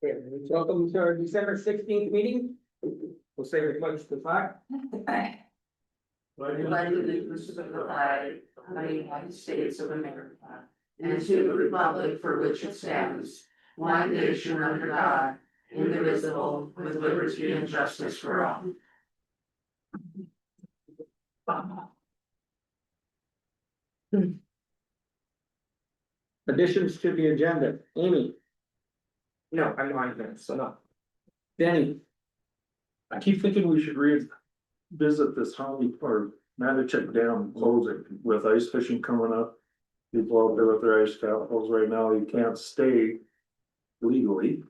Okay, welcome to our December 16th meeting. We'll say our pledge to the flag. Pledge allegiance to the flag of the United States of America and to the republic for which it stands, one nation under God, indivisible, with liberty and justice for all. Additions to the agenda, Amy, No, I'm not even, so no. Denny, I keep thinking we should revisit this Holly or Mattocheck Dam closing with ice fishing coming up. People out there with their ice capsules right now, you can't stay legally.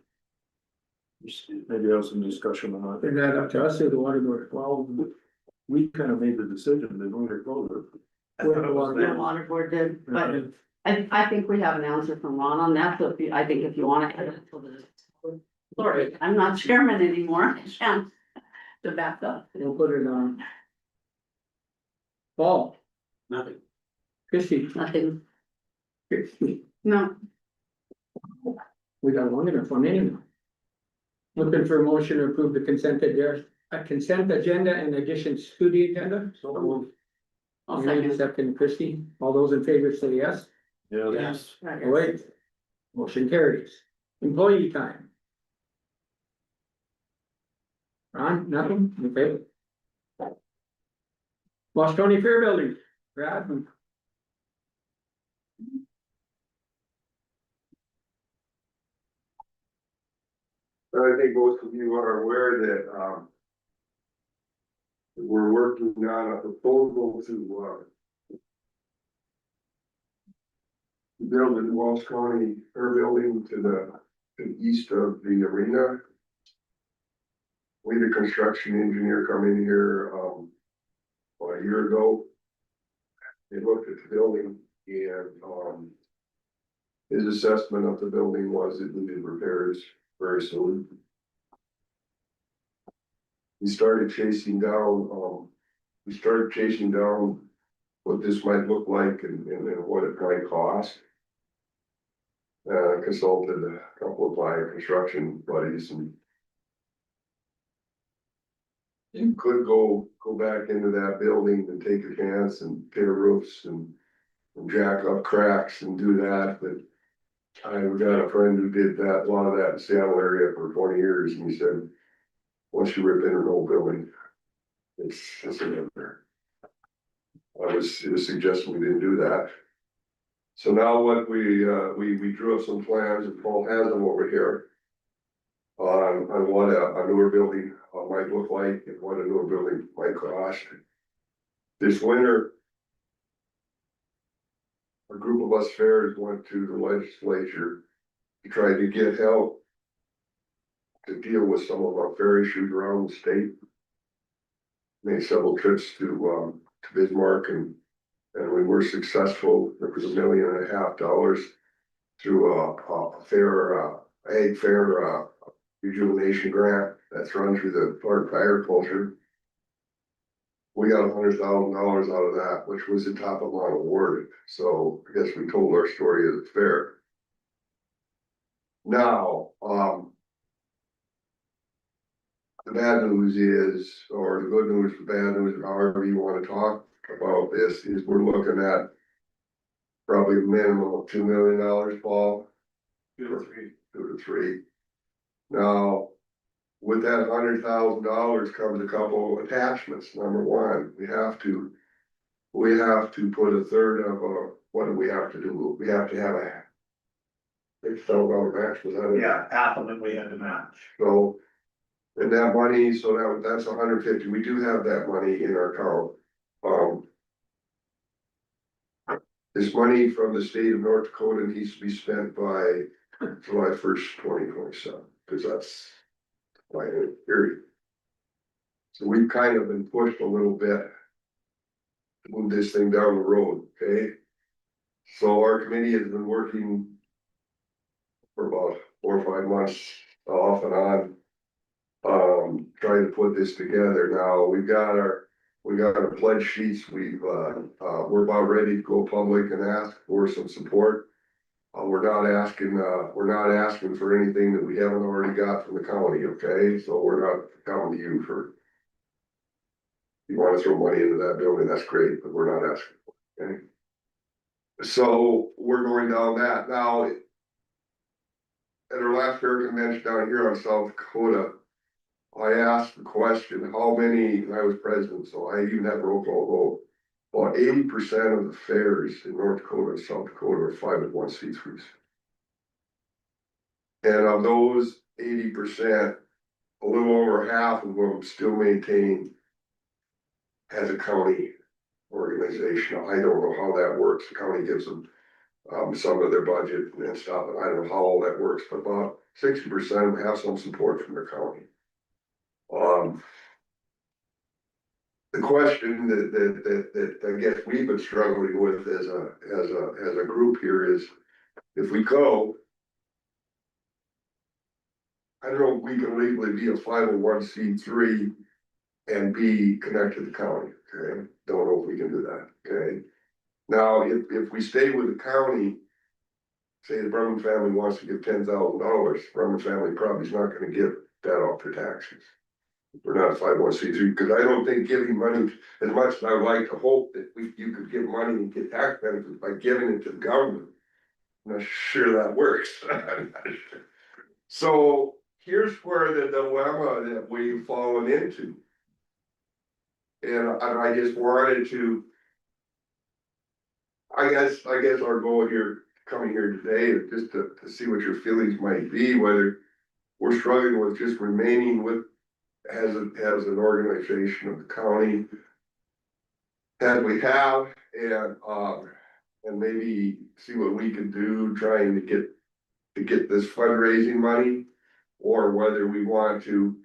Maybe have some discussion on it. is that up to us or the water board? Well, we kind of made the decision, they're going to close it. I thought it was The them. water board did, but Yeah. I think we have an answer from Ron on that, so if you, I think if you wanna add it to the. Sorry, I'm not chairman anymore, I can't to back up. We'll put it on. Paul, Nothing. Christie, Nothing, Christie, no, we got long enough one anyway. Looking for a motion to approve the consent agenda and additions to the agenda. So, I'll Amy, second. second, Christie, all those in favor say yes. yeah, Yes. Right Oh, here. wait. Motion carries. Employee time. Ron, nothing, okay. Lost County Fair Building, Brad. I think most of you are aware that, we're working on a proposal to, build a Walsh County Fair Building to the east of the arena. We had a construction engineer come in here, about a year ago. They looked at the building and, his assessment of the building was it needed repairs very soon. We started chasing down what this might look like and what it might cost. Consulted a couple of my construction buddies and you could go back into that building and take a chance and tear roofs and jack up cracks and do that, but I've got a friend who did that, a lot of that in Seattle area for 20 years, and he said, once you rip in an old building, it's a nightmare. It was suggesting we didn't do that. So now what we drew up some plans, and Paul has them over here. On what a newer building might look like and what a newer building might cost. This winter, a group of us fairs went to the legislature to try to get help to deal with some of our fair issues around the state. Made several trips to Bismarck and we were successful. There was $1.5 million through a fair, ag fair, rejuvenation grant that's run through the Department of Agriculture. We got $100,000 out of that, which was the top amount awarded. So I guess we told our story at the fair. Now, the bad news is, or the good news, the bad news, however you want to talk about this, is we're looking at probably a minimum of $2 million, Paul. 2 to 3. Now, with that $100,000 comes a couple of attachments. Number one, we have to put a third of what do we have to do? We have to have a $6,000 match, was that it? Yeah, half of it we had to match. So, and that money, so that's 150, we do have that money in our account. This money from the state of North Dakota needs to be spent by July 1st, 2027, because that's my period. So we've kind of been pushed a little bit to move this thing down the road, okay? So our committee has been working for about 4 or 5 months off and on, trying to put this together. Now, we got our pledge sheets. We're about ready to go public and ask for some support. we're not asking for anything that we haven't already got from the county, okay? So we're not coming to you for. If you wanna throw money into that building, that's great, but we're not asking, for it, okay? So we're going down that now. At our last fair convention down here on South Dakota, I asked the question, how many, and I was president, so I even had a roll call vote. About 80% of the fairs in North Dakota and South Dakota are 501c3s. And of those 80%, a little over half of them still maintain as a county organization. I don't know how that works. The county gives them some of their budget and stuff, and I don't know how all that works, but about 60% have some support from their county. The question that I guess we've been struggling with as a group here is, if we go, I don't know if we can legally be a 501c3 and be connected to the county, okay? Don't know if we can do that, okay? Now, if we stay with the county, say the Brumman family wants to give $10,000, Brumman family probably is not gonna give that off their taxes. We're not a 501c3, because I don't think giving money, as much as I would like to hope that you could give money and get tax benefits by giving it to the government. I'm not sure that works. So here's where the dilemma that we've fallen into. And I just wanted to. I guess our goal here, coming here today, is just to see what your feelings might be, whether we're struggling with just remaining with as an organization of the county. As we have, and maybe see what we can do trying to get this fundraising money. Or whether we want to,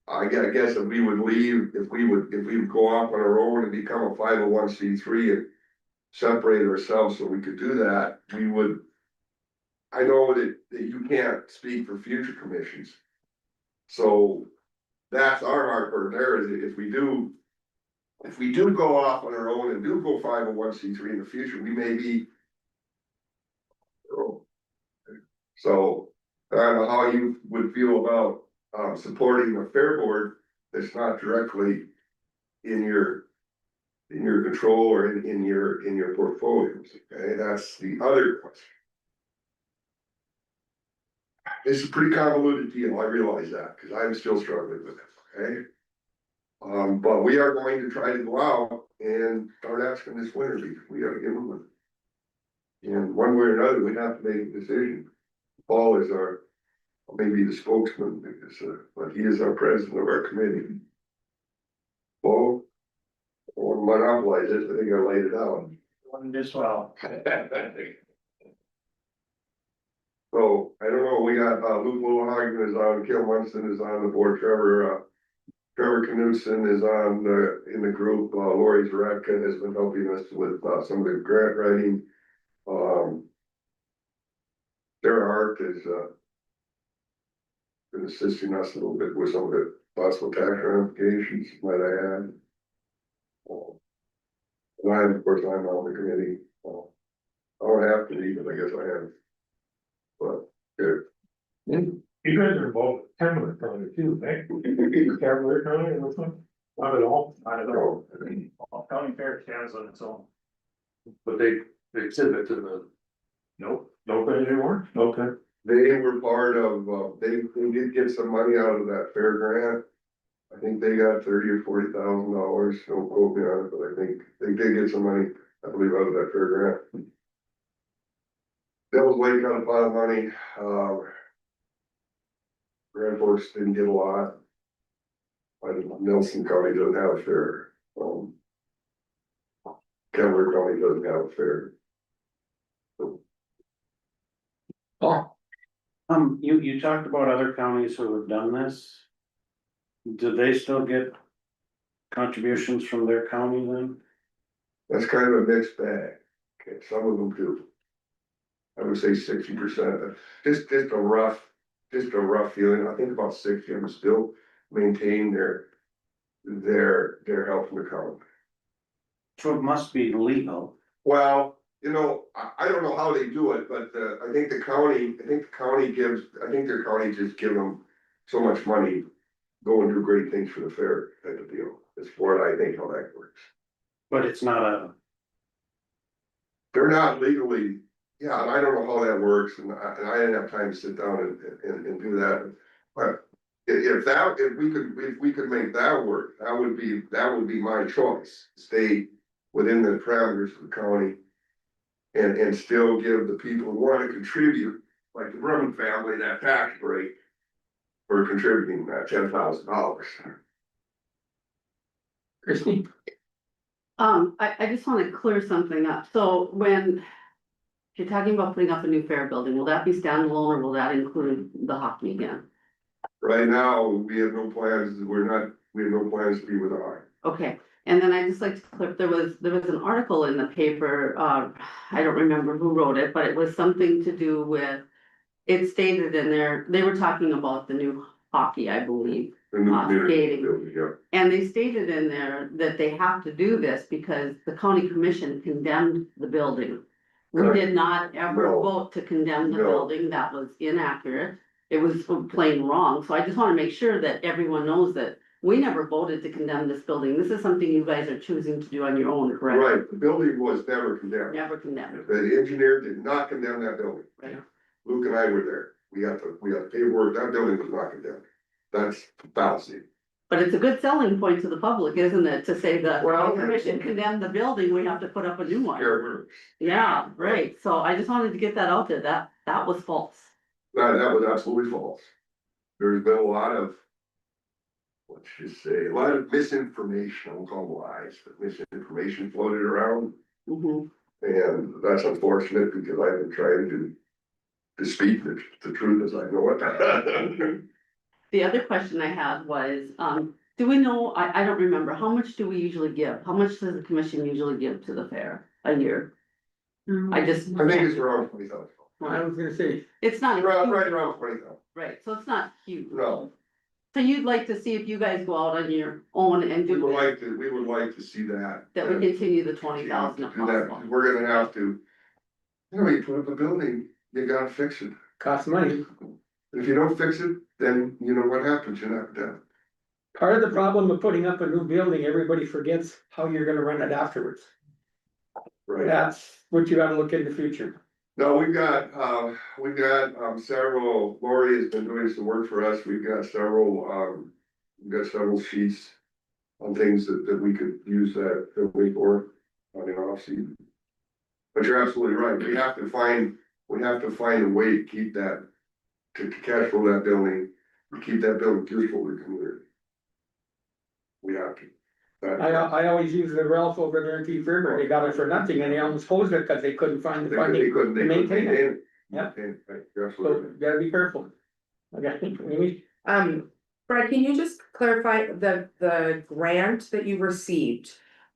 I guess if we would leave, if we would go off on our own and become a 501c3 and separate ourselves so we could do that, we would. I know that you can't speak for future commissions. So that's our heartburn there, is if we do go off on our own and do go 501c3 in the future, we may be. So I don't know how you would feel about supporting a fair board that's not directly in your control or in your portfolios. Okay, that's the other question. It's a pretty convoluted deal, I realize that, because I'm still struggling with it, okay? But we are going to try to go out and start asking this winter league, we gotta give them one. And one way or another, we have to make a decision. Paul is our, maybe the spokesman, because, but he is our president of our committee. Paul, I won't monopolize it, I think I laid it out. One as well. So, I don't know, we got, Luke Wilhagen is on, Kim Munson is on the board, Trevor Knudsen is on in the group, Lori Zaretka has been helping us with, some of the grant writing. Sarah Hart is, been assisting us a little bit with some of the possible tax ramifications, might I add. And I, of course, I'm on the committee, I don't have to be, but I guess I am. But, good. You guys are both Cavalier County too, right? Cavalier County or which one? Not at all. I don't So, know, county fair stands on its own. But they exhibit to the. Nope. No pay anymore? Okay. they were part of, they did get some money out of that fair grant. I think they got $30,000 or $40,000, don't quote me on it, but I think they did get some money, I believe, out of that fair grant. Devil's Lake got a pot of money, Grand Forks didn't get a lot. I think Nelson County doesn't have a fair, Cavalier County doesn't have a fair. Oh, You talked about other counties who have done this. Do they still get contributions from their county then? That's kind of a mixed bag, okay, some of them do. I would say 60%, just a rough feeling, I think about 60 of them still maintain their help from the county. So it must be legal. Well, you know, I don't know how they do it, but, I think the county gives, I think their county just give them so much money. Go and do great things for the fair type of deal, it's what I think how that works. But it's not a, They're not legally, yeah, and I don't know how that works, and I didn't have time to sit down and do that. But if we could make that work, that would be my choice, stay within the parameters of the county. And still give the people who wanna contribute, like the Brummel family, that tax break. For contributing that $10,000. Christie? I just wanna clear something up, so when. If you're talking about putting up a new fair building, will that be standalone or will that include the hockey again? Right now, we have no plans, we have no plans to be with I. Okay, and then I just like to clip, there was an article in the paper, I don't remember who wrote it, but it was something to do with. It stated in there, they were talking about the new hockey, I believe. The new community Skating. building, yeah. And they stated in there that they have to do this because the county commission condemned the building. We Correct. did not ever No. vote to condemn the No. building, that was inaccurate. It was plain wrong, so I just wanna make sure that everyone knows that we never voted to condemn this building. This is something you guys are choosing to do on your own, correct? Right, the building was never condemned. Never condemned. The engineer did not condemn that building. Right. Luke and I were there. We got the paperwork. That building was not condemned. That's fallacy. But it's a good selling point to the public, isn't it, to say the Well- county commission condemned the building, we have to put up a new one. Sure. Yeah, right, so I just wanted to get that out there, that was false. That was absolutely false. There's been a lot of. Let's just say, a lot of misinformation, I won't call them lies, but misinformation floated around. Mhm. And that's unfortunate because I've been trying to speak the truth as I know it. The other question I had was, do we know, I don't remember, how much do we usually give? How much does the commission usually give to the fair a year? I just. I think it's around 20,000. I was gonna say, It's not, Right huge, around 20,000. right, so it's not huge. No, So you'd like to see if you guys go out on your own and we do would this, like to see that. that we continue the 20,000 if Do that, possible. we're gonna have to. You know, you put up a building, you gotta fix it. costs money. If you don't fix it, then you know what happens, you're not done. Part of the problem of putting up a new building, everybody forgets how you're gonna run it afterwards. Right. That's what you gotta look in the future. No, we've got several, Lori has been doing some work for us, we've got several sheets. On things that we could use that building for, on the off season. But you're absolutely right, we have to find a way to keep that, to cash flow that building, to keep that building useful to the community. We have to. I always use the Ralph over there in Thief River, they got it for nothing and they almost closed it because they couldn't find the They funding couldn't to maintain it. Yeah. Maintain it, right, you're So absolutely you gotta be careful. Okay, Amy? Brad, can you just clarify the grant that you received?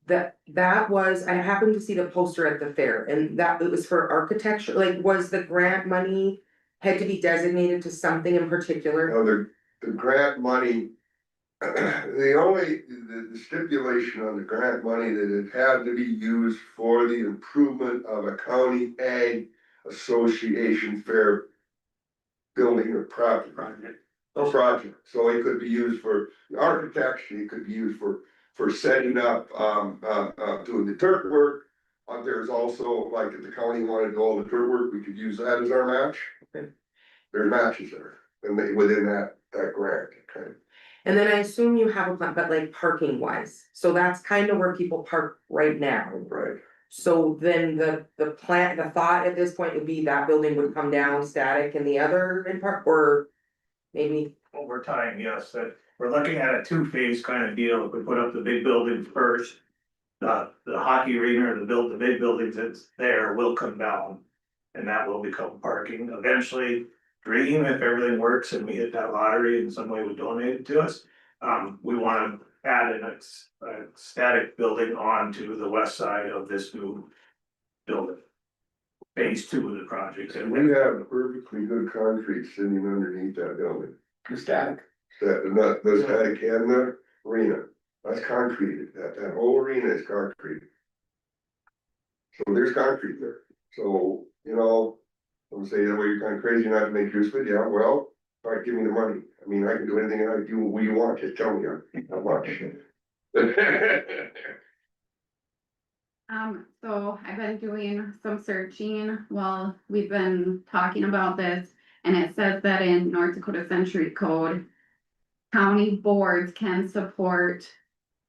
That was, I happened to see the poster at the fair and that it was for architecture, like, was the grant money had to be designated to something in particular? No, the grant money. The stipulation on the grant money that it had to be used for the improvement of a county ag association fair. Building or project, so it could be used for architecture, it could be used for setting up, doing the dirt work. There's also, like, if the county wanted to do all the dirt work, we could use that as our match. Okay. There's matches there, and within that grant, okay. And then I assume you have a plan, but like parking wise, so that's kind of where people park right now. Right. So then the thought at this point would be that building would come down static and the other in park, or maybe. Over time, yes, that we're looking at a two-phase kind of deal. If we put up the big building first. The hockey arena or the big buildings that's there will come down. And that will become parking eventually. Dream, if everything works and we hit that lottery and some way would donate it to us. We wanna add a static building onto the west side of this new building. Phase 2 of the project. And we have perfectly good concrete sitting underneath that building. The static. The static and the arena, that's concrete, that whole arena is concrete. So there's concrete there, so, you know, I'm saying, well, you're kind of crazy not to make use of it, yeah, well, all right, give me the money. I mean, I can do anything I do, what you want, just tell me how much. So I've been doing some searching while we've been talking about this, and it says that in North Dakota Century Code, county boards can support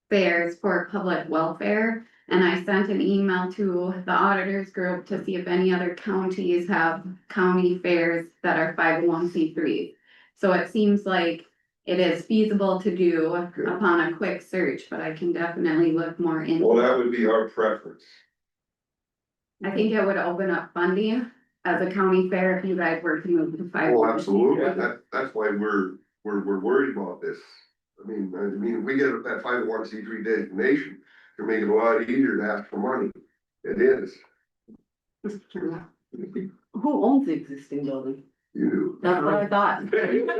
fairs for public welfare. And I sent an email to the auditors group to see if any other counties have county fairs that are 501(c)(3). So it seems like it is feasible to do upon a quick search, but I can definitely look more into. Well, that would be our preference. I think it would open up funding as a county fair if you guys were to move to five. Oh, absolutely, that's why we're worried about this. I mean, if we get that 501(c)(3) designation, it'll make it a lot easier to ask for money. It is, Who owns the existing building? you do. That's what I thought. But you guys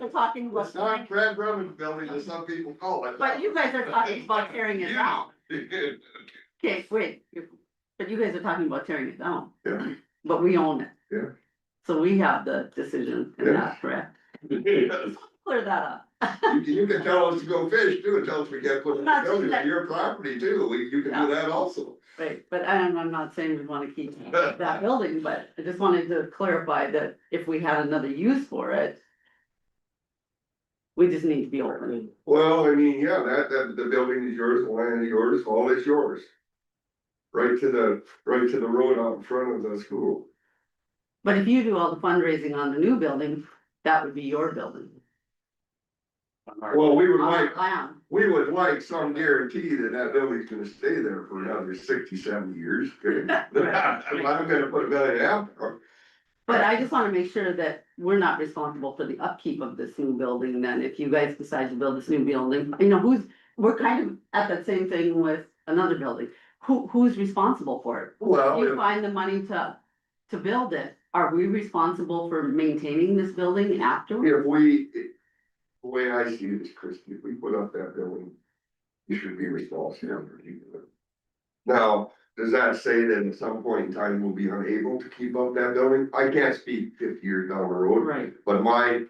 are talking about, It's not Brad Drummond's building, as some people call it. but you guys are talking about tearing it down. Okay, wait, but you guys are talking about tearing it down. Yeah. But we own it. Yeah. So we have the decision, is that correct? Clear that up. You can tell us to go fish too, and tell us we can't put it in the building on your property too, you can do that also. Right, but I'm not saying we wanna keep that building, but I just wanted to clarify that if we had another use for it, we just need to be open. Well, I mean, yeah, the building is yours, the land is yours, all is yours. Right to the road out in front of the school. But if you do all the fundraising on the new building, that would be your building. Well, we would On like, our land. we would like some guarantee that that building's gonna stay there for another 60-70 years. I'm gonna put a million out there. But I just wanna make sure that we're not responsible for the upkeep of this new building, then if you guys decide to build this new building, you know, we're kind of at that same thing with another building. Who's responsible for it? Well, You find the money to build it, are we responsible for maintaining this building after? the way I see it is, Christie, if we put up that building, you should be responsible for keeping it. Now, does that say that at some point in time we'll be unable to keep up that building? I can't speak 50 years down the road. Right, But my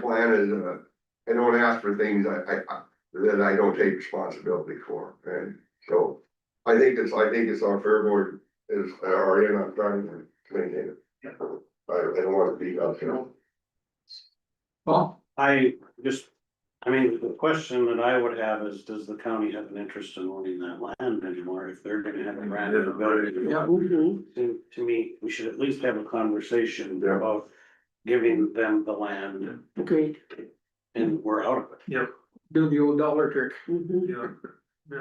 plan is, I don't ask for things that I don't take responsibility for, and so. I think it's our fair board is, are in on trying to maintain it. I don't want to be up, you know. Well, I mean, the question that I would have is, does the county have an interest in owning that land anymore if they're gonna have a brand new building? yeah, To me, we should at least have a conversation Yeah. about giving them the land agreed. and we're out of it. do the old dollar trick, Mhm.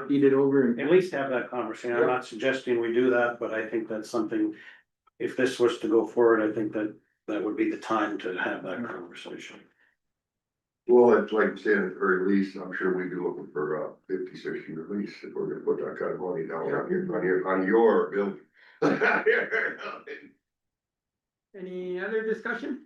eat it over and. At least have that conversation. I'm not suggesting we do that, but I think that's something, if this was to go forward, I think that would be the time to have that conversation. Well, it's like you said, at the very least, I'm sure we'd be looking for a 50-60 lease if we're gonna put that kind of money down on your building. Any other discussion?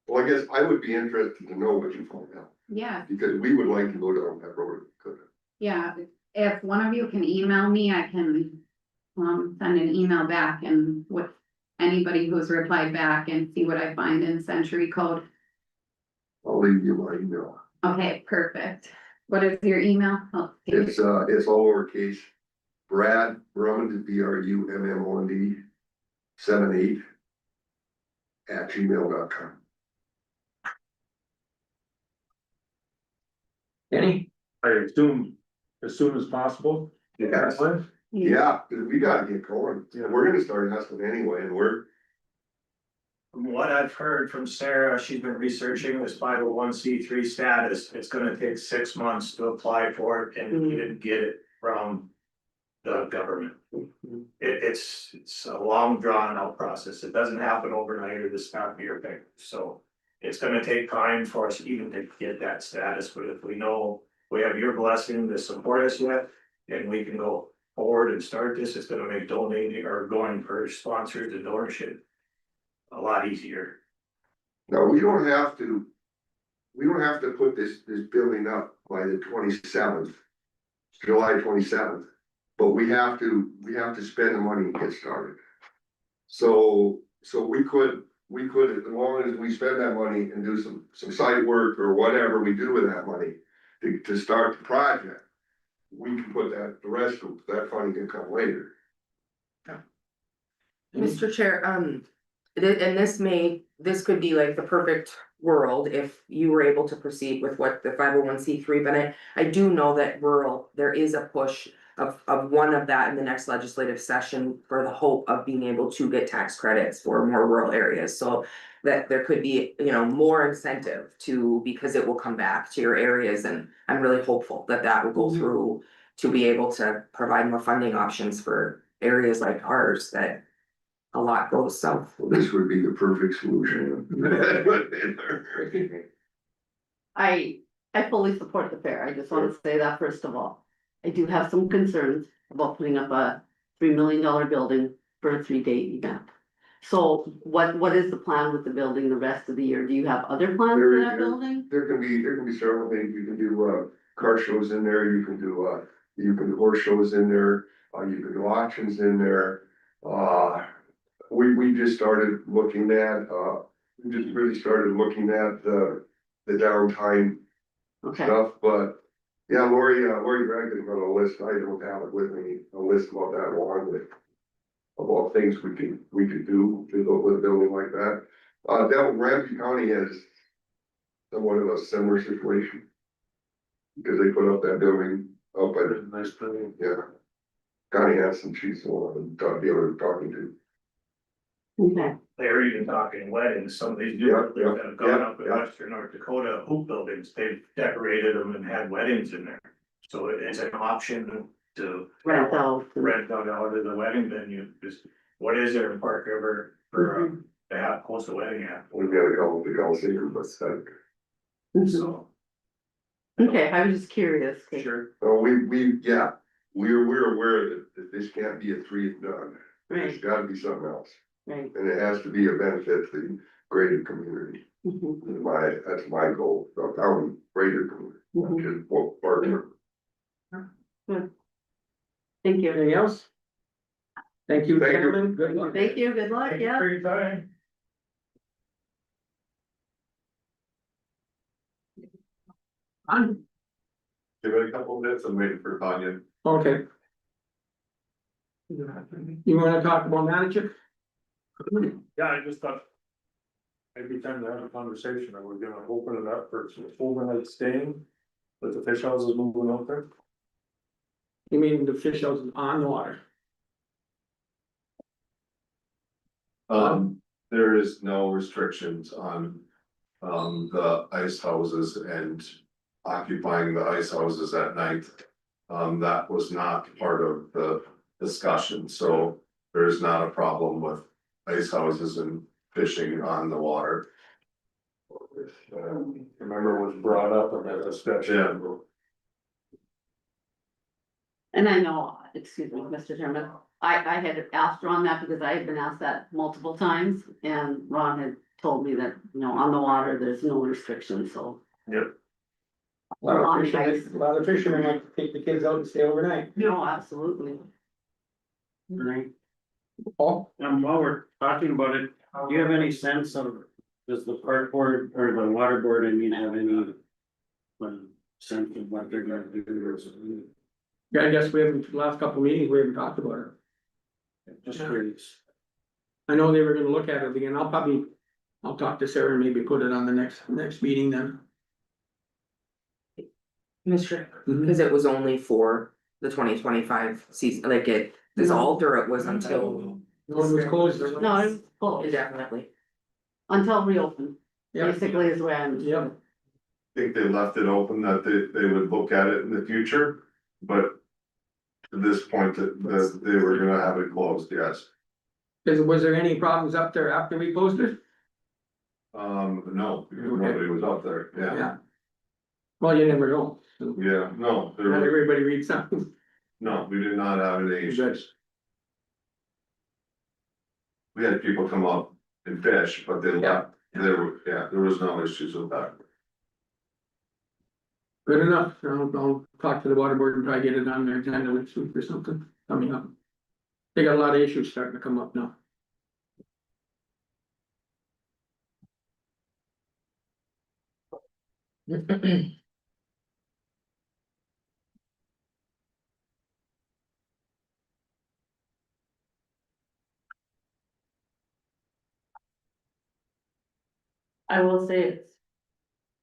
Well, I guess I would be interested to know what you found out, Yeah, because we would like to go down that road. yeah, if one of you can email me, I can. Send an email back and with anybody who's replied back and see what I find in Century Code. I'll leave you my email. Okay, perfect. What is your email? Oh, It's all lowercase. Brad Brummond, BRUMMOND 78 @gmail.com. Kenny? I assume as soon as possible. Yes. Yeah, 'cause we gotta get going. We're gonna start asking anyway, and From what I've heard from Sarah, she's been researching this 501(c)(3) status, it's gonna take 6 months to apply for it and even get it from the government. It's a long drawn out process, it doesn't happen overnight or this time of year thing, so. It's gonna take time for us even to get that status, but if we know we have your blessing to support us yet, and we can go forward and start this, it's gonna make donating or going for sponsors and donorship a lot easier. no, we don't have to. We don't have to put this building up by the 27th. July 27th. But we have to spend the money and get started. So we could, as long as we spend that money and do some site work or whatever we do with that money to start the project, we can put the rest of that funding can come later. Mr. Chair, and this could be like the perfect world if you were able to proceed with what the 501c3, but I do know that rural, there is a push of one of that in the next legislative session for the hope of being able to get tax credits for more rural areas, so that there could be, you know, more incentive to, because it will come back to your areas, and I'm really hopeful that that will go through to be able to provide more funding options for areas like ours that a lot goes south. Well, this would be the perfect solution. I fully support the fair. I just want to say that first of all. I do have some concerns about putting up a $3 million building for a 3-day event. So what is the plan with the building the rest of the year? Do you have other plans for that building? There can be several things. You can do car shows in there, you can do horse shows in there, you can do auctions in there. We just started looking at, we just really started looking at the downtime Okay, stuff, but yeah, Lori Reagan got a list, I don't have it with me, a list about that long with about things we could do to go with a building like that. Ramsey County has somewhat of a similar situation. Because they put up that building up at, Nice building. yeah. Connie Hanson, she's the one I'm talking to. okay, They're even talking weddings, some of these new Yeah, buildings that have gone up in yeah. western North Dakota, hoop buildings, they've decorated them and had weddings in there. So it's an option to rent out. rent out of the wedding venue, just what is there in Park River for, to have host a wedding at? We've got a couple of girls here, but Mhm. So, Okay, I was just curious. sure, we're aware that this can't be a 3 and done. There's Right, gotta be something else, right. and it has to be a benefit to the greater community. Mhm. That's my goal, the town greater community, not Mhm. just what part of it. Thank you. Anything else? Thank you, Thank you. gentlemen. Good luck. Thank you, good luck, thank you yeah. for your time. Give it a couple of minutes, I'm waiting for Tanya. Okay. You wanna talk about manager? Yeah, I just thought. Every time to have a conversation, are we gonna open it up for some overnight staying? With the fish houses moving out there? You mean the fish house is on the water? There is no restrictions on, the ice houses and occupying the ice houses at night. That was not part of the discussion, so there is not a problem with ice houses and fishing on the water. Remember it was brought up in that discussion. Yeah. And I know, excuse me, Mr. Chairman, I had asked Ron that because I had been asked that multiple times, and Ron had told me that, you know, on the water, there's no restrictions, so. Yep. A lot On of the fishermen, ice. a lot of fishermen like to take the kids out and stay overnight. No, absolutely. Right, Paul? while we're talking about it, do you have any sense of, does the park board or the water board, I mean, have any? Sense of what they're gonna do? Yeah, I guess we haven't, the last couple of meetings, we haven't talked about it. Just curious. I know they were gonna look at it again. I'll talk to Sarah and maybe put it on the next meeting then. Mr. Mhm. Because it was only for the 2025 season, like it dissolved, or it was until No one was closed. No, it's full, indefinitely. until reopened, Yeah, basically is where I'm. yeah. I think they left it open that they would look at it in the future, but. At this point, that they were gonna have it closed, yes. Was there any problems up there after we closed it? No, because nobody was up there, yeah, Well, you never know. So, yeah, no, there not was, everybody reads something. no, we did not have any issues. We had people come up and fish, but they left, there was no issues with that. Good enough, I'll talk to the water board and try to get it on their agenda next week or something coming up. They got a lot of issues starting to come up now. I will say it's.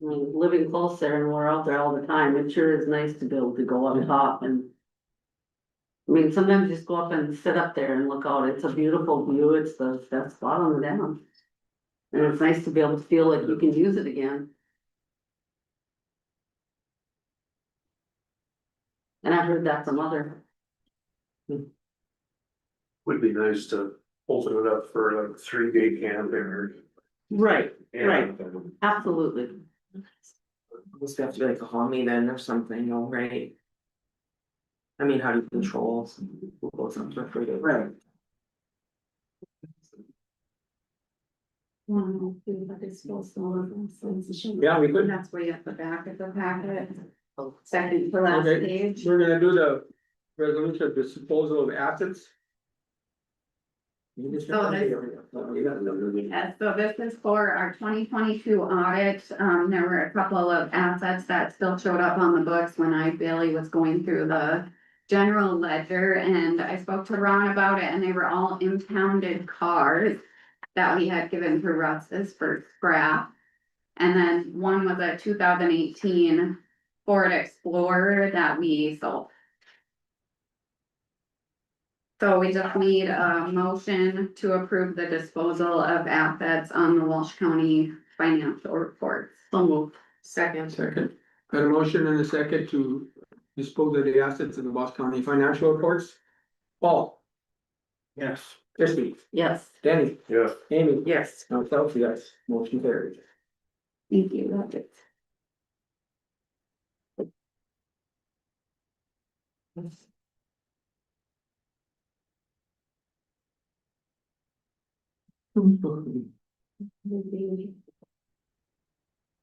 I mean, living close there and we're out there all the time, it sure is nice to be able to go up top and. I mean, sometimes you just go up and sit up there and look out, it's a beautiful view, it's that spot on the dam. And it's nice to be able to feel like you can use it again. And I heard that from other, Would be nice to open it up for like 3-day camping or. right, right, and- absolutely. This would have to be like a hall meeting or something, all right? I mean, how do you control who goes up for free? Right. Yeah, we could. That's way at the back of the packet. Second to last Okay, page. we're gonna do the resolution of disposal of assets. You just- Oh, this- You got it. Yes, so this is for our 2022 audit. There were a couple of assets that still showed up on the books when Bailey was going through the general ledger, and I spoke to Ron about it, and they were all impounded cars that we had given to Russ's for scrap. And then one was a 2018 Ford Explorer that we sold. So we just need a motion to approve the disposal of assets on the Walsh County financial reports. So moved. Second. Second, got a motion and a second to dispose of the assets in the Boss County financial reports. Paul, Yes. Christie, Yes, Danny, Yeah, Amy, Yes. myself, yes, motion carried. Thank you, that's it.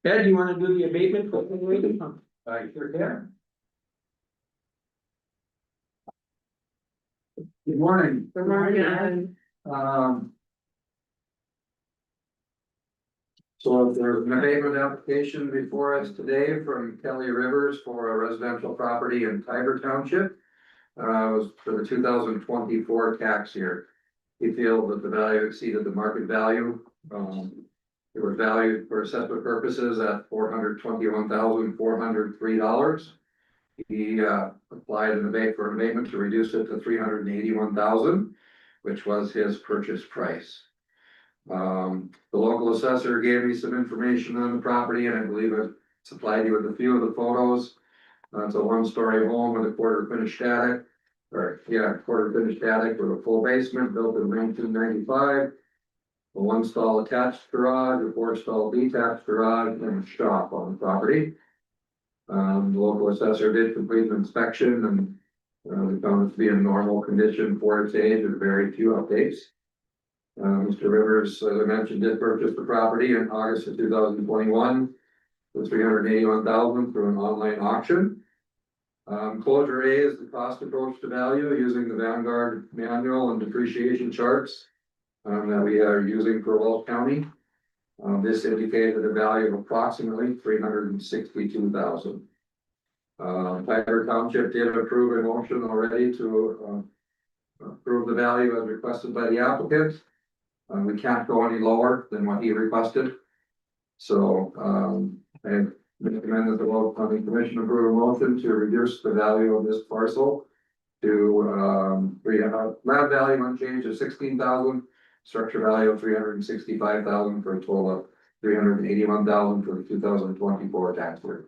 Ed, you wanna do the abatement? Sure can. Good morning. Good morning. So there's an abatement application before us today from Kelly Rivers for a residential property in Tiber Township. It was for the 2024 tax year. He feels that the value exceeded the market value. It was valued for assessment purposes at $421,403. He applied an abatement to reduce it to $381,000, which was his purchase price. The local assessor gave me some information on the property, and I believe I supplied you with a few of the photos. It's a one-story home with a quarter finished attic, quarter finished attic with a full basement built in 1995. A one-stall attached garage, a four-stall detached garage, and a shop on the property. The local assessor did complete an inspection, and we found it to be in normal condition for its age with very few updates. Mr. Rivers, as I mentioned, did purchase the property in August of 2021 for $381,000 through an online auction. Closure A is the cost approach to value using the Vanguard manual and depreciation charts that we are using for Walsh County. This indicated a value of approximately $362,000. Tiber Township did approve a motion already to approve the value as requested by the applicant. We can't go any lower than what he requested. So, I recommend that the Walsh County Commission approve a motion to reduce the value of this parcel to, land value unchanged of $16,000, structure value of $365,000 for a total of $381,000 for the 2024 tax year.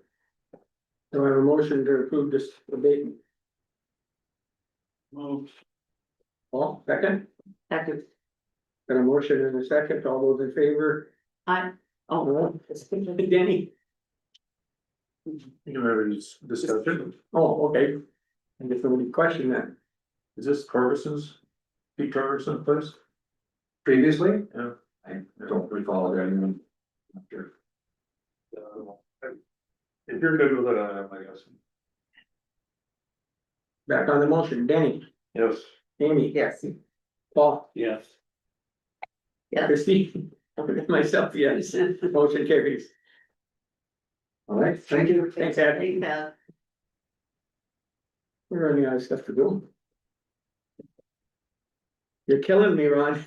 Do I have a motion to approve this abatement? Moved. Paul, second, second, got a motion and a second, all those in favor? oh, Danny? you have any discussion? Oh, okay. I guess nobody questioned that. Is this Ferguson's? Pete Ferguson place? Previously? Yeah. I don't recall it anymore. Not sure. If you're good with it, I am, I guess. Back on the motion, Danny, Yes. Amy. Yes. Paul, Yes. Christie, myself, yes, motion carries. All right, thank you, thanks, Ed. Thanks, Ed. We're running out of stuff to do. You're killing me, Ron.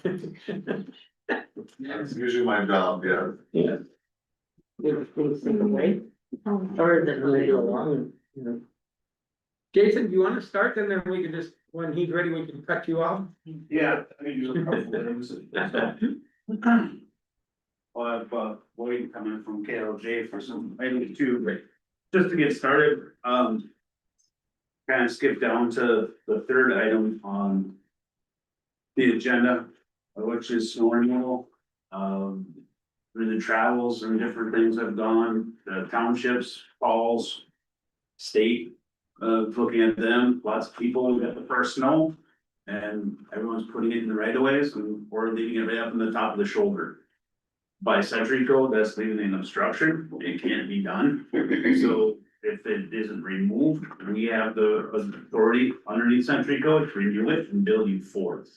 That's usually my job, yeah. Yeah. Right? Or is it And they go along, you know. Jason, do you wanna start, and then we can just, when he's ready, we can cut you off? Yeah, I mean, you look at things. Well, I've, Wade coming from KLJ for some items too, but just to get started, kind of skip down to the third item on the agenda, which is snow removal. Through the travels and different things I've gone, the townships, falls, state, looking at them, lots of people got the first snow. And everyone's putting it in the right of ways and we're leaving it right up in the top of the shoulder. By century code, that's leaving an obstruction, it can't be done, so if it isn't removed, we have the authority underneath century code to renew it and bill you for it.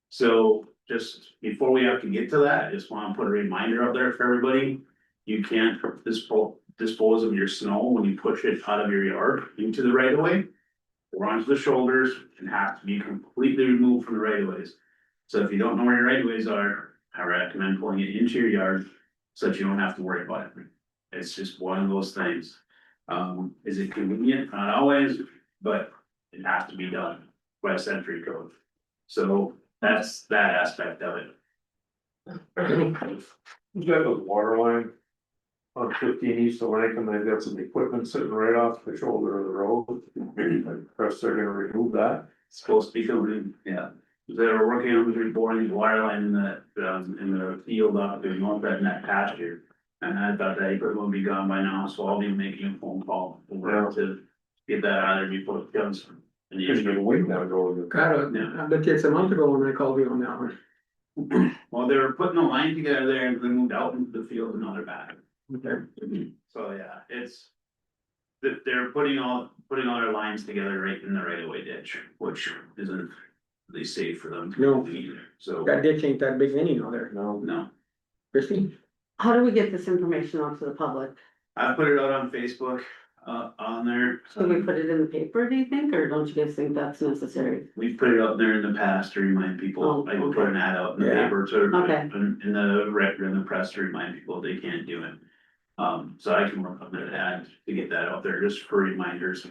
So just before we have to get to that, I just wanna put a reminder up there for everybody. You can't dispose of your snow when you push it out of your yard into the right of way. Or onto the shoulders and have to be completely removed from the right of ways. So if you don't know where your right of ways are, I recommend pulling it into your yard so that you don't have to worry about it. It's just one of those things. Is it convenient? Not always, but it has to be done by century code. So that's that aspect of it. You got the water line. On 15 east of Lincoln, they've got some equipment sitting right off the shoulder of the road. I trust they're gonna remove that. It's supposed to be coming, yeah. They were working on reboring the water line in the field up in north end in that pasture. And I thought that equipment would be gone by now, so I'll be making a phone call over to get that out of there before it comes. And the There's issue, a wing down going. God, I bet it's a month ago when I called you on that one. well, they were putting the line together there and they moved out into the field and now they're back. Okay. So, yeah, it's. They're putting all their lines together right in the right of way ditch, which isn't really safe for them. No. Either, so, That ditch ain't that big anyhow there. no. Christie? How do we get this information out to the public? I put it out on Facebook, on there. Should we put it in the paper, do you think, or don't you guys think that's necessary? We've put it out there in the past to remind people, Oh, I can put okay. an ad out in the Yeah. paper to, Okay. in the record, in the press to remind people they can't do it. So I can work on that ad to get that out there just for reminders.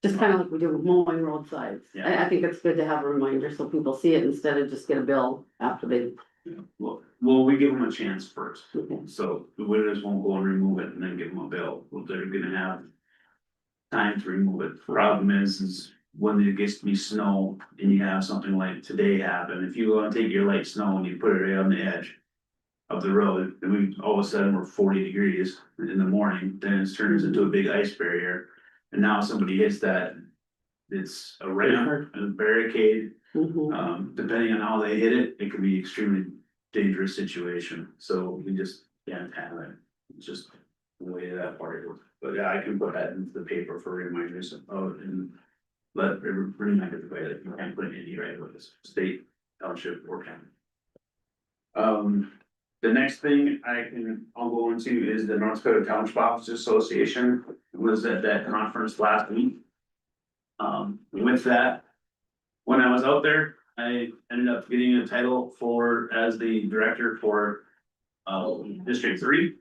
Just kind of like we do with mowing roadsides. Yeah. I think it's good to have a reminder so people see it instead of just get a bill after they. Well, we give them a chance first, Okay. so the winners won't go and remove it and then give them a bill, well, they're gonna have. Time to remove it, problem is when it gets to be snow and you have something like today happen, if you go and take your light snow and you put it right on the edge. Of the road, and we, all of a sudden, we're 40 degrees in the morning, then it turns into a big ice barrier. And now somebody hits that, it's a ramp and a barricade, Mhm. depending on how they hit it, it could be extremely dangerous situation, so we just can't have it. It's just the way that part is, but yeah, I can put that into the paper for reminders of, and let remind everybody that you can't put it in any right with this state, township or county. The next thing I'll go into is the North Dakota Township Officers Association, was at that conference last week. With that, when I was out there, I ended up getting a title as the director for District 3.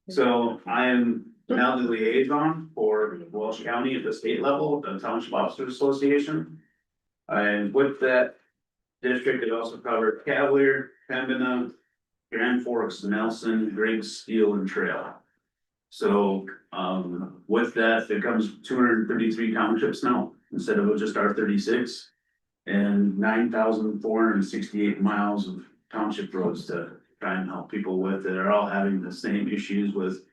So I am now the liaison for Walsh County at the state level, the Township Officers Association. And with that district, it also covered Cavalier, Pembina, Grand Forks, Nelson, Griggs, Steel and Trail. So, with that, there comes 233 townships now, instead of just our 36. And 9,468 miles of township roads to try and help people with that are all having the same issues with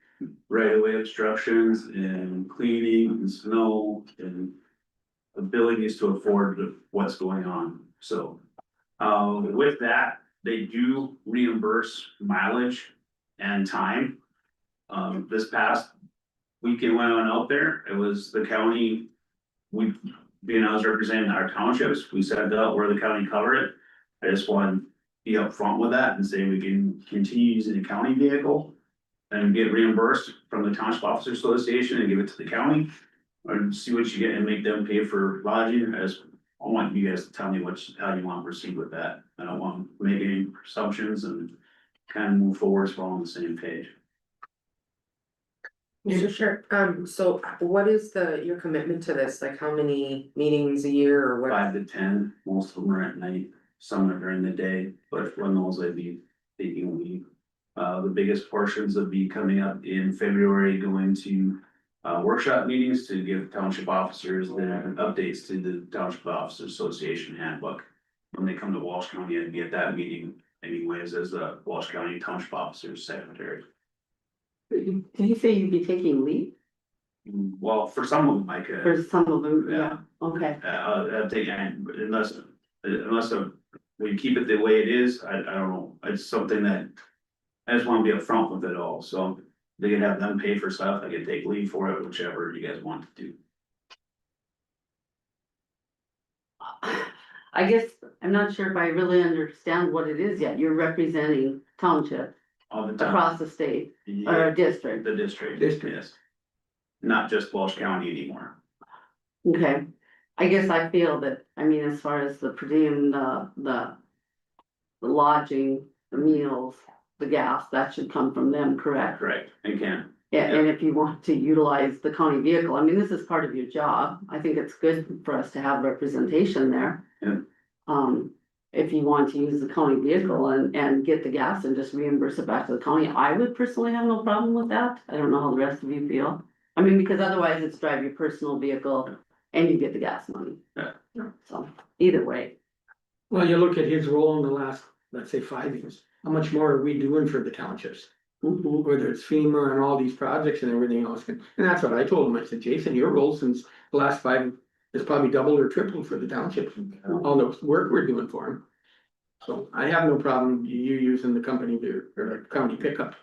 right-of-way obstructions and cleaning and snow and abilities to afford what's going on, so. With that, they do reimburse mileage and time. This past weekend when I went out there, it was the county. We, being I was representing our townships, we set it up where the county covered it. I just want to be upfront with that and say we can continue using the county vehicle. And get reimbursed from the Township Officer Association and give it to the county. Or see what you get and make them pay for lodging. I want you guys to tell me how you want to proceed with that. I don't want to make any assumptions and kind of move forward so we're all on the same page. Mr. Chair, so what is your commitment to this? Like how many meetings a year or what? 5 to 10, most of them are at night, some are during the day, but when those I'd be taking leave. The biggest portions would be coming up in February, going to workshop meetings to give township officers the updates to the Township Officers Association handbook. When they come to Walsh County, I'd be at that meeting anyways as the Walsh County Township Officers Secretary. Did you say you'd be taking leave Well, for some of them I could. for some of them? Yeah. Okay, I'll take, unless we keep it the way it is, I don't know, it's something that. I just wanna be upfront with it all, so they can have them pay for stuff, I can take leave for it, whichever you guys want to do. I guess, I'm not sure if I really understand what it is yet. You're representing township All the time. across the state or Yeah, a district. the district, District. yes. Not just Walsh County anymore. Okay, I guess I feel that, I mean, as far as the per diem, the lodging, the meals, the gas, that should come from them, correct? Correct, and can, Yeah, and if you want to utilize the county vehicle, I mean, this is part of your job. I think it's good for us to have representation there. Yeah. If you want to use the county vehicle and get the gas and just reimburse it back to the county, I would personally have no problem with that. I don't know how the rest of you feel. I mean, because otherwise it's drive your personal vehicle and you get the gas money. Yeah. So, either way. Well, you look at his role in the last, let's say, 5 years, how much more are we doing for the townships? Mhm. Whether it's FEMA and all these projects and everything else, and that's what I told him, I said, Jason, your role since the last 5 is probably doubled or tripled for the townships. All the work we're doing for him. So I have no problem you using the company or the county pickup.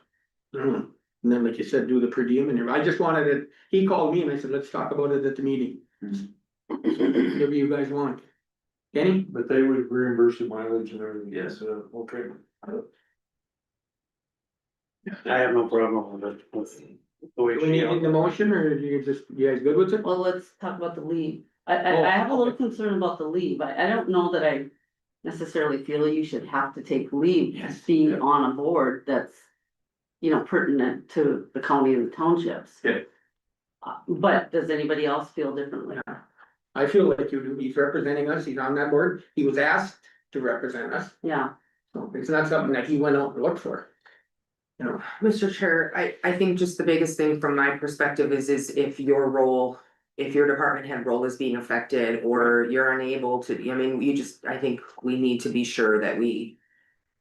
And then, like you said, do the per diem and everything. I just wanted it, he called me and I said, let's talk about it at the meeting. Mhm. So, whatever you guys want. Kenny? But they would reimburse the mileage and everything. Yes. Okay. I have no problem with it, with the way Do we need the motion or you guys good with it? Well, let's talk about the leave. Oh, I have a little okay. concern about the leave. I don't know that I necessarily feel you should have to take leave to Yes. be on a board that's, you know, pertinent to the county and the townships. Yeah. But does anybody else feel differently? I feel like you do, he's representing us, he's on that board, he was asked to represent us, Yeah, so it's not something that he went out and looked for. You know, Mr. Chair, I think just the biggest thing from my perspective is if your role, if your department head role is being affected or you're unable to, I mean, I think we need to be sure that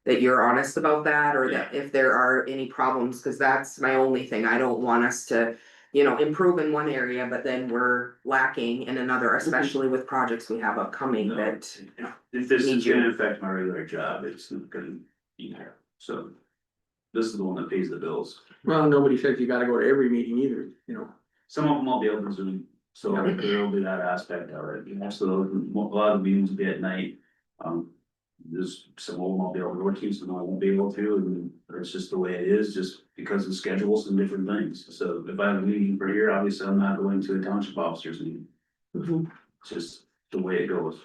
that you're honest about that or that if there are any problems, cause that's my only thing. I don't want us to, you know, improve in one area, but then we're lacking in another, especially with projects we have upcoming that. If this Need is you. gonna affect my regular job, it's not gonna be there, so. This is the one that pays the bills. well, nobody says you gotta go to every meeting either, you know. Some of them will be able to Zoom, so there'll be that aspect of it, most of those, a lot of the meetings will be at night. There's some of them I'll be able to work to, some I won't be able to, and it's just the way it is, just because of schedules and different things. So if I have a meeting for here, obviously I'm not going to a township officers meeting, mhm, it's just the way it goes.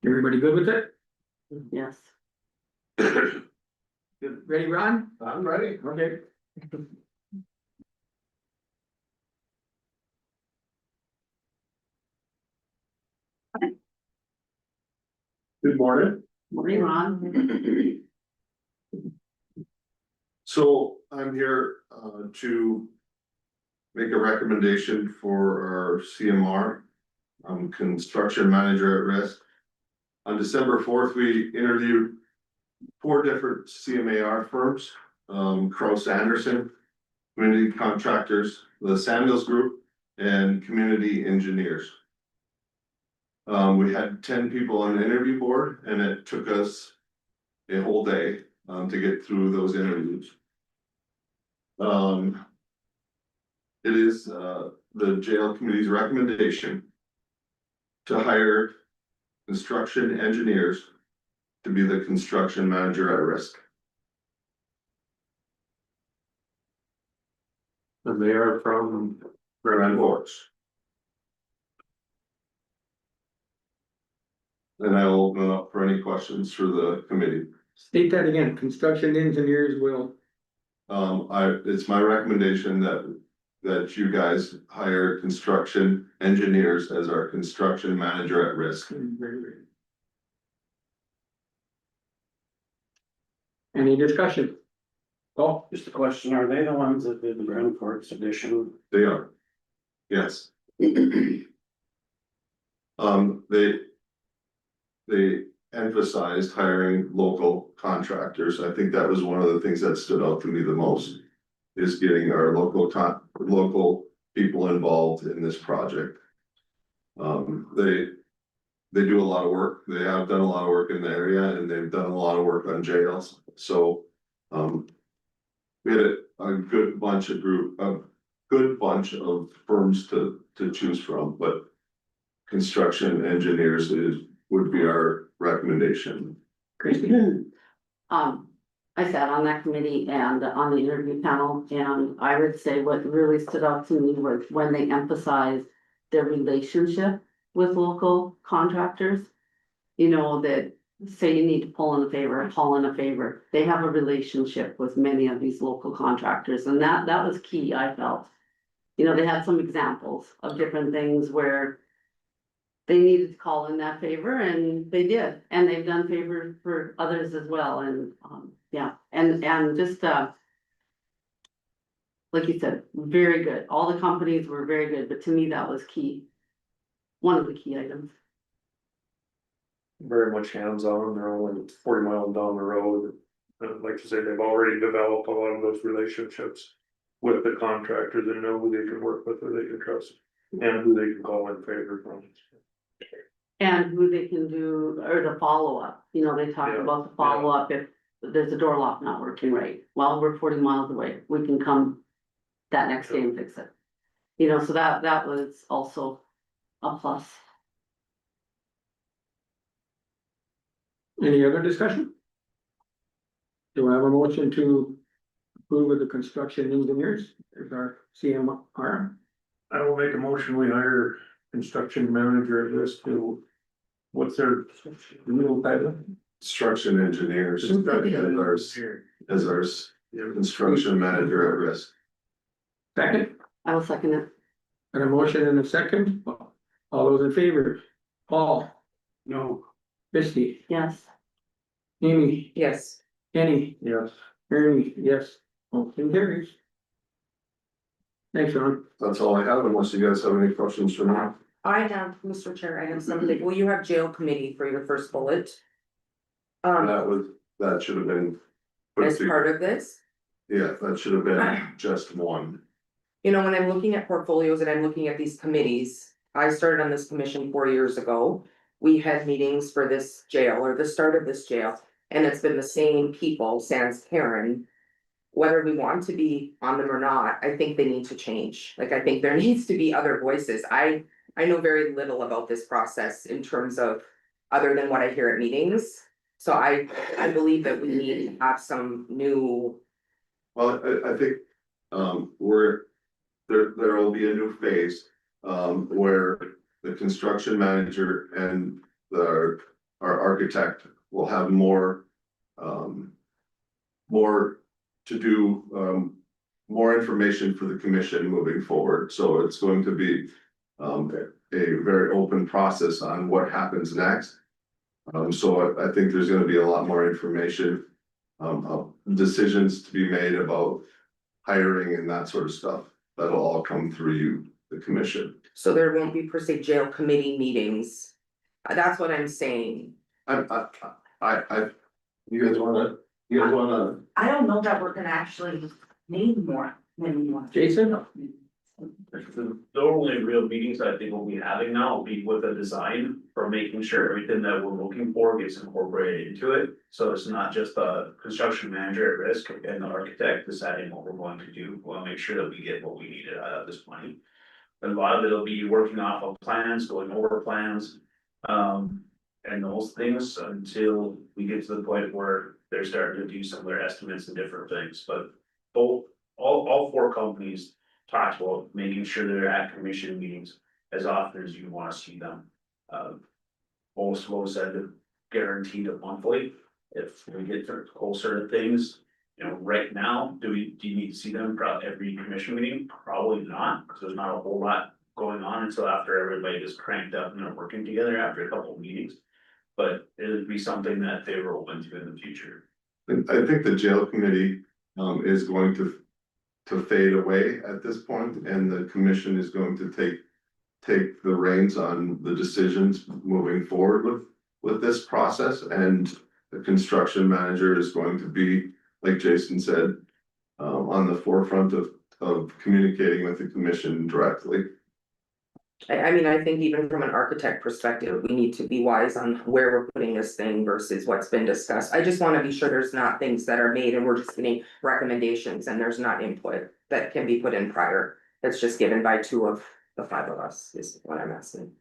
Everybody good with it? yes. Good. Ready, Ron? I'm ready. Okay. Good morning. Morning, Ron. So I'm here to make a recommendation for our CMR, construction manager at risk. On December 4th, we interviewed 4 different CMAR firms, Cross Anderson, Community Contractors, the Samuels Group, and Community Engineers. We had 10 people on the interview board, and it took us a whole day to get through those interviews. it is, the jail committee's recommendation to hire construction engineers to be the construction manager at risk. And they are from Grand Forks. And I will open it up for any questions for the committee. State that again, construction engineers will, It's my recommendation that you guys hire construction engineers as our construction manager at risk. any discussion? Oh, Just a question, are they the ones that did the Grand Forks edition? They are. Yes. They emphasized hiring local contractors. I think that was one of the things that stood out to me the most. Is getting our local people involved in this project. They do a lot of work. They have done a lot of work in the area and they've done a lot of work on jails, so. We had a good bunch of firms to choose from, but. Construction engineers would be our recommendation. Christie, I sat on that committee and on the interview panel, and I would say what really stood out to me was when they emphasized their relationship with local contractors. You know, that say you need to pull in a favor, they have a relationship with many of these local contractors, and that was key, I felt. You know, they had some examples of different things where they needed to call in that favor, and they did, and they've done favors for others as well, and, yeah, and just, like you said, very good, all the companies were very good, but to me, that was key. One of the key items. very much hands-on, they're only 40 miles down the road. And like you say, they've already developed a lot of those relationships with the contractors and know who they can work with, who they can trust, and who they can call in favor from. And who they can do, or the follow-up, you know, they talk Yeah, about the follow-up if there's a door lock not working right. Well, we're 40 miles away, we can come that next day and fix it. You know, so that was also a plus. any other discussion? Do I have a motion to approve of the construction engineers as our CMR? I will make a motion, we hire construction manager at risk to, what's their real title? Construction engineers as our construction manager at risk. Second, I will second it. and a motion and a second, all those in favor, Paul, No. Christie, Yes. Amy, Yes. Kenny, Yes. Ernie, yes, motion carries. Thanks, Ron. That's all I have unless you guys have any questions for me. I have, Mr. Chair, I have something. Will you have jail committee for your first bullet? That should have been. put As to- part of this? Yeah, that should have been just one. You know, when I'm looking at portfolios and I'm looking at these committees, I started on this commission 4 years ago. We had meetings for this jail or the start of this jail, and it's been the same people, sans Karen. Whether we want to be on them or not, I think they need to change. Like, I think there needs to be other voices. I know very little about this process in terms of, other than what I hear at meetings. So I believe that we need to have some new, Well, I think, there will be a new phase, where the construction manager and our architect will have more to do, more information for the commission moving forward, so it's going to be a very open process on what happens next. So I think there's gonna be a lot more information, decisions to be made about hiring and that sort of stuff. That'll all come through you, the commission. so there won't be per se jail committee meetings. That's what I'm saying. You guys wanna, I don't know that we're gonna actually need more than one. Jason? The only real meetings I think we'll be having now will be with a design for making sure everything that we're looking for gets incorporated into it. So it's not just the construction manager at risk and the architect deciding what we're going to do. We'll make sure that we get what we needed out of this money. And a lot of it'll be working off of plans, going over plans. And those things until we get to the point where they're starting to do some of their estimates and different things, but all four companies talked about making sure they're at commission meetings as often as you wanna see them. Most said that guaranteed a monthly, if we get closer to things. You know, right now, do you need to see them every commission meeting? Probably not, because there's not a whole lot going on until after everybody is cranked up and they're working together after a couple of meetings. But it would be something that they were open to in the future. I think the jail committee is going to fade away at this point, and the commission is going to take the reins on the decisions moving forward with this process, and the construction manager is going to be, like Jason said, on the forefront of communicating with the commission directly. I mean, I think even from an architect perspective, we need to be wise on where we're putting this thing versus what's been discussed. I just wanna be sure there's not things that are made and we're just getting recommendations and there's not input that can be put in prior. That's just given by two of the five of us, is what I'm asking.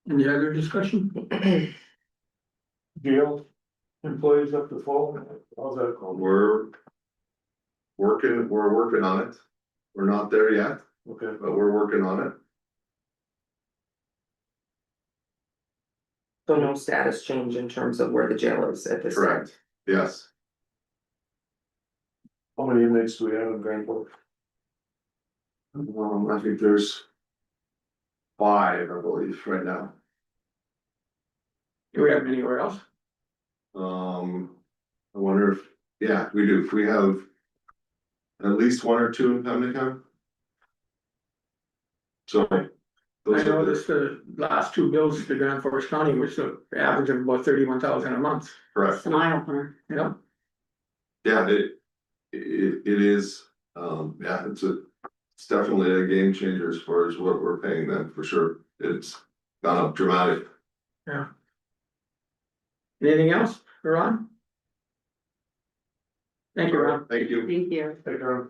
Any other discussion? Jail employees up to full, how's that going? We're working on it. We're not there yet, Okay, but we're working on it. So no status change in terms of where the jail is at this time. Correct, yes. how many inmates do we have in Grand Forks? I think there's 5, I believe, right now. Do we have anywhere else? I wonder if, yeah, we do. If we have at least 1 or 2 in Pemmican. So. I those are noticed the last 2 bills to Grand Forks County was the average of about 31,000 a month, correct. It's an eye opener. you know? Yeah, it is, yeah, it's definitely a game changer as far as what we're paying them, for sure. It's gone up dramatic. Anything else, Ron? Thank you, Ron. Thank you. Thank you. Take care.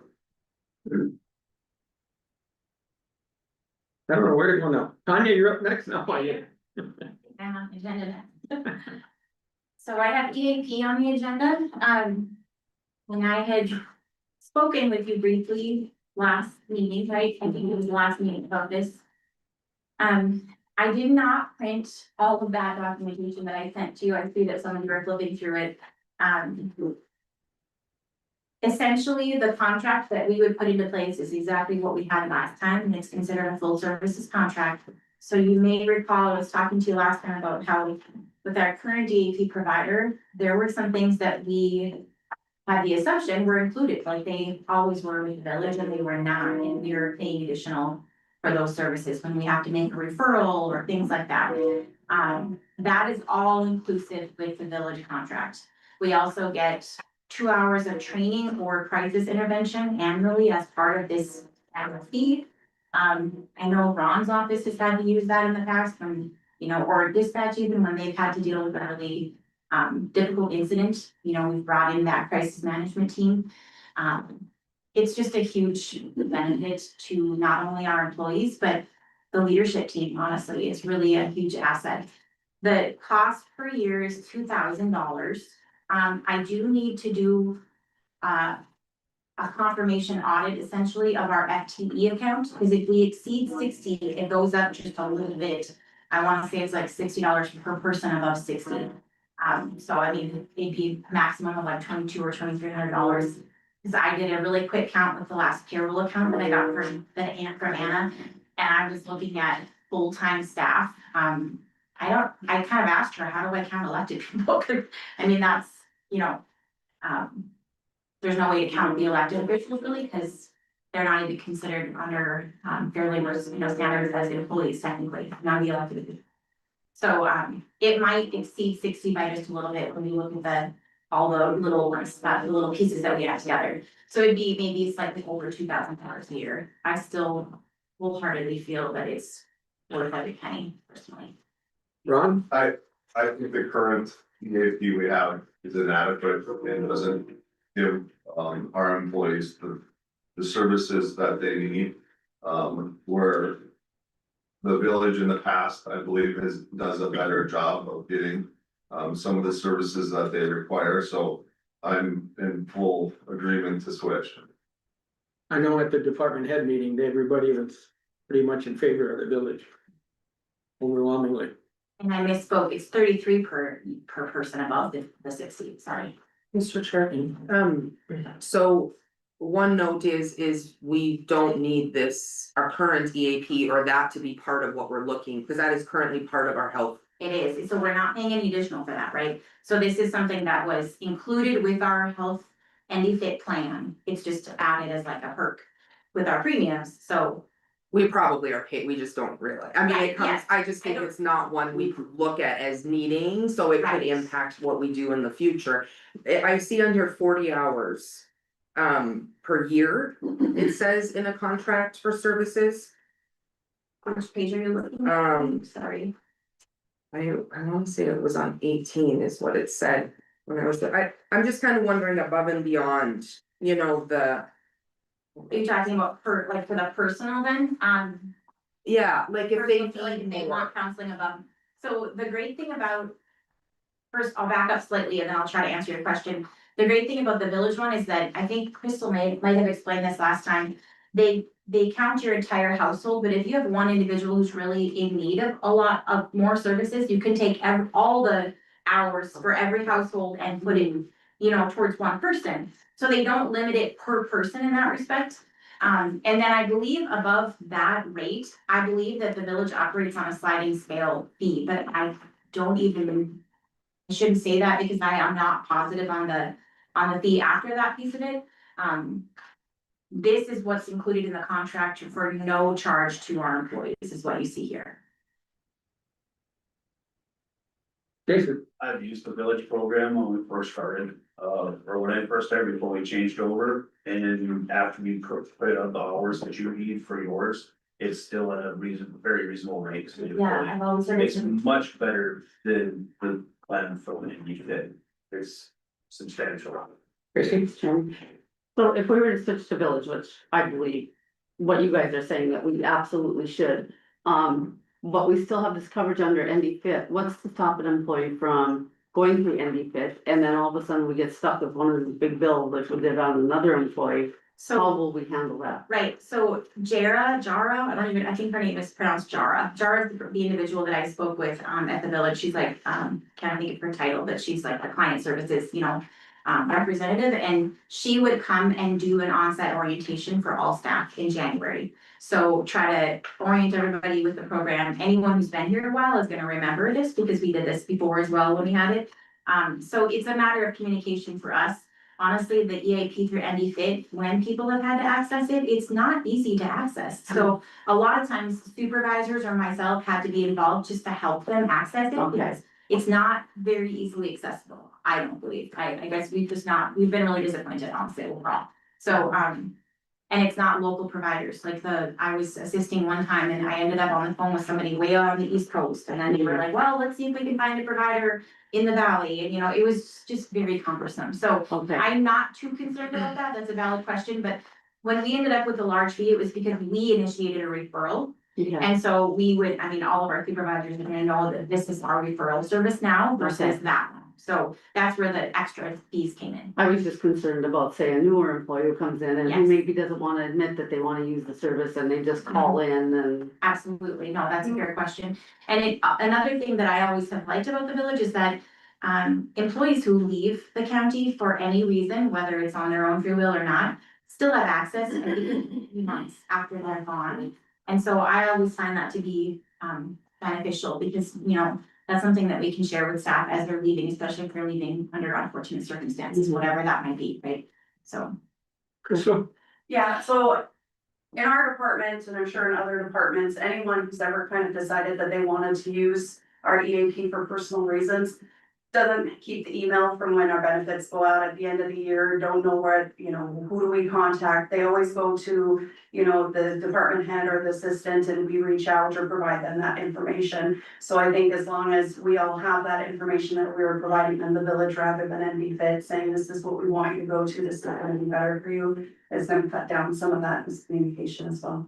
I don't know where to go now. Tanya, you're up next now, I am. I'm on the agenda next. So I have EAP on the agenda, when I had spoken with you briefly last meeting, right, I think it was the last meeting about this. I did not print all of that documentation that I sent to you, I see that some of you are flipping through it. Essentially, the contract that we would put into place is exactly what we had last time, and it's considered a full services contract. So you may recall, I was talking to you last time about how with our current DEP provider, there were some things that we had the assumption were included, like they always were with the village and they were not, and we were paying additional for those services when we have to make a referral or things like that. That is all inclusive with the village contract. We also get 2 hours of training or crisis intervention annually as part of this annual fee. I know Ron's office has had to use that in the past when, you know, or dispatch even when they've had to deal with a really difficult incident, you know, we've brought in that crisis management team. It's just a huge benefit to not only our employees, but the leadership team, honestly, it's really a huge asset. The cost per year is $2,000. I do need to do a confirmation audit essentially of our FTE account, because if we exceed 60, it goes up just a little bit. I wanna say it's like $60 per person above 60. So I mean, it'd be maximum of like $2,200 or $2,300. Cause I did a really quick count with the last payroll account that I got from Anna, and I was looking at full-time staff. I kind of asked her, how do I count elected people? I mean, that's, you know, there's no way to count the elected officials really, because they're not even considered under Fair Labor, standards as employees technically, not the elected officials. So it might exceed 60 by just a little bit when you look at all the little ones, the little pieces that we have together. So it'd be maybe slightly over $2,000 a year. I still wholeheartedly feel that it's worth every penny personally. Ron? I think the current EAP we have is inadequate and doesn't give our employees the services that they need. Where the village in the past, I believe, does a better job of getting some of the services that they require, so I'm in full agreement to switch. I know at the department head meeting, everybody was pretty much in favor of the village. Overwhelmingly. And I misspoke, it's 33 per person above the 60, sorry. Mr. Chair, so one note is we don't need this, our current EAP or that to be part of what we're looking, because that is currently part of our health. It is, so we're not paying any additional for that, right? So this is something that was included with our health and fit plan. It's just added as like a perk with our premiums, so. We probably are paid, we just don't realize, I mean, Right, it comes, yes. I just think it's not one we look at as needing, so it could Right. impact what we do in the future. I see under 40 hours per year, it says in a contract for services. Which page are you looking at? Sorry. I wanna say it was on 18 is what it said when I was there. I'm just kind of wondering above and beyond, you know, Are you talking about for the personal then? yeah, like if they Like need they more. want counseling above. So the great thing about. First, I'll back up slightly and then I'll try to answer your question. The great thing about the village one is that I think Crystal might have explained this last time. They count your entire household, but if you have one individual who's really in need of a lot of more services, you can take all the hours for every household and put it, towards one person. So they don't limit it per person in that respect. And then I believe above that rate, I believe that the village operates on a sliding scale fee, but I shouldn't say that because I am not positive on the fee after that piece of it. This is what's included in the contract for no charge to our employees, is what you see here. Jason? I've used the village program when we first started, or when I first started before we changed over. And after you put out the hours that you need for yours, it's still at a very reasonable rate. So Yeah, I've always heard it's it's, much better than the plan for when you did. It's substantial. Chrissy? So if we were to switch to village, which I believe what you guys are saying that we absolutely should, but we still have this coverage under ND Fit, what's to stop an employee from going through ND Fit and then all of a sudden we get stuck with one of these big bills like we did on another employee? so. How will we handle that? Right, so Jara, I think her name is pronounced Jara. Jara is the individual that I spoke with at the village. She's like, can't think of her title, but she's like the client services, representative. And she would come and do an on-site orientation for all staff in January. So try to orient everybody with the program. Anyone who's been here a while is gonna remember this because we did this before as well when we had it. So it's a matter of communication for us. Honestly, the EAP through ND Fit, when people have had to access it, it's not easy to access. So a lot of times supervisors or myself had to be involved just to help them access it Okay. because it's not very easily accessible, I don't believe. I guess we've been really disappointed honestly overall. So, and it's not local providers, I was assisting one time and I ended up on the phone with somebody way out on the East Coast. And then they were like, well, let's see if we can find a provider in the valley. And it was just very cumbersome. So Okay, I'm not too concerned about that. That's a valid question, but when we ended up with the large fee, it was because we initiated a referral. yeah, And so all of our supervisors are gonna know that this is our referral service now versus Okay. that one. So that's where the extra fees came in. I was just concerned about, say, a newer employee who comes in and who Yes. maybe doesn't wanna admit that they wanna use the service and they just call in and. Absolutely, no, that's a fair question. And another thing that I always have liked about the village is that employees who leave the county for any reason, whether it's on their own free will or not, still have access in 3 months after they're gone. And so I always find that to be beneficial because, that's something that we can share with staff as they're leaving, especially if they're leaving under unfortunate circumstances, whatever that might be, right? So. Crystal? Yeah, so in our department, and I'm sure in other departments, anyone who's ever kind of decided that they wanted to use our EAP for personal reasons, doesn't keep the email from when our benefits go out at the end of the year, don't know what, you know, who do we contact? They always go to, you know, the department head or the assistant and we reach out or provide them that information. So I think as long as we all have that information that we were providing in the village rather than NB Fit saying this is what we want you to go to, this is gonna be better for you, it's gonna cut down some of that miscommunication as well.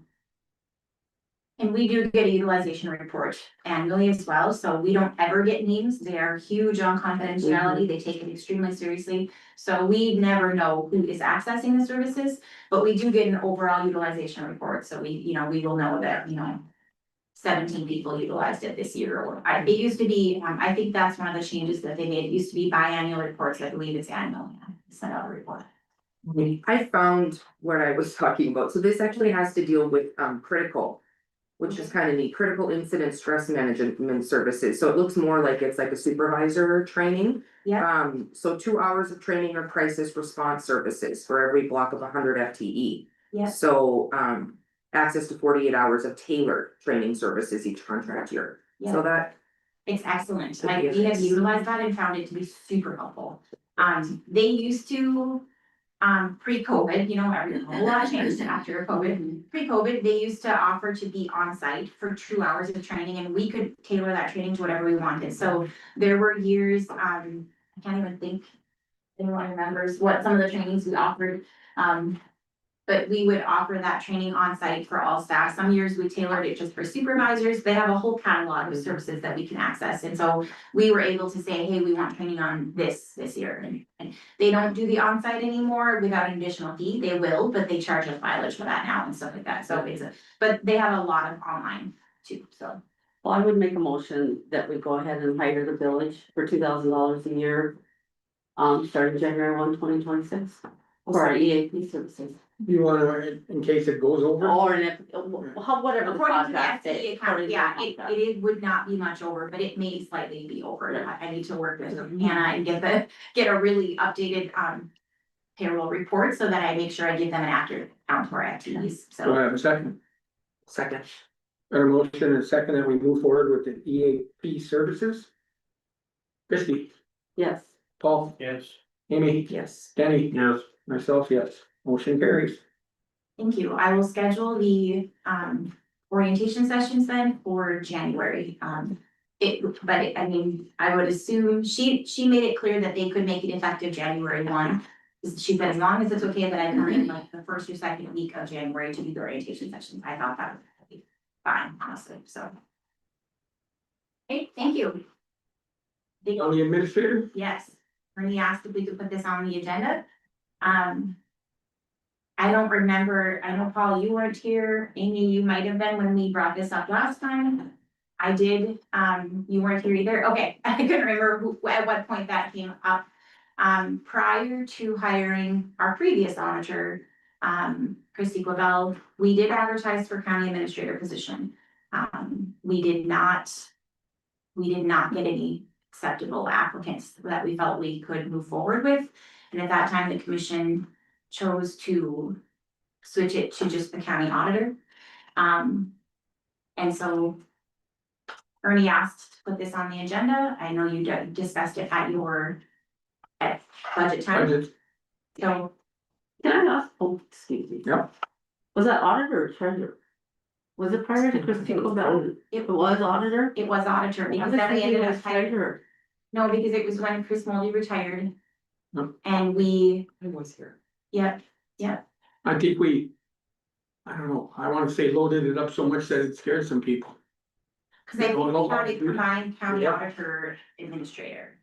And we do get a utilization report annually as well, so we don't ever get names, they are huge on confidentiality, they take it extremely seriously. So we never know who is accessing the services, but we do get an overall utilization report, so we, you know, we will know that, you know. 17 people utilized it this year, or it used to be, I think that's one of the changes that they made, it used to be biannual reports, I believe it's annual, send out a report. I found what I was talking about, so this actually has to deal with critical. Which is kind of neat, critical incident stress management services, so it looks more like it's like a supervisor training. Yeah. So 2 hours of training or crisis response services for every block of 100 FTE. Yeah. So access to 48 hours of tailored training services each contract year, Yeah. so that. It's excellent, Could like be we have nice. utilized that and found it to be super helpful. They used to, pre-COVID, you know, a whole lot changed after COVID. Pre-COVID, they used to offer to be on site for 2 hours of training and we could tailor that training to whatever we wanted. So there were years, I can't even think. Anyone remembers what some of the trainings we offered, but we would offer that training on site for all staff. Some years we tailored it just for supervisors. They have a whole catalog of services that we can access. And so we were able to say, hey, we want training on this year. And they don't do the on-site anymore without an additional fee. They will, but they charge us mileage for that now and stuff like that. So but they have a lot of online too, so. Well, I would make a motion that we go ahead and hire the village for $2,000 a year. Starting January 1, 2026, for our EAP services. You wanna, in case it goes over? Or in if, whatever the According to the contract FTA is. account, yeah, it would not be much over, but it may slightly be over. I need to work with Hannah and get a really updated, payroll report so that I make sure I give them an accurate count for our FTEs, Do I so. have a second? Second. Got a motion and a second that we move forward with the EAP services? Christie, Yes. Paul, Yes. Amy, Yes. Danny, Yes. myself, yes, motion carries. Thank you. I will schedule the orientation sessions then for January. I mean, I would assume she made it clear that they could make it effective January 1. She said, as long as it's okay that I come in like the first or second week of January to do the orientation sessions. I thought that would be fine, honestly, so. Okay, thank you. County administrator? Yes, Ernie asked if we could put this on the agenda. I don't remember, I know Paul, you weren't here, Amy, you might have been when we brought this up last time. I did, you weren't here either, okay, I couldn't remember at what point that came up. Prior to hiring our previous auditor, Christy Gravel, we did advertise for county administrator position. We did not get any acceptable applicants that we felt we could move forward with. And at that time, the commission chose to switch it to just the county auditor. And so Ernie asked to put this on the agenda. I know you discussed it at budget time. Budget. So Can I ask, oh, excuse me. Yep. Was that auditor or treasurer? Was it prior to Christine Cobell? It was auditor? it was auditor I because was then we thinking ended it up was hiring. treasurer. No, because it was when Chris Moldy retired. Yep. And we, I was here. yep, I think I don't know, I wanna say loaded it up so much that it scared some people. because I think No, no, we had a no. combined county Yeah. auditor administrator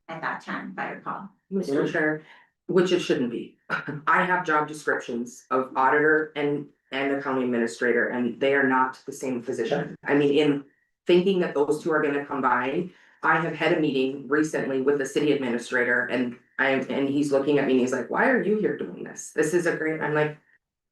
at that time, if I recall. Mr. Chair, which it shouldn't be. I have job descriptions of auditor and the county administrator, and they are not the same position. I mean, in thinking that those two are gonna combine, I have had a meeting recently with the city administrator and he's looking at me and he's like, why are you here doing this? This is a great, I'm like,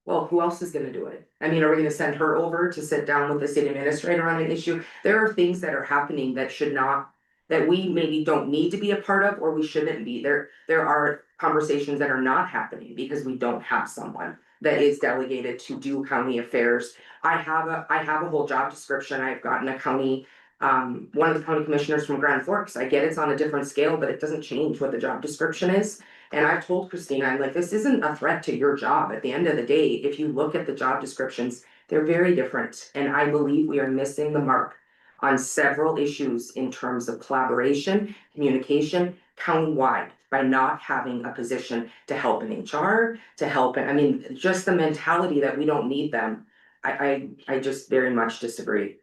well, who else is gonna do it? I mean, are we gonna send her over to sit down with the city administrator on an issue? There are things that are happening that should not, that we maybe don't need to be a part of, or we shouldn't be. There are conversations that are not happening because we don't have someone that is delegated to do county affairs. I have a whole job description. I've gotten a county one of the county commissioners from Grand Forks. I get it's on a different scale, but it doesn't change what the job description is. And I've told Christina, I'm like, this isn't a threat to your job. At the end of the day, if you look at the job descriptions, they're very different. And I believe we are missing the mark on several issues in terms of collaboration, communication, countywide, by not having a position to help in HR, to help, I mean, just the mentality that we don't need them. I just very much disagree.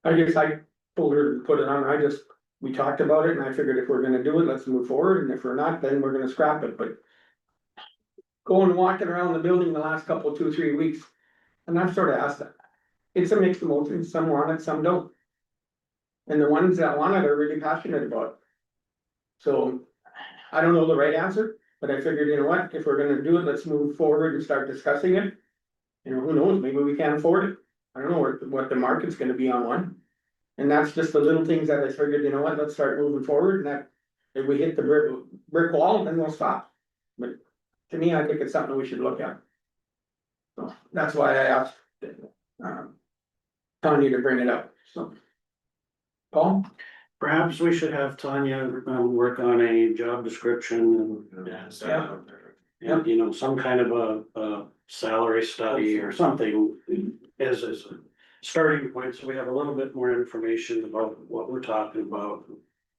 I guess I told her to put it on, we talked about it and I figured if we're gonna do it, let's move forward, and if we're not, then we're gonna scrap it, but. Going and walking around the building the last couple, 2-3 weeks, and I've sort of asked that. It's a mixed emotion, some want it, some don't. And the ones that want it are really passionate about it. So, I don't know the right answer, but I figured, you know what, if we're gonna do it, let's move forward and start discussing it. You know, who knows, maybe we can't afford it, I don't know what the market's gonna be on one. And that's just the little things that I figured, you know what, let's start moving forward, and that, if we hit the brick wall, then we'll stop. But to me, I think it's something we should look at. So, that's why I asked, Tanya to bring it up, so. Paul? Perhaps we should have Tanya work on a job description Yeah. and, you know, some kind of a salary study or something as a starting point, so we have a little bit more information about what we're talking about.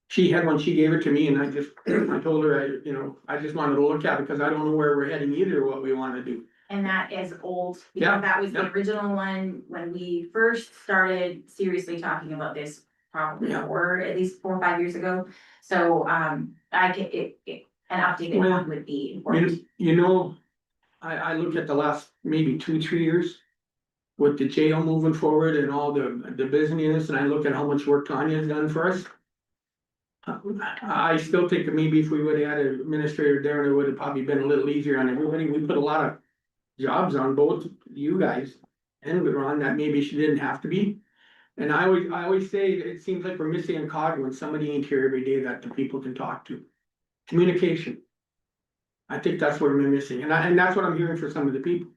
She had one, she gave it to me and I told her, I just wanted to look at it because I don't know where we're heading either, what we wanna do. And that is old, Yeah, because that was the yeah. original one when we first started seriously talking about this. Probably Yeah. at least 4 or 5 years ago, so an updated one would be important. I look at the last maybe 2-3 years. With the jail moving forward and all the business, and I look at how much work Tanya's done for us. I still think that maybe if we would have had an administrator there, it would have probably been a little easier on everybody. We put a lot of jobs on both you guys and Ron that maybe she didn't have to be. And I always say, it seems like we're missing a cog when somebody ain't here every day that the people can talk to. Communication. I think that's what we're missing, and that's what I'm hearing for some of the people.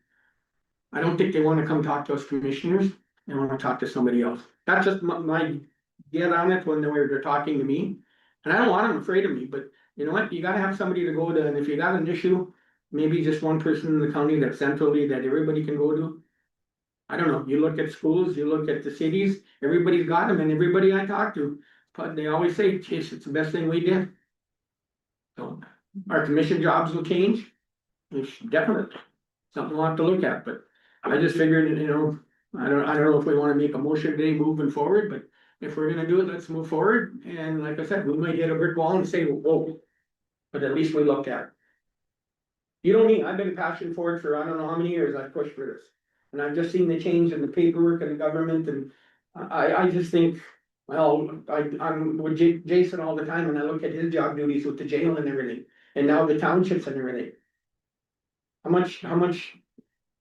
I don't think they wanna come talk to us commissioners, they wanna talk to somebody else. That's just my get on it when they're talking to me. And I don't want them afraid of me, but you know what, you gotta have somebody to go to, and if you got an issue, maybe just one person in the county that's centrally that everybody can go to. I don't know, you look at schools, you look at the cities, everybody's got them, and everybody I talk to, but they always say, geez, it's the best thing we did. So, our commission jobs will change, it's definitely something we'll have to look at, but I just figured, I don't know if we wanna make a motion today moving forward, but if we're gonna do it, let's move forward, and like I said, we might hit a brick wall and say, whoa. But at least we looked at it. You don't need, I've been passionate for it for I don't know how many years I've pushed for this. And I've just seen the change in the paperwork and the government, and I just think, well, I'm with Jason all the time, and I look at his job duties with the jail and everything, and now the townships and everything. How much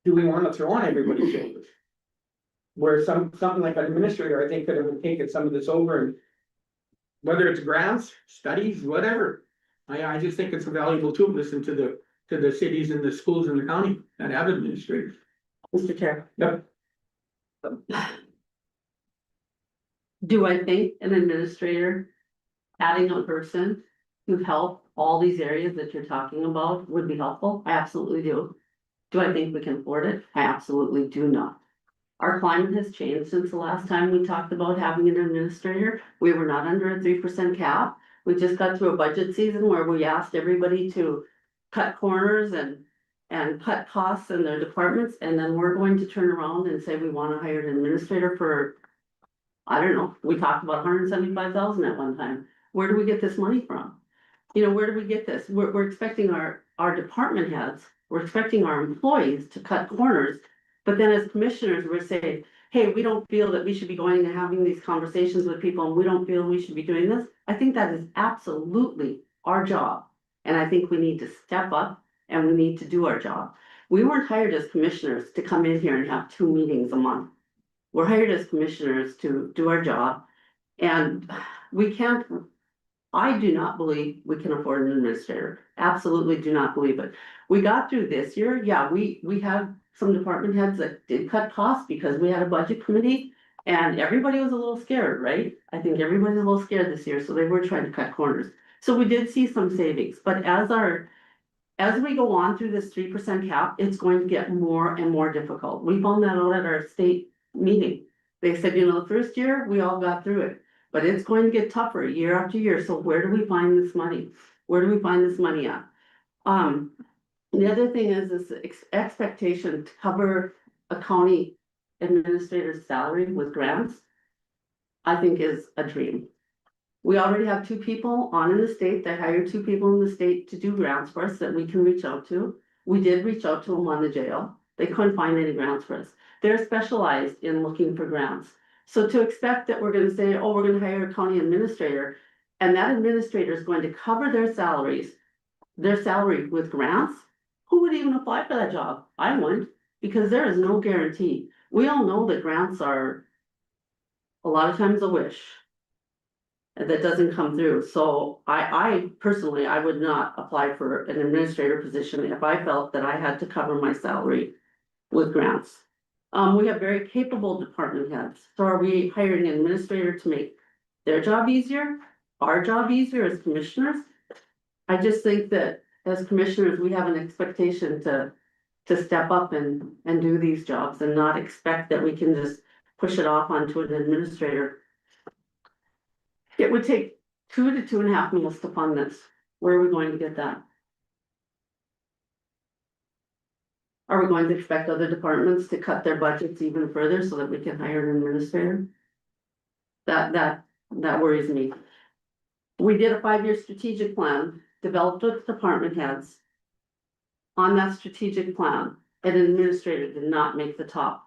do we wanna throw on everybody's shoulders? Where something like an administrator, I think, could have taken some of this over, and whether it's grants, studies, whatever. I just think it's a valuable tool, listen to the cities and the schools in the county that have administrators. Mr. Chair. Yep. Do I think an administrator, adding a person to help all these areas that you're talking about would be helpful? I absolutely do. Do I think we can afford it? I absolutely do not. Our climate has changed since the last time we talked about having an administrator. We were not under a 3% cap. We just got through a budget season where we asked everybody to cut corners and cut costs in their departments, and then we're going to turn around and say we wanna hire an administrator for, I don't know, we talked about $175,000 at one time. Where do we get this money from? Where do we get this? We're expecting our department heads, we're expecting our employees to cut corners. But then as commissioners, we're saying, hey, we don't feel that we should be going and having these conversations with people, and we don't feel we should be doing this. I think that is absolutely our job. And I think we need to step up and we need to do our job. We weren't hired as commissioners to come in here and have 2 meetings a month. We're hired as commissioners to do our job. And I do not believe we can afford an administrator. Absolutely do not believe it. We got through this year. Yeah, we have some department heads that did cut costs because we had a budget committee And everybody was a little scared, right? I think everybody's a little scared this year, so they were trying to cut corners. So we did see some savings, but as we go on through this 3% cap, it's going to get more and more difficult. We found that out at our state meeting. They said, you know, the first year, we all got through it, but it's going to get tougher year after year. So where do we find this money? Where do we find this money at? The other thing is this expectation to cover a county administrator's salary with grants, I think is a dream. We already have 2 people on in the state. They hired 2 people in the state to do grants for us that we can reach out to. We did reach out to them on the jail. They couldn't find any grants for us. They're specialized in looking for grants. So to expect that we're gonna say, oh, we're gonna hire a county administrator, and that administrator is going to cover their salary with grants, who would even apply for that job? I wouldn't, because there is no guarantee. We all know that grants are a lot of times a wish that doesn't come through. So I personally, I would not apply for an administrator position if I felt that I had to cover my salary with grants. We have very capable department heads. So are we hiring an administrator to make their job easier, our job easier as commissioners? I just think that as commissioners, we have an expectation to step up and do these jobs and not expect that we can just push it off onto an administrator. It would take 2 to 2.5 months to fund this. Where are we going to get that? Are we going to expect other departments to cut their budgets even further so that we can hire an administrator? That worries me. We did a 5-year strategic plan, developed with department heads. On that strategic plan, an administrator did not make the top.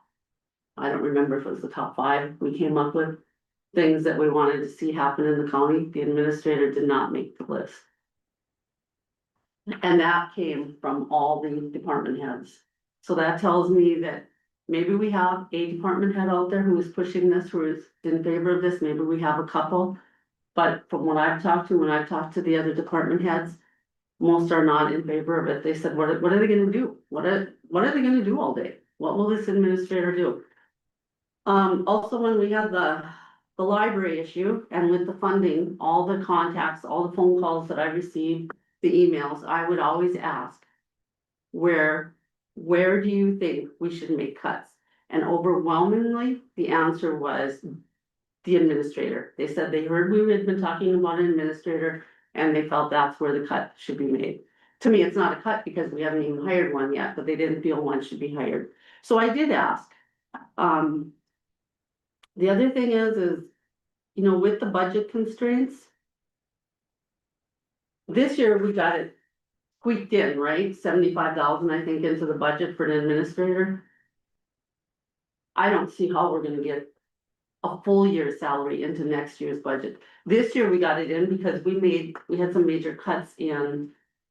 I don't remember if it was the top 5 we came up with. Things that we wanted to see happen in the county, the administrator did not make the list. And that came from all the department heads. So that tells me that maybe we have a department head out there who is pushing this, who is in favor of this, maybe we have a couple. But from what I've talked to, when I've talked to the other department heads, most are not in favor of it. They said, what are they gonna do? What are they gonna do all day? What will this administrator do? Also, when we had the library issue and with the funding, all the contacts, all the phone calls that I received, the emails, I would always ask, where do you think we should make cuts? And overwhelmingly, the answer was the administrator. They said they heard we had been talking about an administrator and they felt that's where the cut should be made. To me, it's not a cut because we haven't even hired one yet, but they didn't feel one should be hired. So I did ask. The other thing is, you know, with the budget constraints, this year we got it squeaked in, right? 75,000, I think, into the budget for an administrator. I don't see how we're gonna get a full year's salary into next year's budget. This year we got it in because we had some major cuts in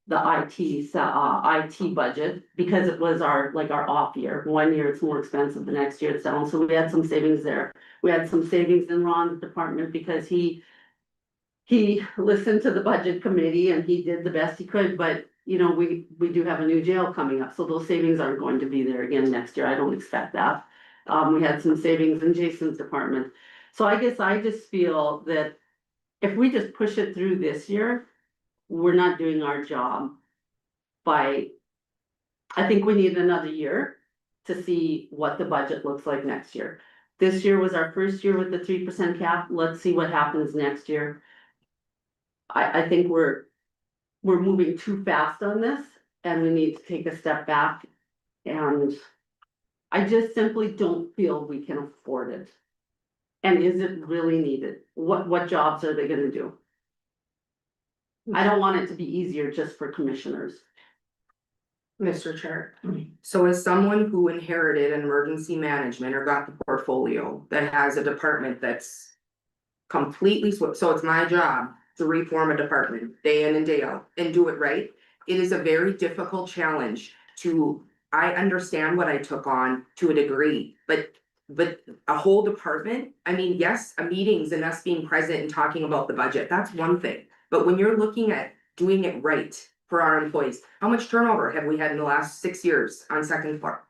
the IT budget because it was our off year. 1 year it's more expensive, the next year it's down, so we had some savings there. We had some savings in Ron's department because he listened to the budget committee and he did the best he could, but you know, we do have a new jail coming up, so those savings aren't going to be there again next year. I don't expect that. We had some savings in Jason's department. So I guess I just feel that if we just push it through this year, we're not doing our job I think we need another year to see what the budget looks like next year. This year was our first year with the 3% cap. Let's see what happens next year. I think we're moving too fast on this and we need to take a step back, and I just simply don't feel we can afford it. And is it really needed? What jobs are they gonna do? I don't want it to be easier just for commissioners. Mr. Chair, so as someone who inherited an emergency management or got the portfolio that has a department that's completely, so it's my job to reform a department day in and day out and do it right. It is a very difficult challenge I understand what I took on to a degree, but a whole department, I mean, yes, a meetings and us being present and talking about the budget, that's one thing. But when you're looking at doing it right for our employees, how much turnover have we had in the last 6 years on second floor?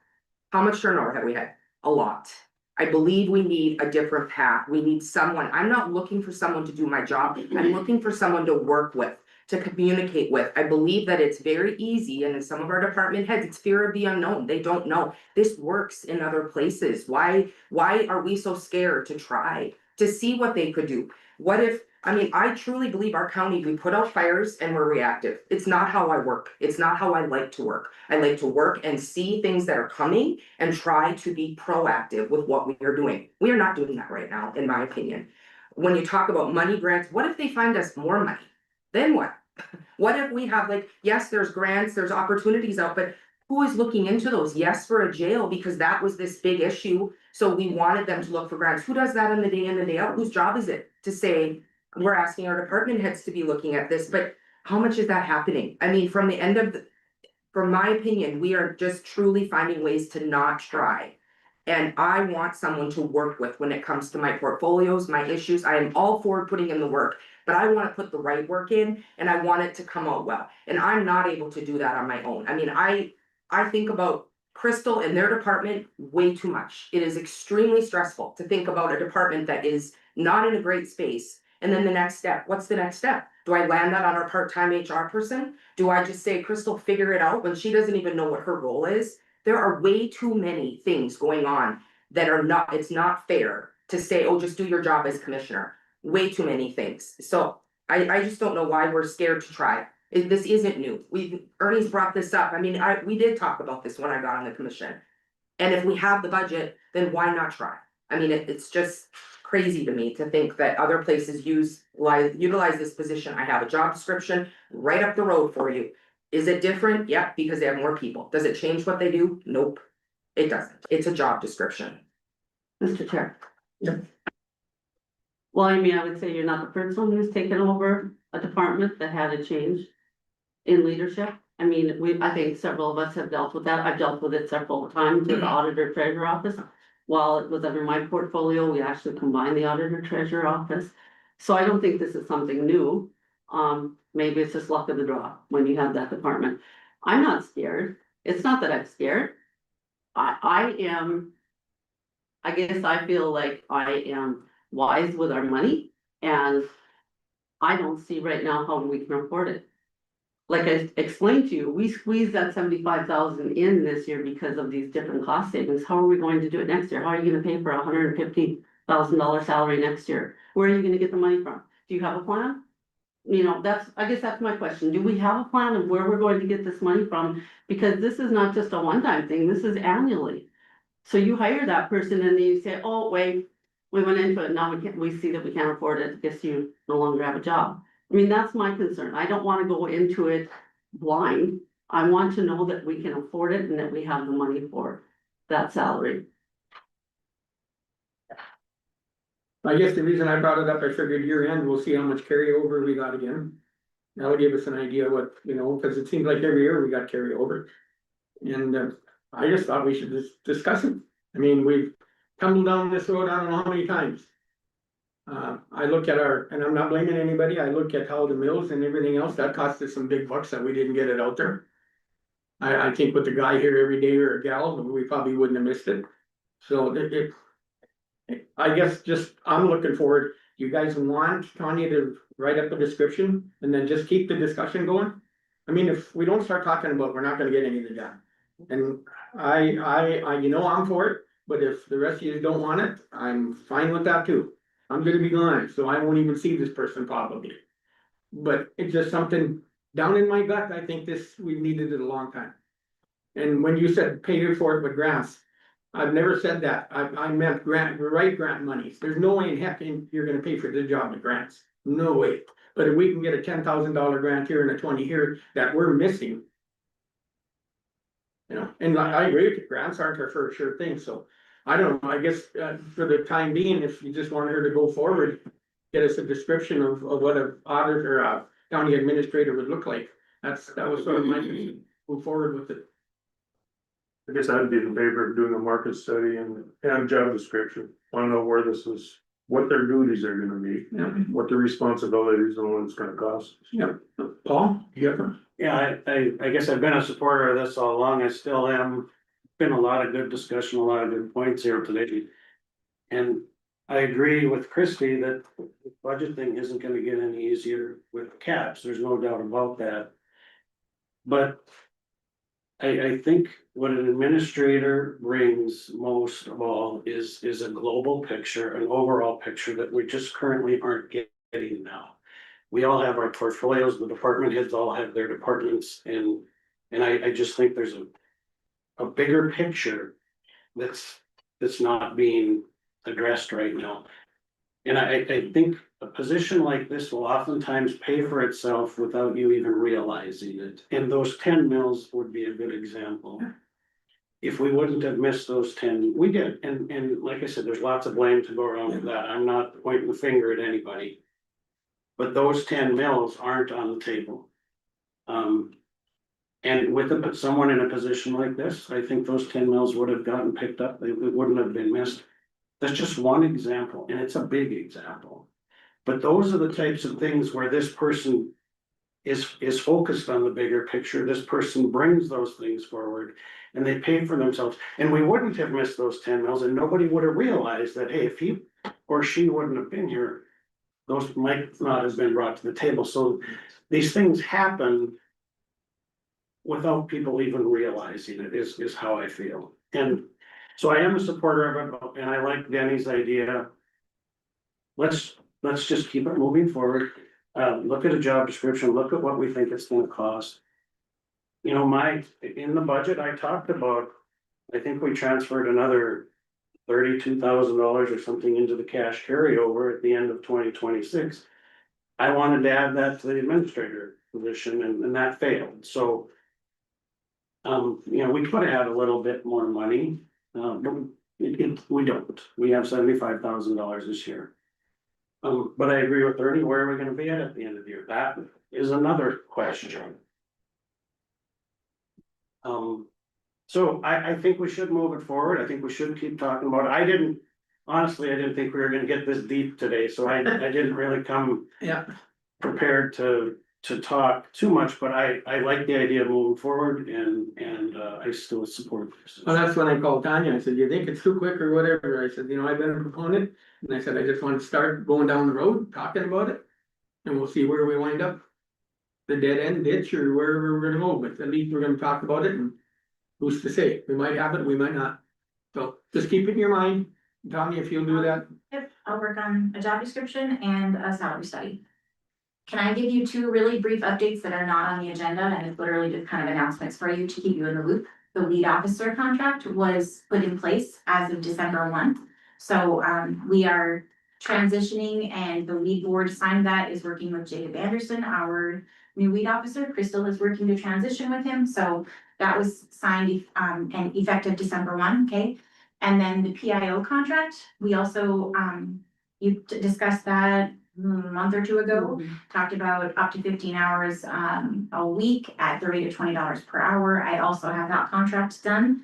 How much turnover have we had? A lot. I believe we need a different path. We need someone, I'm not looking for someone to do my job. I'm looking for someone to work with, to communicate with. I believe that it's very easy, and in some of our department heads, it's fear of the unknown. They don't know. This works in other places. Why are we so scared to try, to see what they could do? What if, I mean, I truly believe our county, we put out fires and we're reactive. It's not how I work. It's not how I like to work. I like to work and see things that are coming and try to be proactive with what we are doing. We are not doing that right now, in my opinion. When you talk about money grants, what if they find us more money? Then what? What if we have like, yes, there's grants, there's opportunities out, but who is looking into those? Yes, for a jail, because that was this big issue. So we wanted them to look for grants. Who does that in the day in and day out? Whose job is it to say, we're asking our department heads to be looking at this, but how much is that happening? I mean, from the end of from my opinion, we are just truly finding ways to not try. And I want someone to work with when it comes to my portfolios, my issues. I am all for putting in the work, but I want to put the right work in and I want it to come out well. And I'm not able to do that on my own. I mean, I think about Crystal and their department way too much. It is extremely stressful to think about a department that is not in a great space. And then the next step, what's the next step? Do I land that on our part-time HR person? Do I just say, Crystal, figure it out when she doesn't even know what her role is? There are way too many things going on that are not, it's not fair to say, oh, just do your job as commissioner. Way too many things. So I just don't know why we're scared to try. This isn't new. Ernie's brought this up. I mean, we did talk about this when I got on the commission. And if we have the budget, then why not try? I mean, it's just crazy to me to think that other places utilize this position. I have a job description right up the road for you. Is it different? Yep, because they have more people. Does it change what they do? Nope, it doesn't. It's a job description. Mr. Chair. Yep. Well, I mean, I would say you're not the first one who's taken over a department that had a change in leadership. I mean, I think several of us have dealt with that. I've dealt with it several times with the auditor treasurer office. While it was under my portfolio, we actually combined the auditor treasurer office. So I don't think this is something new. Maybe it's just luck of the draw when you have that department. I'm not scared. It's not that I'm scared. I guess I feel like I am wise with our money and I don't see right now how we can afford it. Like I explained to you, we squeezed that 75,000 in this year because of these different cost savings. How are we going to do it next year? How are you gonna pay for $150,000 salary next year? Where are you gonna get the money from? Do you have a plan? You know, I guess that's my question. Do we have a plan of where we're going to get this money from? Because this is not just a one-time thing, this is annually. So you hire that person and then you say, oh, wait, we went into it, now we see that we can't afford it, guess you no longer have a job. I mean, that's my concern. I don't wanna go into it blind. I want to know that we can afford it and that we have the money for that salary. I guess the reason I brought it up, I figured year end, we'll see how much carryover we got again. That'll give us an idea what, cause it seems like every year we got carryover. And I just thought we should just discuss it. I mean, we've tumbled down this road, I don't know how many times. I look at and I'm not blaming anybody, I look at how the mills and everything else, that cost us some big bucks that we didn't get it out there. I think with the guy here every day or a gal, we probably wouldn't have missed it. So I guess just, I'm looking forward, you guys want Tanya to write up a description and then just keep the discussion going? I mean, if we don't start talking about, we're not gonna get anything done. And I'm for it, but if the rest of you don't want it, I'm fine with that too. I'm gonna be gone, so I won't even see this person probably. But it's just something down in my gut, I think we've needed it a long time. And when you said pay for it with grants, I've never said that. I meant grant monies. There's no way in heck you're gonna pay for this job with grants. No way. But if we can get a $10,000 grant here and a 20 here that we're missing. And I agree with you, grants aren't our first sure thing, so I don't know, I guess for the time being, if you just want her to go forward, get us a description of what an auditor or a county administrator would look like. That was sort of my concern. Move forward with it. I guess I'd be in favor of doing a market study and job description. Wanna know where this is, what their duties are gonna be, what their responsibilities and what it's gonna cost. Yeah, Paul, you have a? Yeah, I guess I've been a supporter of this all along. I still am. Been a lot of good discussion, a lot of good points here today. And I agree with Christie that the budget thing isn't gonna get any easier with caps, there's no doubt about that. But I think what an administrator brings most of all is a global picture, an overall picture that we just currently aren't getting now. We all have our portfolios, the department heads all have their departments, and I just think there's a bigger picture that's not being addressed right now. And I think a position like this will oftentimes pay for itself without you even realizing it. And those 10 mills would be a good example. If we wouldn't have missed those 10, we did. And like I said, there's lots of blame to go around with that. I'm not pointing the finger at anybody. But those 10 mills aren't on the table. And with someone in a position like this, I think those 10 mills would have gotten picked up. It wouldn't have been missed. That's just one example, and it's a big example. But those are the types of things where this person is focused on the bigger picture. This person brings those things forward and they pay for themselves. And we wouldn't have missed those 10 mills and nobody would have realized that, hey, if he or she wouldn't have been here, those might not have been brought to the table. So these things happen without people even realizing it is how I feel. And so I am a supporter of it, and I like Denny's idea. Let's just keep it moving forward. Look at a job description, look at what we think it's gonna cost. You know, in the budget, I talked about, I think we transferred another $32,000 or something into the cash carryover at the end of 2026. I wanted to add that to the administrator position and that failed, so. You know, we could have had a little bit more money, but we don't. We have $75,000 this year. But I agree with Ernie, where are we gonna be at the end of the year? That is another question. So I think we should move it forward. I think we should keep talking about it. Honestly, I didn't think we were gonna get this deep today, so I didn't really come prepared to talk too much, but I like the idea of moving forward and I still support this. Well, that's when I called Tanya, I said, you think it's too quick or whatever, I said, you know, I've been a proponent, and I said, I just want to start going down the road, talking about it. And we'll see where we wind up. The dead end ditch or wherever we're gonna go, but at least we're gonna talk about it and who's to say, we might have it, we might not. So just keep it in your mind, Tanya, if you'll do that. Yep, I'll work on a job description and a salary study. Can I give you two really brief updates that are not on the agenda, and it's literally just kind of announcements for you to keep you in the loop? The lead officer contract was put in place as of December 1. So we are transitioning, and the lead board signed that, is working with Jacob Anderson, our new lead officer. Crystal is working to transition with him, so that was signed and effective December 1, okay? And then the PIO contract, we also you discussed that a month or two ago, talked about up to 15 hours a week at the rate of $20 per hour. I also have that contract done.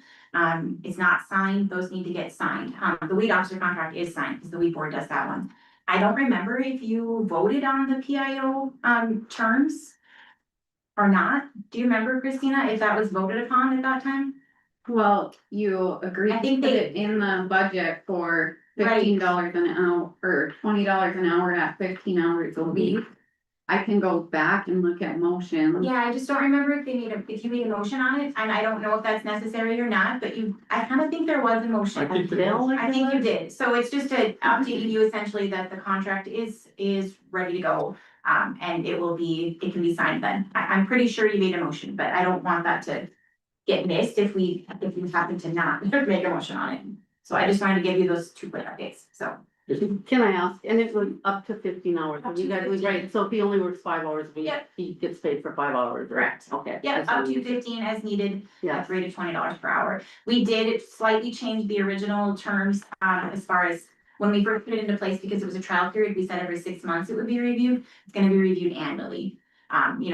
It's not signed, those need to get signed. The lead officer contract is signed because the lead board does that one. I don't remember if you voted on the PIO terms or not. Do you remember, Christina, if that was voted upon at that time? Well, you agreed I to think put they- it in the budget for Right. $15 an hour or $20 an hour at 15 hours a week. I can go back and look at motions. Yeah, I just don't remember if you made a motion on it, and I don't know if that's necessary or not, but I kind of think there was a motion. I think there was. I think you did, so it's just to update you essentially that the contract is ready to go. And it can be signed then. I'm pretty sure you made a motion, but I don't want that to get missed if we happen to not make a motion on it. So I just wanted to give you those two quick updates, so. Can I ask, and it was up to 15 hours, Up you to guys, 15. right, so if he only works 5 hours a week, Yep. he gets paid for 5 hours, right? Correct. Okay. Yeah, That's up what to we- 15 as needed, Yeah, at the rate of $20 per hour. We did slightly change the original terms, as far as when we first put it into place, because it was a trial period, we said every 6 months it would be reviewed. It's gonna be reviewed annually.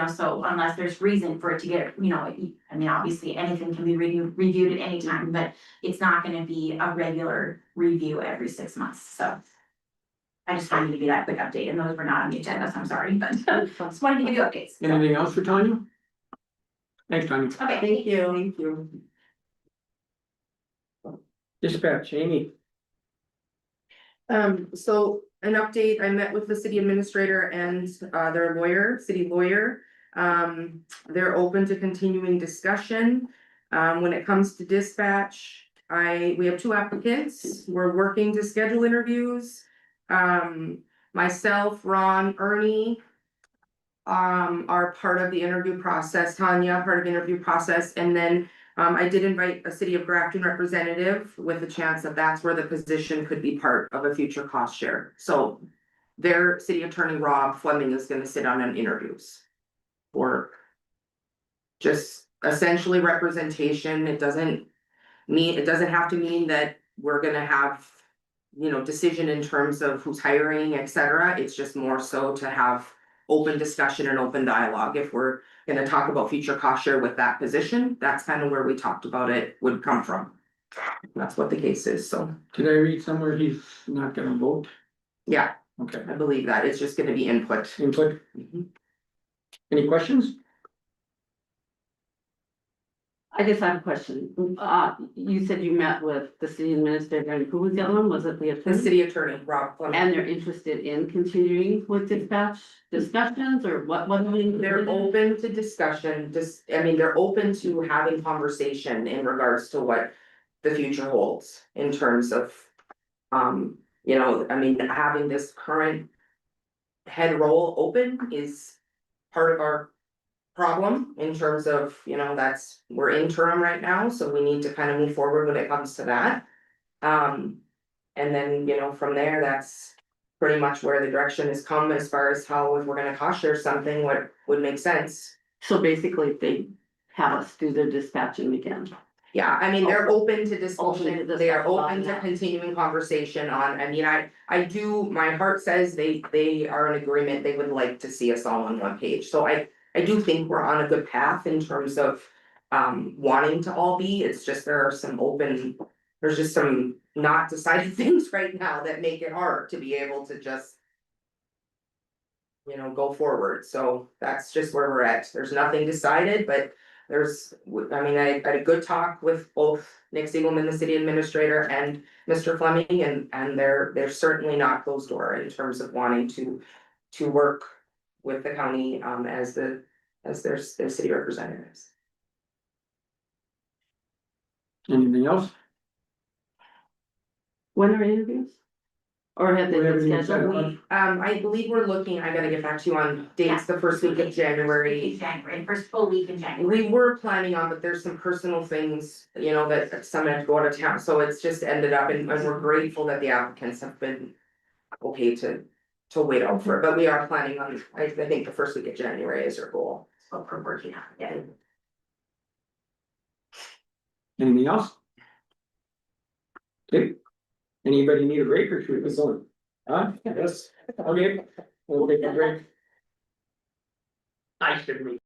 So unless there's reason for it to get, I mean, obviously anything can be reviewed at any time, but it's not gonna be a regular review every 6 months, so. I just wanted to give you that quick update, and those were not on the agenda, so I'm sorry, but just wanted to give you updates. So, Anything else for Tanya? Thanks, Tanya. okay. thank you. Dispatch, Amy. So an update, I met with the city administrator and their lawyer, city lawyer. They're open to continuing discussion. When it comes to dispatch, we have 2 applicants, we're working to schedule interviews. Myself, Ron, Ernie. Are part of the interview process, Tanya, part of the interview process, and then. I did invite a City of Grafton representative with the chance that that's where the position could be part of a future cost share. So their city attorney, Rob Fleming, is gonna sit on interviews. For just essentially representation. It doesn't have to mean that we're gonna have, decision in terms of who's hiring, et cetera. It's just more so to have open discussion and open dialogue. If we're gonna talk about future cost share with that position, that's kind of where we talked about it would come from. That's what the case is, so, Did I read somewhere he's not gonna vote? yeah, Okay, I believe that, it's just gonna be input. input, Mhm. any questions? I just have a question. You said you met with the city administrator, and who was the other one? Was it the The attorney? city attorney, Rob Fleming. And they're interested in continuing with dispatch discussions, or what are we? They're open to discussion, they're open to having conversation in regards to what the future holds in terms of. Having this current. Head role open is part of our problem in terms of, we're interim right now, so we need to kind of move forward when it comes to that. And then, from there, that's pretty much where the direction has come as far as how, if we're gonna cost share something, what would make sense. So basically, they have us do their dispatching again. Yeah, they're open to discussion, Open to they are discussion open on to that. continuing conversation on, my heart says they are in agreement, they would like to see us all on one page, so I do think we're on a good path in terms of. Wanting to all be, it's just there's just some not decided things right now that make it hard to be able to just. Go forward, so that's just where we're at, there's nothing decided, but I had a good talk with both Nick Siegelman, the city administrator, and Mr. Fleming, and they're certainly not closed door in terms of wanting to work with the county, as their city representatives. Anything else? When are interviews? Or have they We haven't been even scheduled? set one. I believe we're looking, I gotta get back to you on dates, the first week of January. First full week in January. We were planning on, but there's some personal things, that some had to go out of town, so it's just ended up, and we're grateful that the applicants have been. Okay to wait out for it, but we are planning on, I think the first week of January is our goal. What we're working on, yeah. Anything else? Okay, anybody need a break or should we keep going? Huh? Yes. Okay, we'll take a break. I should make.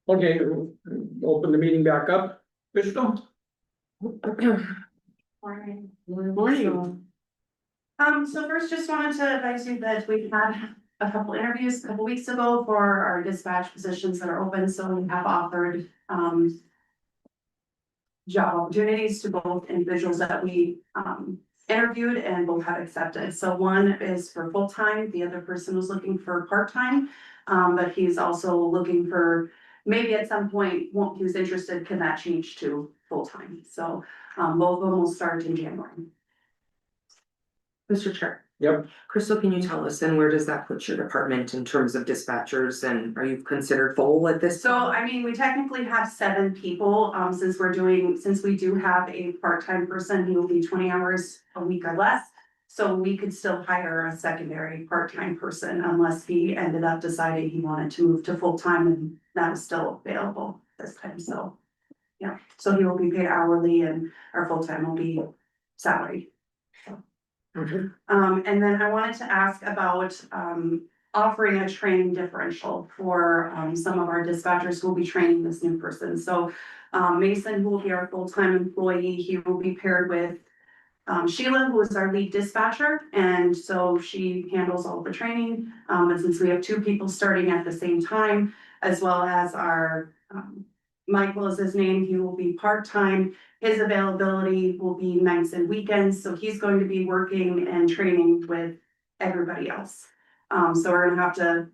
Okay, open the meeting back up. Crystal? Morning. Morning. So first, just wanted to advise you that we had a couple interviews a couple weeks ago for our dispatch positions that are open, so we have offered, job opportunities to both individuals that we, interviewed and both have accepted. So one is for full-time, the other person was looking for part-time. But he's also looking for, maybe at some point, he was interested, can that change to full-time? So, both of them will start in January. Mr. Chair. Yep. Crystal, can you tell us, and where does that put your department in terms of dispatchers, and are you considered full at this? So, I mean, we technically have 7 people, since we do have a part-time person, he will be 20 hours a week or less. So we could still hire a secondary part-time person unless he ended up deciding he wanted to move to full-time, and that is still available this time, so. Yeah, so he will be paid hourly and our full-time will be salary. And then I wanted to ask about, offering a training differential for, some of our dispatchers who will be training this new person. So, Mason, who will be our full-time employee, he will be paired with Sheila, who is our lead dispatcher, and so she handles all the training. But since we have 2 people starting at the same time, as well as our, Michael is his name, he will be part-time. His availability will be nights and weekends, so he's going to be working and training with everybody else. So we're gonna have to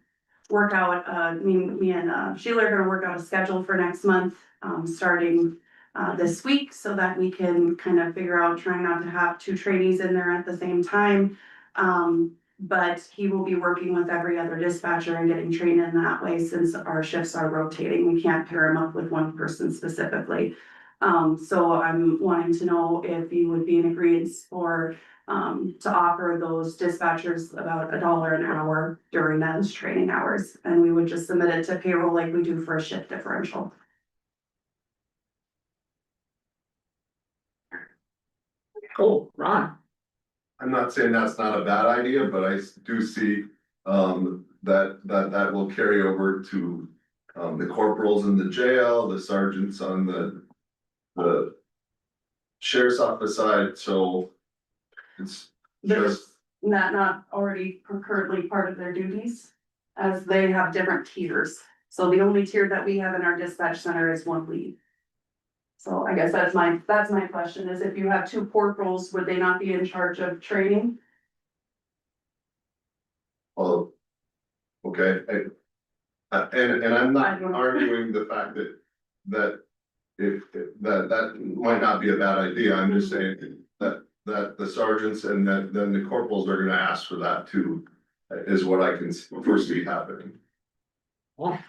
work out, me and Sheila are gonna work out a schedule for next month, starting this week, so that we can kind of figure out, trying not to have 2 trainees in there at the same time. But he will be working with every other dispatcher and getting trained in that way, since our shifts are rotating. We can't pair him up with one person specifically. So I'm wanting to know if you would be in agreement for, to offer those dispatchers about $1 an hour during those training hours. And we would just submit it to payroll like we do for a shift differential. Oh, Ron. I'm not saying that's not a bad idea, but I do see, that will carry over to, the corporals in the jail, the sergeants on the sheriff's office side, so it's just, That not already currently part of their duties, as they have different tiers. So the only tier that we have in our dispatch center is 1 lead. So I guess that's my question, is if you have 2 corporals, would they not be in charge of training? well, okay, and I'm I not don't know. arguing the fact that if, that might not be a bad idea, I'm just saying that the sergeants and then the corporals are gonna ask for that too, is what I can foresee happening.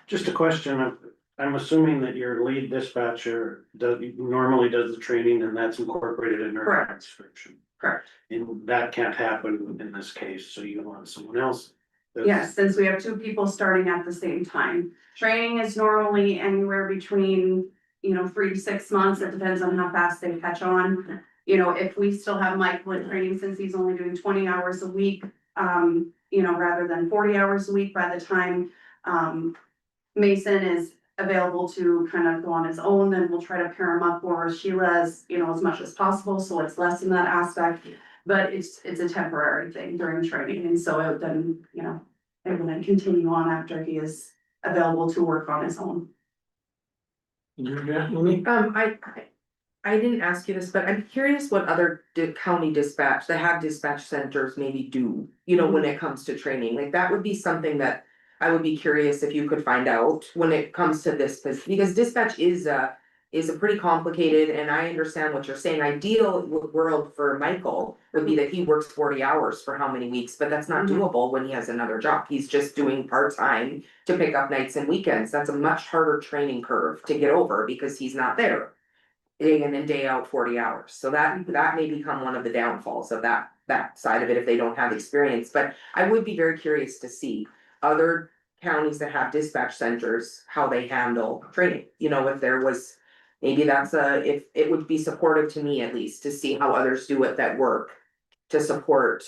Just a question, I'm assuming that your lead dispatcher normally does the training and that's incorporated in their job Correct. description. Correct. And that can't happen in this case, so you want someone else. Yes, since we have 2 people starting at the same time. Training is normally anywhere between, 3 to 6 months. It depends on how fast they catch on. If we still have Michael in training, since he's only doing 20 hours a week, rather than 40 hours a week, by the time Mason is available to kind of go on his own, then we'll try to pair him up, or Sheila's, as much as possible, so it's less in that aspect. But it's a temporary thing during training, and so it then, it will then continue on after he is available to work on his own. I didn't ask you this, but I'm curious what other county dispatch, that have dispatch centers maybe do, when it comes to training, like that would be something that I would be curious if you could find out when it comes to this, because dispatch is a pretty complicated, and I understand what you're saying. Ideal world for Michael would be that he works 40 hours for how many weeks, but that's not doable when he has another job. He's just doing part-time to pick up nights and weekends. That's a much harder training curve to get over because he's not there day in and day out 40 hours. So that may become one of the downfalls of that side of it if they don't have experience. But I would be very curious to see other counties that have dispatch centers, how they handle training. If there was, maybe if it would be supportive to me at least to see how others do it that work to support,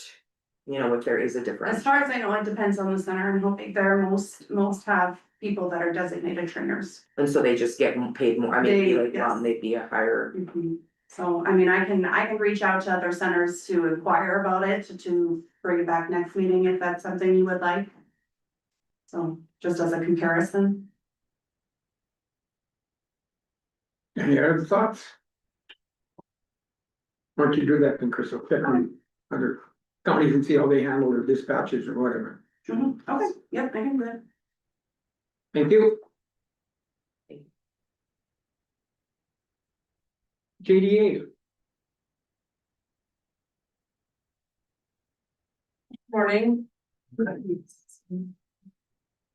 if there is a difference. As far as I know, it depends on the center and how big they're. Most have, people that are designated trainers. And so they just get paid more, I mean, it'd be like, Yes. they'd be a higher. So, I mean, I can reach out to other centers to inquire about it, to bring it back next meeting if that's something you would like. So, just as a comparison. Any other thoughts? Why don't you do that then, Chris, will check on other companies and see how they handle their dispatches or whatever. Okay, yep, I can do that. Thank you. JDA, Morning.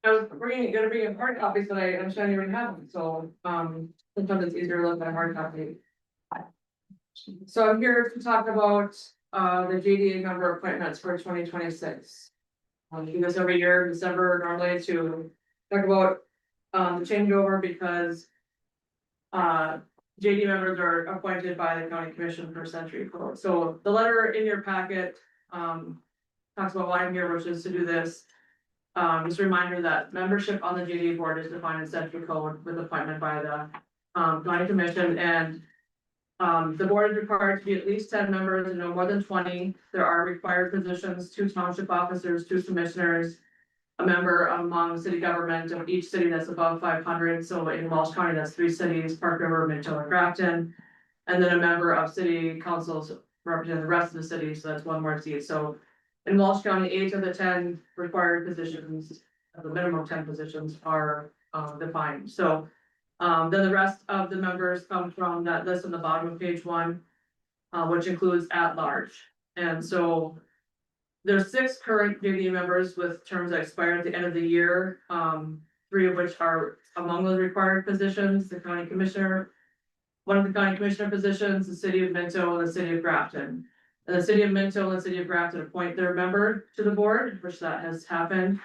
I was gonna bring in hard copies, but I understand you already have them, so, sometimes it's easier to look at a hard copy. So I'm here to talk about, the JDA member appointments for 2026. We do this every year, in December, normally to talk about, the changeover because JD members are appointed by the county commission for Century Code. So the letter in your packet, talks about why I'm here, which is to do this. Just a reminder that membership on the JDA board is defined in Century Code with appointment by the county commission, and the board is required to be at least 10 members and no more than 20. There are required positions, 2 township officers, 2 commissioners, a member among city government of each city that's above 500. So in Walsh County, that's 3 cities, Park River, Minto, and Grafton. And then a member of city councils representing the rest of the city, so that's 1 more seat. So in Walsh County, 8 of the 10 required positions, the minimum 10 positions are defined. So then the rest of the members come from that list on the bottom of page 1, which includes at large. And so there's 6 current JDA members with terms that expire at the end of the year, 3 of which are among those required positions, the county commissioner, 1 of the county commissioner positions, the city of Minto, and the city of Grafton. And the city of Minto and the city of Grafton appoint their member to the board, which that has happened.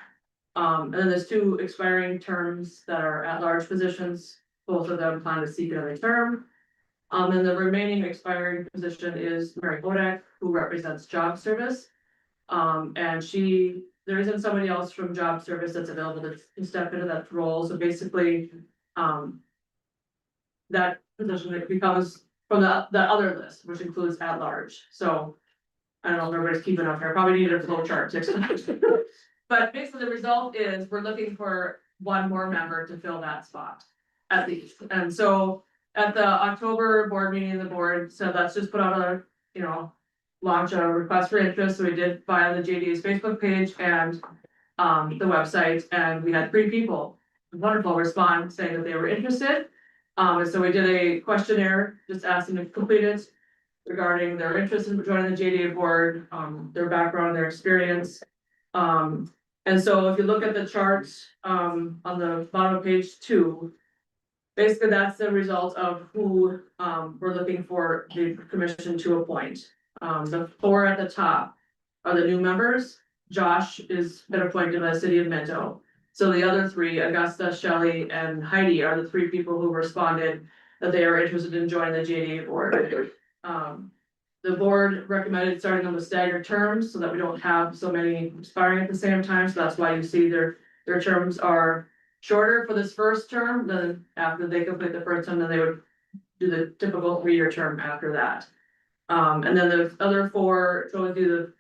And then there's 2 expiring terms that are at-large positions. Both of them plan to seek another term. And the remaining expiring position is Mary Bodak, who represents Job Service. And there isn't somebody else from Job Service that's available to step into that role. So basically, that position becomes from the other list, which includes at-large. So I don't know if everybody's keeping up here, probably needed a flow chart to explain. But basically the result is we're looking for 1 more member to fill that spot at least. And so at the October board meeting, the board said, let's just put out a, launch a request for interest. So we did via the JDA's Facebook page and the website, and we had 3 people, wonderful, respond saying that they were interested. And so we did a questionnaire, just asking them to complete it regarding their interest in joining the JDA board, their background, their experience. And so if you look at the charts, on the bottom of page 2, basically that's the result of who, we're looking for the commission to appoint. The 4 at the top are the new members. Josh is been appointed by the city of Minto. So the other 3, Augusta, Shelley, and Heidi, are the 3 people who responded that they are interested in joining the JDA board. The board recommended starting them with staggered terms so that we don't have so many expiring at the same time. So that's why you see their terms are shorter for this first term. Then after they complete the first term, then they would do the typical 3-year term after that. And then the other 4 shows you the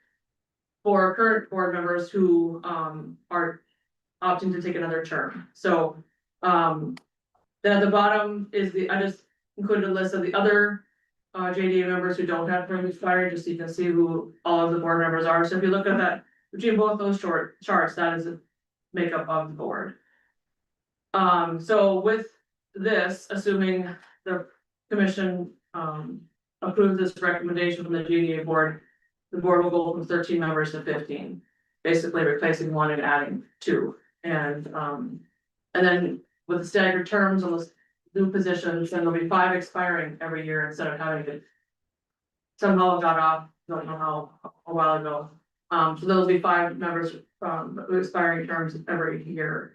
4 current board members who are opting to take another term. So then at the bottom is I just included a list of the other JDA members who don't have terms expired, just so you can see who all of the board members are. So if you look at that, between both those short charts, that is the makeup of the board. So with this, assuming the commission approves this recommendation from the JDA board, the board will go from 13 members to 15, basically replacing 1 and adding 2. And then with the staggered terms on those new positions, then there'll be 5 expiring every year instead of having to somehow got off, don't know how, a while ago. So there'll be 5 members from expiring terms every year.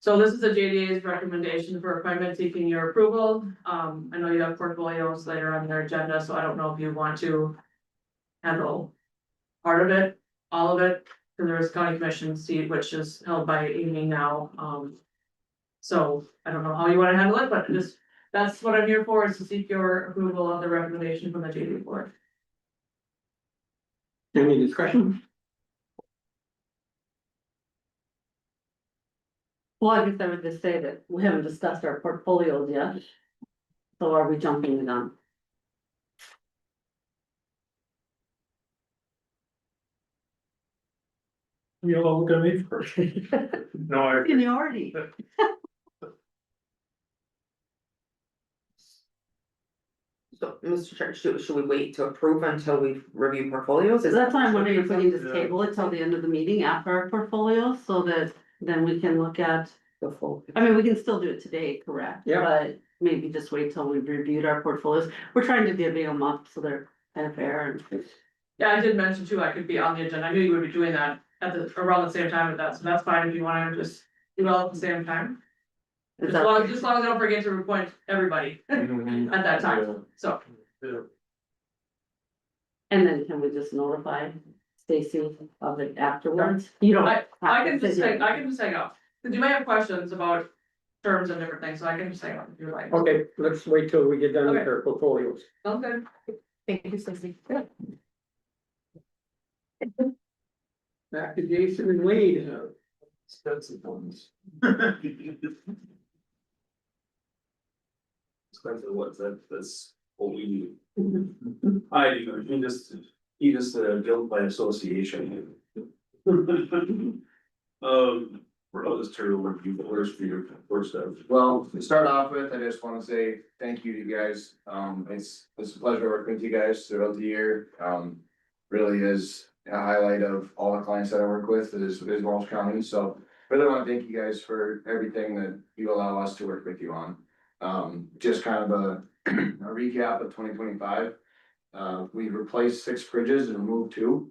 So this is the JDA's recommendation for appointment, seeking your approval. I know you have portfolios later on their agenda, so I don't know if you want to handle part of it, all of it, because there is county commission seat, which is held by Amy now. So I don't know how you wanna handle it, but just, that's what I'm here for, is to seek your approval of the recommendation from the JD board. Any discussion? Well, I guess I would just say that we haven't discussed our portfolios yet. So are we jumping the gun? You all look at me first. No, I. Seniority. So, Mr. Chair, should we wait to approve until we review portfolios? Is That's why I'm wondering if we can just Yeah. table it till the end of the meeting after our portfolio, so that then we can look at. the full? I mean, we can still do it today, correct? Yeah. But maybe just wait till we've reviewed our portfolios. We're trying to divvy them up so they're kind of fair and. Yeah, I did mention too, I could be on the agenda, I knew you would be doing that at the, around the same time with that, so that's fine if you wanna just do it all at the same time. Is As that- long as I don't forget to appoint everybody at that time, so. And then can we just notify Stacy of it afterwards? You don't. I have to can just sit hang, here. I can just hang out, cause you may have questions about terms and different things, so I can just hang out if you like. Okay, let's wait till we get done with Okay. our portfolios. Okay. Thank you, Stacy. Back to Jason and Wade. Expensive ones. Expensive ones, that's what we do. I do, he just guilt by association. I'll just turn it over to you first for your first stuff. Well, to start off with, I just wanna say thank you to you guys. It's a pleasure working with you guys throughout the year. Really is a highlight of all the clients that I work with is Walsh County, so really wanna thank you guys for everything that you allow us to work with you on. Just kind of a recap of 2025. We've replaced 6 bridges and removed 2.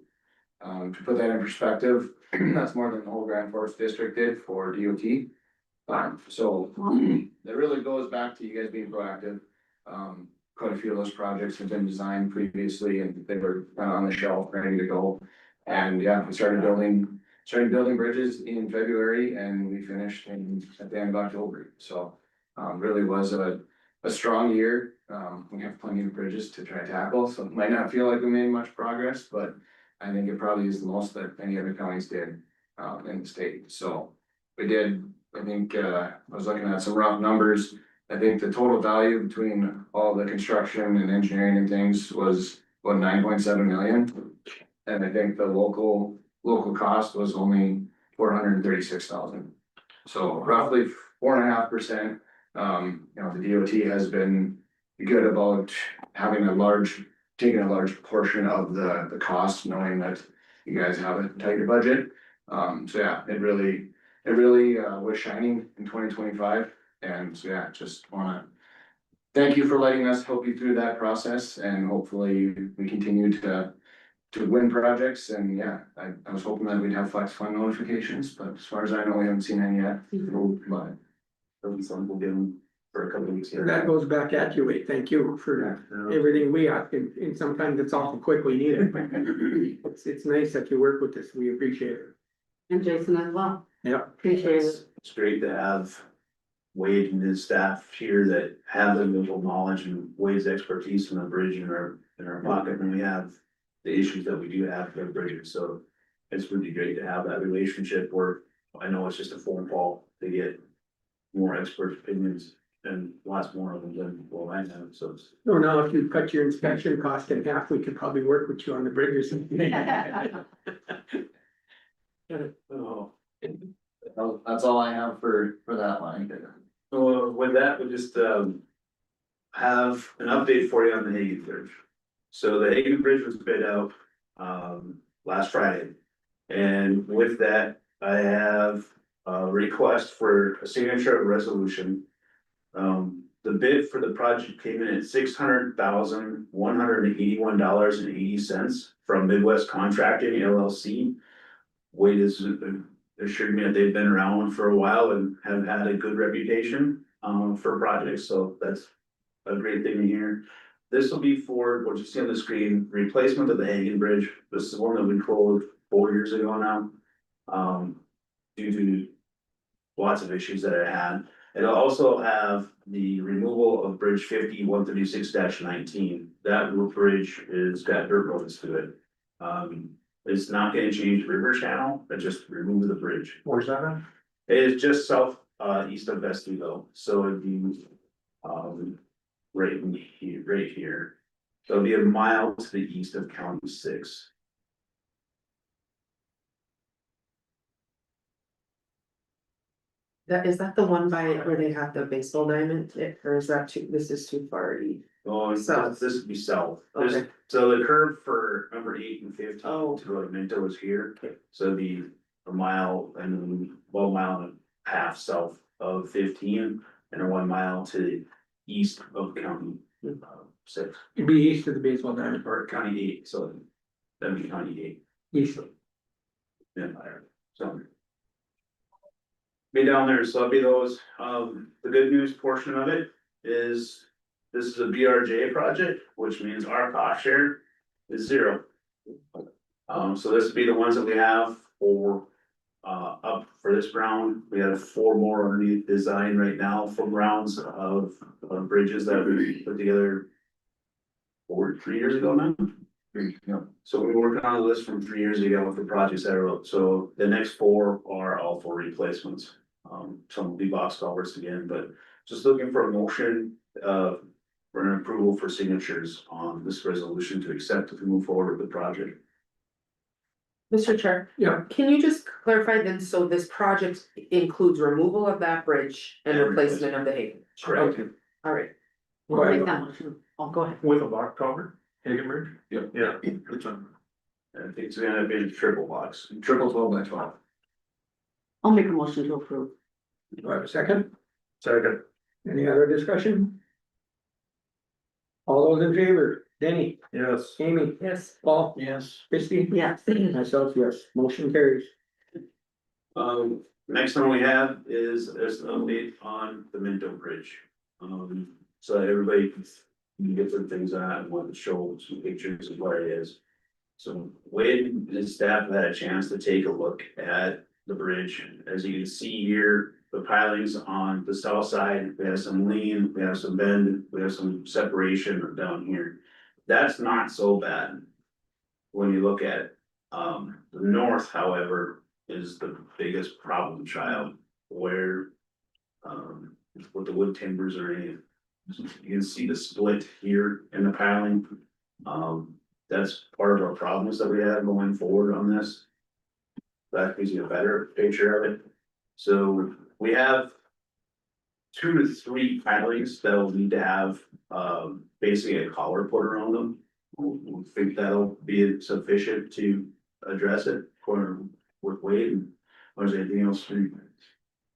To put that in perspective, that's more than the whole Grand Forks district did for DOT. So that really goes back to you guys being proactive. Quite a few of those projects have been designed previously and they were kind of on the shelf, ready to go. And yeah, we started building bridges in February and we finished at the end of October. So really was a strong year. We have plenty of bridges to try to tackle, so it might not feel like we made much progress, but I think it probably is the most that any other counties did in the state. So we did, I think, I was looking at some rough numbers. I think the total value between all the construction and engineering and things was about 9.7 million. And I think the local cost was only 436,000. So roughly 4.5%. The DOT has been good about having taking a large portion of the cost, knowing that you guys have a tighter budget. So yeah, it really was shining in 2025. And so yeah, just wanna thank you for letting us help you through that process and hopefully we continue to win projects. And yeah, I was hoping that we'd have flex fund notifications, but as far as I know, we haven't seen any yet. But there'll be some we'll give them for a couple of weeks here. That goes back at you, Wade. Thank you for everything we ask, and sometimes it's awful quick we need it. It's nice that you work with us. We appreciate it. And Jason as well. Yeah. Appreciate it. It's great to have Wade and his staff here that have the local knowledge and Wade's expertise in the bridge in our pocket when we have the issues that we do have for the bridges. So it's really great to have that relationship where I know it's just a phone call to get more expert opinions and lots more of them than what I have. So it's So now if you cut your inspection cost in half, we could probably work with you on the bridges. oh. That's all I have for that line. So with that, we'll just have an update for you on the Hagen Bridge. So the Hagen Bridge was bid out last Friday. And with that, I have a request for a signature resolution. The bid for the project came in at $600,181.80 from Midwest Contracting LLC. Wade has assured me that they've been around for a while and have had a good reputation for projects, so that's a great thing to hear. This will be for what you see on the screen, replacement of the Hagen Bridge. This is one that we closed 4 years ago now. Due to lots of issues that it had. It'll also have the removal of Bridge 50-136-19. That roof bridge is got dirt roads to it. It's not gonna change river channel, but just remove the bridge. Where's that at? It is just south, east of Vestuville, so it'd be, right in here, right here. So it'll be a mile to the east of County 6. Is that the one by where they have the baseball diamond, or is that too, this is too far east? Oh, South. this would be south. Okay. So the curve for number 8 and 15 Oh. to go to Minto is here. So it'd be a mile and 1 mile and a half south of 15 and a 1 mile to the east of County 6 It'd be east of the baseball diamond, or County 8. So that'd be County 8. east. Yeah, so. Be down there, so it'll be those, the good news portion of it is. This is a BRJ project, which means our cost share is 0. So this would be the ones that we have for. Up for this round, we have 4 more underneath design right now for rounds of bridges that we put together. 3 years ago now. So we worked on a list from 3 years ago with the projects that I wrote, so the next 4 are all for replacements. Some will be box culverts again, but just looking for a motion, for an approval for signatures on this resolution to accept if we move forward with the project. Mr. Chair. Yeah. Can you just clarify then, so this project includes removal of that bridge and And replacement of the Hagen? Correct. Okay. All right, Go I'll ahead. make that motion. Oh, go ahead. With a box culvert, Hagen Bridge? Yep. Yeah. Which one? I think it's gonna be a triple box. Triple 12x12. I'll make a motion to approve. Do I have a second? Second. Any other discussion? All those in favor, Denny, Yes. Amy, yes. Paul, Yes. Christie, Yes. myself, yes, motion carries. Next one we have is there's an update on the Minto Bridge. So that everybody can get their things on and want to show some pictures of where it is. So Wade and staff have had a chance to take a look at the bridge. As you can see here, the pilings on the south side, we have some lean, we have some bend, we have some separation down here. That's not so bad. When you look at it. The north, however, is the biggest problem child where. With the wood timbers or any. You can see the split here in the piling. That's part of our problems that we have going forward on this. That gives you a better picture of it. So we have 2 to 3 pilings that'll need to have, basically a collar put around them. We think that'll be sufficient to address it for, with Wade, and or is there anything else?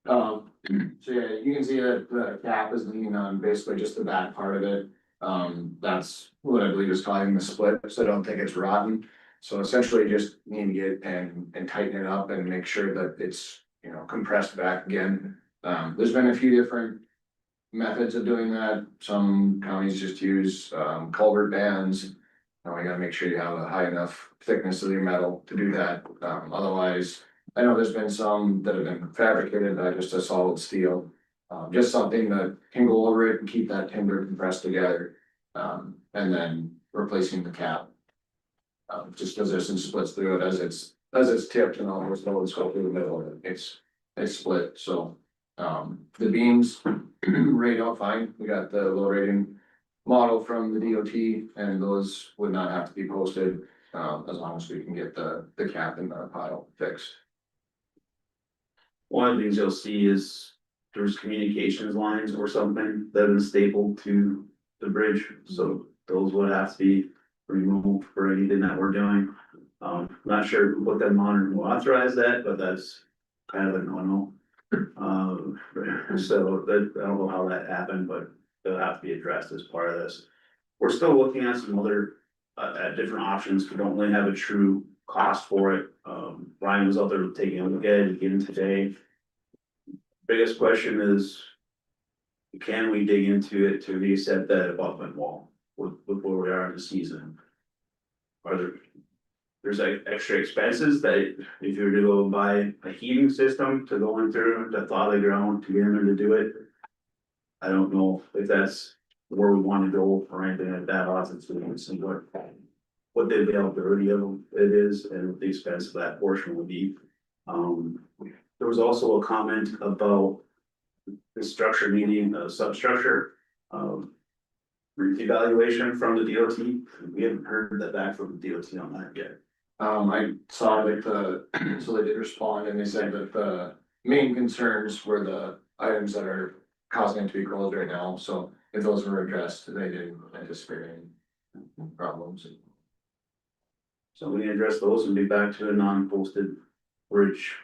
So yeah, you can see that the cap is leaning on basically just the back part of it. That's what I believe is causing the split, so I don't think it's rotten. So essentially just need to get and tighten it up and make sure that it's, you know, compressed back again. There's been a few different methods of doing that. Some counties just use culvert bands. Now you gotta make sure you have a high enough thickness of your metal to do that. Otherwise, I know there's been some that have been fabricated by just a solid steel. Just something that can go over it and keep that timber compressed together. And then replacing the cap. Just because there's some splits through it as it's tipped and all those loads go through the middle of it, it's split, so. The beams rate out fine, we got the low rating model from the DOT, and those would not have to be posted. As long as we can get the cap in the pile fixed. One of the things you'll see is there's communications lines or something that have been stapled to the bridge, so those would have to be removed for anything that we're doing. Not sure who put them on or who authorized that, but that's kind of a no-no. So that, I don't know how that happened, but they'll have to be addressed as part of this. We're still looking at some other, at different options. We don't really have a true cost for it. Ryan was out there taking a look at it again today. Biggest question is, can we dig into it to reset that abutment wall with where we are in the season? There's like extra expenses that if you were to go buy a heating system to go in through to thaw the ground to get in there to do it, I don't know if that's where we wanna go or anything like that, I'll have to see what the availability of it is and what the expense of that portion will be. There was also a comment about the structure needing a substructure, evaluation from the DOT. We haven't heard that back from the DOT on that yet. I saw that so they did respond and they said that the main concerns were the items that are causing it to be closed right now, so if those were addressed, they didn't anticipate any problems. So we can address those and be back to a non-posted bridge.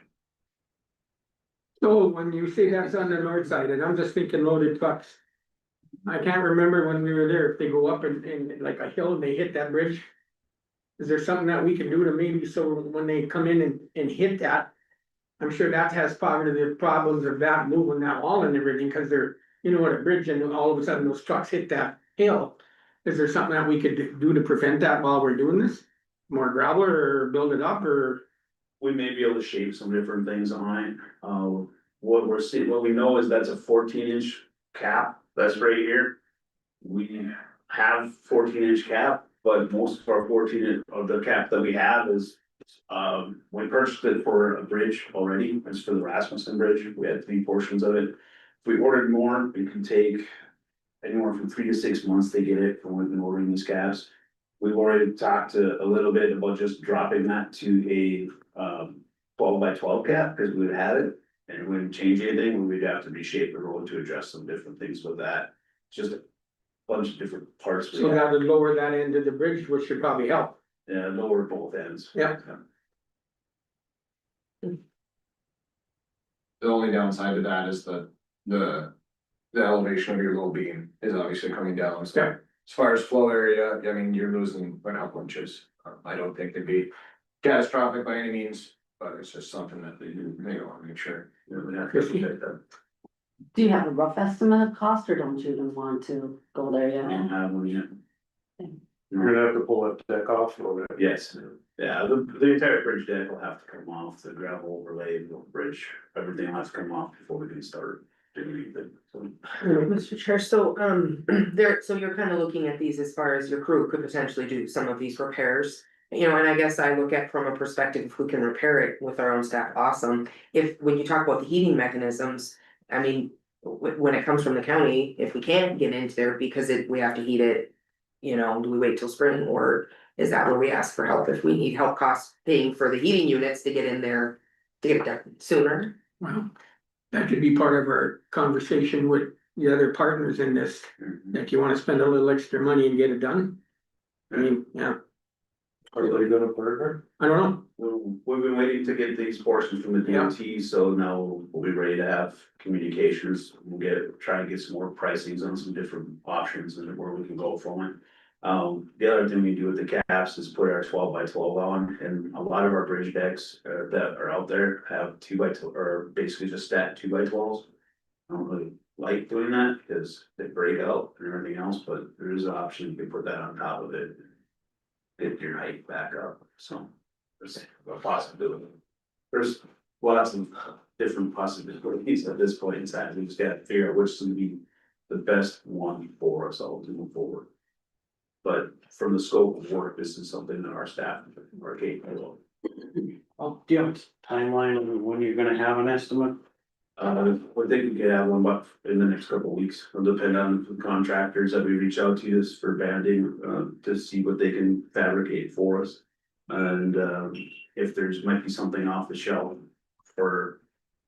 So when you say that's on the north side, and I'm just thinking loaded trucks. I can't remember when we were there, if they go up in like a hill and they hit that bridge. Is there something that we can do to maybe so when they come in and hit that? I'm sure that has positive problems of that moving that wall and everything, cause they're, you know, at a bridge and all of a sudden those trucks hit that hill. Is there something that we could do to prevent that while we're doing this? More gravel or build it up or? We may be able to shape some different things on it. What we're seeing, what we know is that's a 14-inch cap, that's right here. We have 14-inch cap, but most of our 14 of the cap that we have is, we purchased it for a bridge already, it's for the Rasmussen Bridge, we had 3 portions of it. If we ordered more, it can take anywhere from 3 to 6 months to get it from when we've been ordering these caps. We've already talked a little bit about just dropping that to a 12 by 12 cap, because we would have it. And it wouldn't change anything, we'd have to reshape the road to adjust some different things with that. Just a bunch of different parts. So that would lower that end of the bridge, which should probably help. Yeah, lower both ends. Yeah. The only downside to that is the elevation of your low beam is obviously coming down, so. Yeah. As far as flow area, I mean, you're losing a couple inches. I don't think they'd be catastrophic by any means, but it's just something that they wanna make sure. Yeah, we'd have to check that. Do you have a rough estimate of cost or don't you even want to go there I yet? don't have one yet. You're gonna have to pull that deck off a little bit. Yes, yeah, the entire bridge deck will have to come off, the gravel overlay, the bridge, everything will have to come off before we can start doing anything, so. Mr. Chair, so, so you're kind of looking at these as far as your crew could potentially do some of these repairs. You know, and I guess I look at from a perspective, if we can repair it with our own staff, awesome. When you talk about the heating mechanisms, I mean, when it comes from the county, if we can't get into there because we have to heat it. You know, do we wait till spring or is that where we ask for help if we need help cost paying for the heating units to get in there to get it done sooner? Well, that could be part of our conversation with the other partners in this, if you wanna spend a little extra money and get it done. I mean, yeah, Are they gonna partner? I don't know, We've been waiting to get these portions from the DOT, so now we'll be ready to have communications. We'll try and get some more pricings on some different options and where we can go from it. The other thing we do with the caps is put our 12 by 12 on, and a lot of our bridge decks that are out there have 2 by 2 or basically just stacked 2 by 12s. I don't really like doing that because they break out and everything else, but there is an option, you can put that on top of it. Get your height back up, so there's a possibility. There's lots of different possibilities at this point in time, we just gotta figure out which is gonna be the best one for us all to move forward. But from the scope of work, this is something that our staff are capable Well, do you have a timeline of when you're gonna have an estimate? of. What they can get out one, but in the next couple of weeks, it'll depend on the contractors that we reach out to this for banding, to see what they can fabricate for us. And, if there's might be something off the shelf for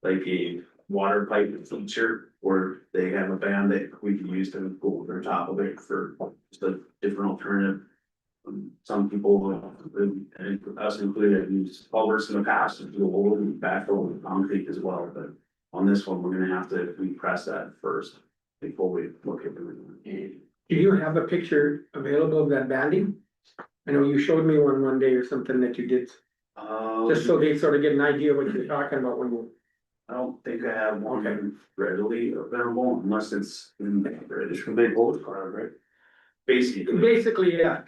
like a water pipe feature, where they have a band that we can use to go over the top of it for just a different alternative. Some people, and us included, have used culverts in the past to do a whole backfill with concrete as well, but on this one, we're gonna have to repress that first before we look at it. do you have a picture available of that banding? I know you showed me one day or something that you did, just so they sort of get an idea what you're talking about when you. I don't think I have one readily available unless it's in the British. They both are, right? Basically, Yeah.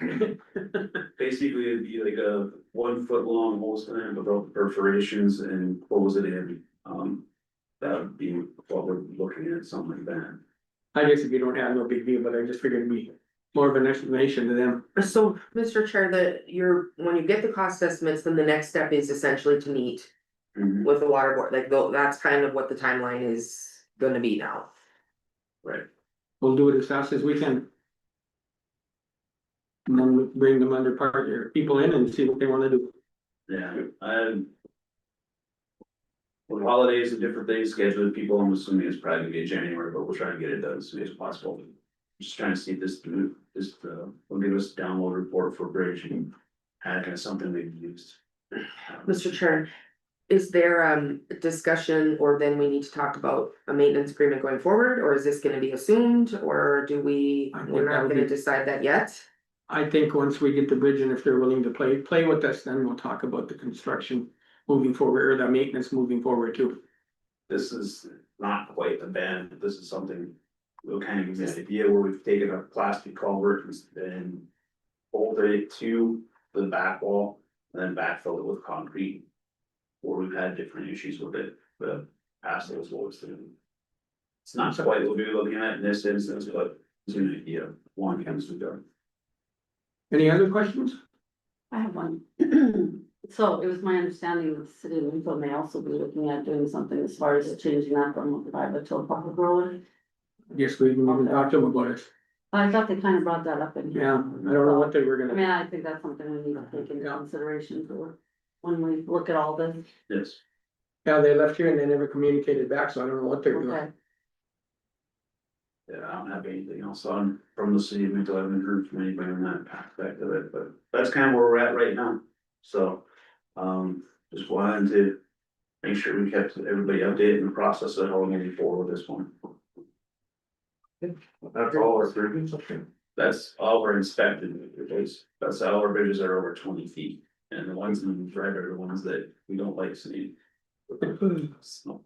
basically it'd be like a 1 foot long hose and without perforations and close it in. That would be what we're looking at, something like that. I guess if you don't have no big deal, but I just figured it'd be more of an explanation to them. So, Mr. Chair, when you get the cost estimates, then the next step is essentially to meet Mhm. with the water board, like, that's kind of what the timeline is gonna be now. Right. We'll do it as fast as we can. And then we bring them under partner people in and see what they wanna do. Yeah, with holidays and different things scheduled, people, I'm assuming it's probably gonna be in January, but we'll try to get it done as soon as possible. Just trying to see this, will give us a download report for bridge and kind of something we've used. Mr. Chair, is there a discussion, or then we need to talk about a maintenance agreement going forward, or is this gonna be assumed, or do we, I think we're not that'll gonna be- decide that yet? I think once we get the bridge and if they're willing to play with us, then we'll talk about the construction moving forward or the maintenance moving forward too. This is not quite a band, this is something. We'll kind of give you an idea where we've taken a plastic culvert and bolted it to the back wall, and then backfilled it with concrete. Where we've had different issues with it, but past those was it's not quite what we're looking at in this instance, but it's an idea, of one comes to go. Any other questions? I have one. So it was my understanding that the city of Linfield may also be looking at doing something as far as changing that from a private to a public road. Yes, we didn't even talk to them about it. I thought they kind of brought that up in here. Yeah, I don't know what they were I gonna, mean, I think that's something we need to take into consideration for when we look at all this. Yes. yeah, they left here and they never communicated back, so I don't know what they're doing. Okay, Yeah, I don't have anything else on from the city of Minto, I haven't heard from anybody on that aspect of it, but that's kind of where we're at right now. So, just wanted to make sure we kept everybody updated in the process of how we're moving forward with this one. That's all our bridges. That's all we're inspected, because that's all our bridges are over 20 feet, and the ones in the red are the ones that we don't like seeing. So,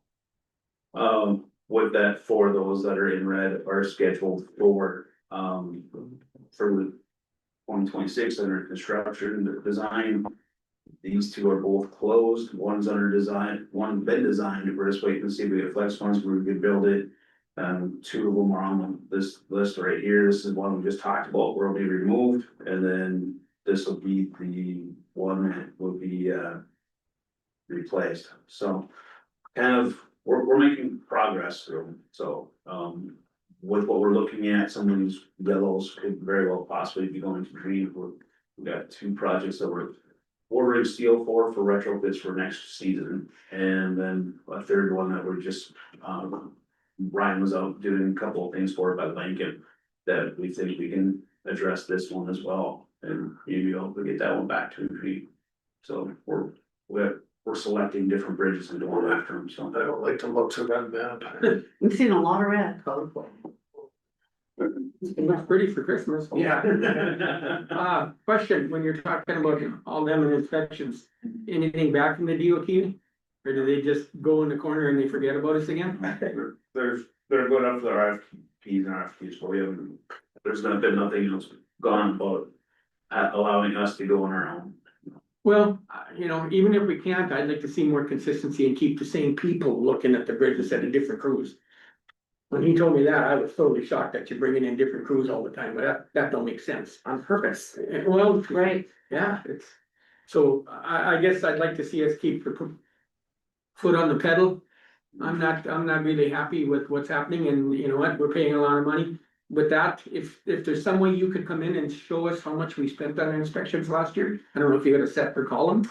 with that, for those that are in red are scheduled for 2026 under construction, the design. These two are both closed, one's under design, one's been designed, we're just waiting to see if we get flex funds where we could build it. Two of them are on this list right here, this is one we just talked about, where it'll be removed, and then this will be the one that will be replaced, so. Kind of, we're making progress through, so, with what we're looking at, some of these yellows could very well possibly be going to green. We got two projects that we're ordering steel for retrofits for next season, and then a third one that we're just, Ryan was out doing a couple of things for it by Lincoln. That we think we can address this one as well, and maybe be able to get that one back to green. So we're selecting different bridges and going after them, so. I don't like to look so that bad. we've seen a lot of red. It's pretty for Christmas. Yeah. Question, when you're talking about all them and inspections, anything back from the DOT? Or do they just go in the corner and they forget about us again? They're going up for the RFPs and RFQs, but we haven't, there's not been nothing else gone about allowing us to go on our own. Well, even if we can't, I'd like to see more consistency and keep the same people looking at the bridge instead of different crews. When he told me that, I was totally shocked that you're bringing in different crews all the time, but that don't make sense. On purpose. Well, Right. yeah, so I guess I'd like to see us keep the foot on the pedal. I'm not really happy with what's happening, and you know what, we're paying a lot of money. With that, if there's some way you could come in and show us how much we spent on inspections last year, I don't know if you got a separate column.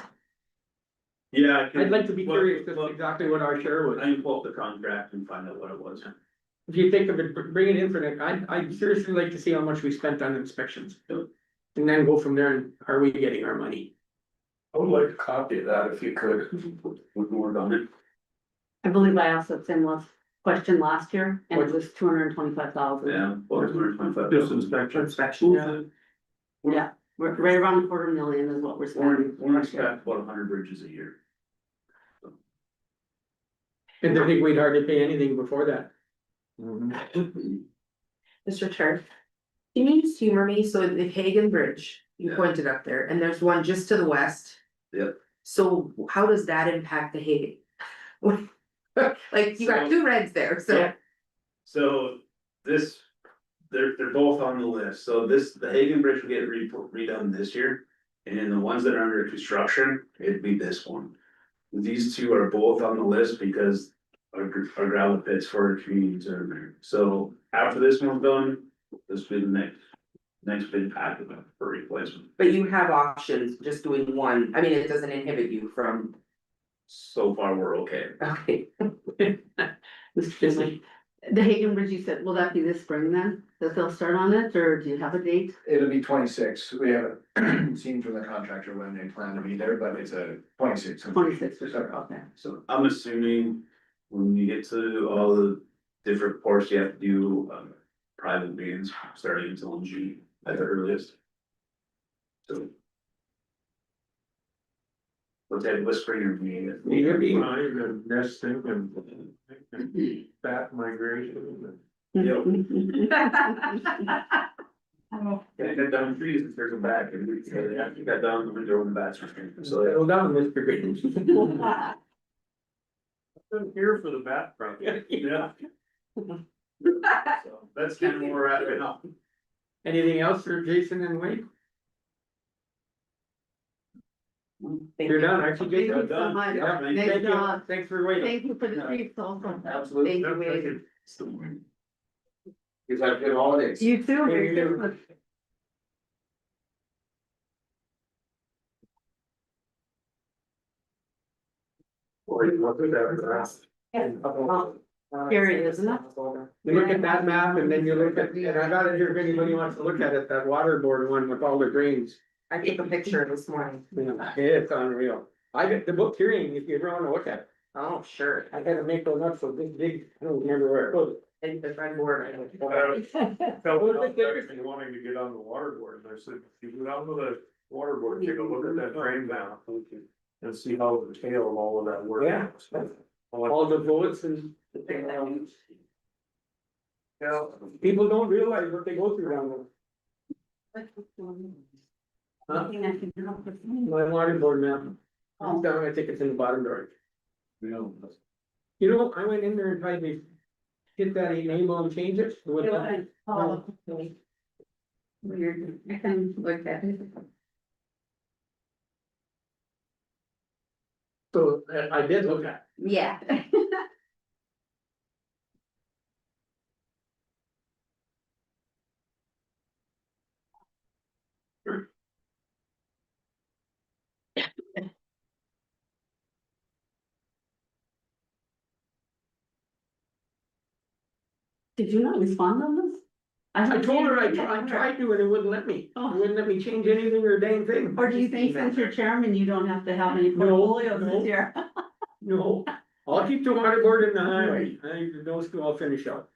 Yeah. I'd like to be curious as to exactly what our share was. I can pull up the contract and find out what it was. If you think of it, bring it in for that, I'd seriously like to see how much we spent on inspections. And then go from there, and are we getting our money? I would like a copy of that if you could. We can work on it. I believe I asked that same question last year, and it was 225,000. Yeah. Well, 225. Just inspection. Inspection. Yeah, right around $250,000 is what we're spending. We're expecting about 100 bridges a year. And I think we'd hardly pay anything before that. Mr. Chair, can you just humor me, so the Hagen Bridge, you Yeah. pointed up there, and there's one just to the west. Yep. So how does that impact the Hagen? Like, you got two reds there, so. So this, they're both on the list, so the Hagen Bridge will get redone this year. And the ones that are under construction, it'd be this one. These two are both on the list because our gravel pits for our communities are in there. So after this one's done, this will be the next big packet for replacement. But you have options, just doing one, I mean, it doesn't inhibit you from, So far, we're okay. okay. Mr. Chairman, the Hagen Bridge, you said, will that be this spring then, that they'll start on it, or do you have a date? It'll be 26. We haven't seen from the contractor when they plan to be there, but it's a 26. 26 or so, okay. So I'm assuming when you get to all the different ports, you have to do private meetings starting until June at the earliest. So. What type of whispering are we? You're being mine and nesting and bat migration. Yep. Yeah, got down trees and there's a back and we actually got down the window and the bats are screaming. So Settle down, Mr. Green. I'm here for the bat project. yeah. So that's kind of where we're at right now. Anything else for Jason and Wade? Thank You're you. done, actually, Thank Jason? you so much. Yeah, thank Nice Thank you, job. thanks for waiting. Thank you for the treats also. Absolutely. Thank you, Wade. You guys have good holidays. You too. Merry you too. Christmas. Period, isn't it? You look at that map and then you look at, and I got it here if anybody wants to look at it, that water board one with all the drains. I took a picture this morning. It's unreal. I got the book hearing if you ever wanna look at it. Oh, sure. I had to make those up so big, I don't remember where it was. And the friend board. Wanting to get on the water board, and I said, if you go down to the water board, take a look at that drain map. And see how the tail of all of that works. Yeah. All the bullets and. Yeah, people don't realize what they go through down there. Huh? My water board map. It's down, I think it's in the bottom drawer. You know, I went in there and tried to hit that enable and change it. It wouldn't- Weird, I can look at it. So I did look at. Yeah. Did you not respond on this? I told her I tried to and it wouldn't let me. Oh. It wouldn't let me change anything or a dang thing. Or do you think since you're chairman, you don't have to have any No, portfolios no. this year? No, I'll keep the water board in the highway. Those two I'll finish up.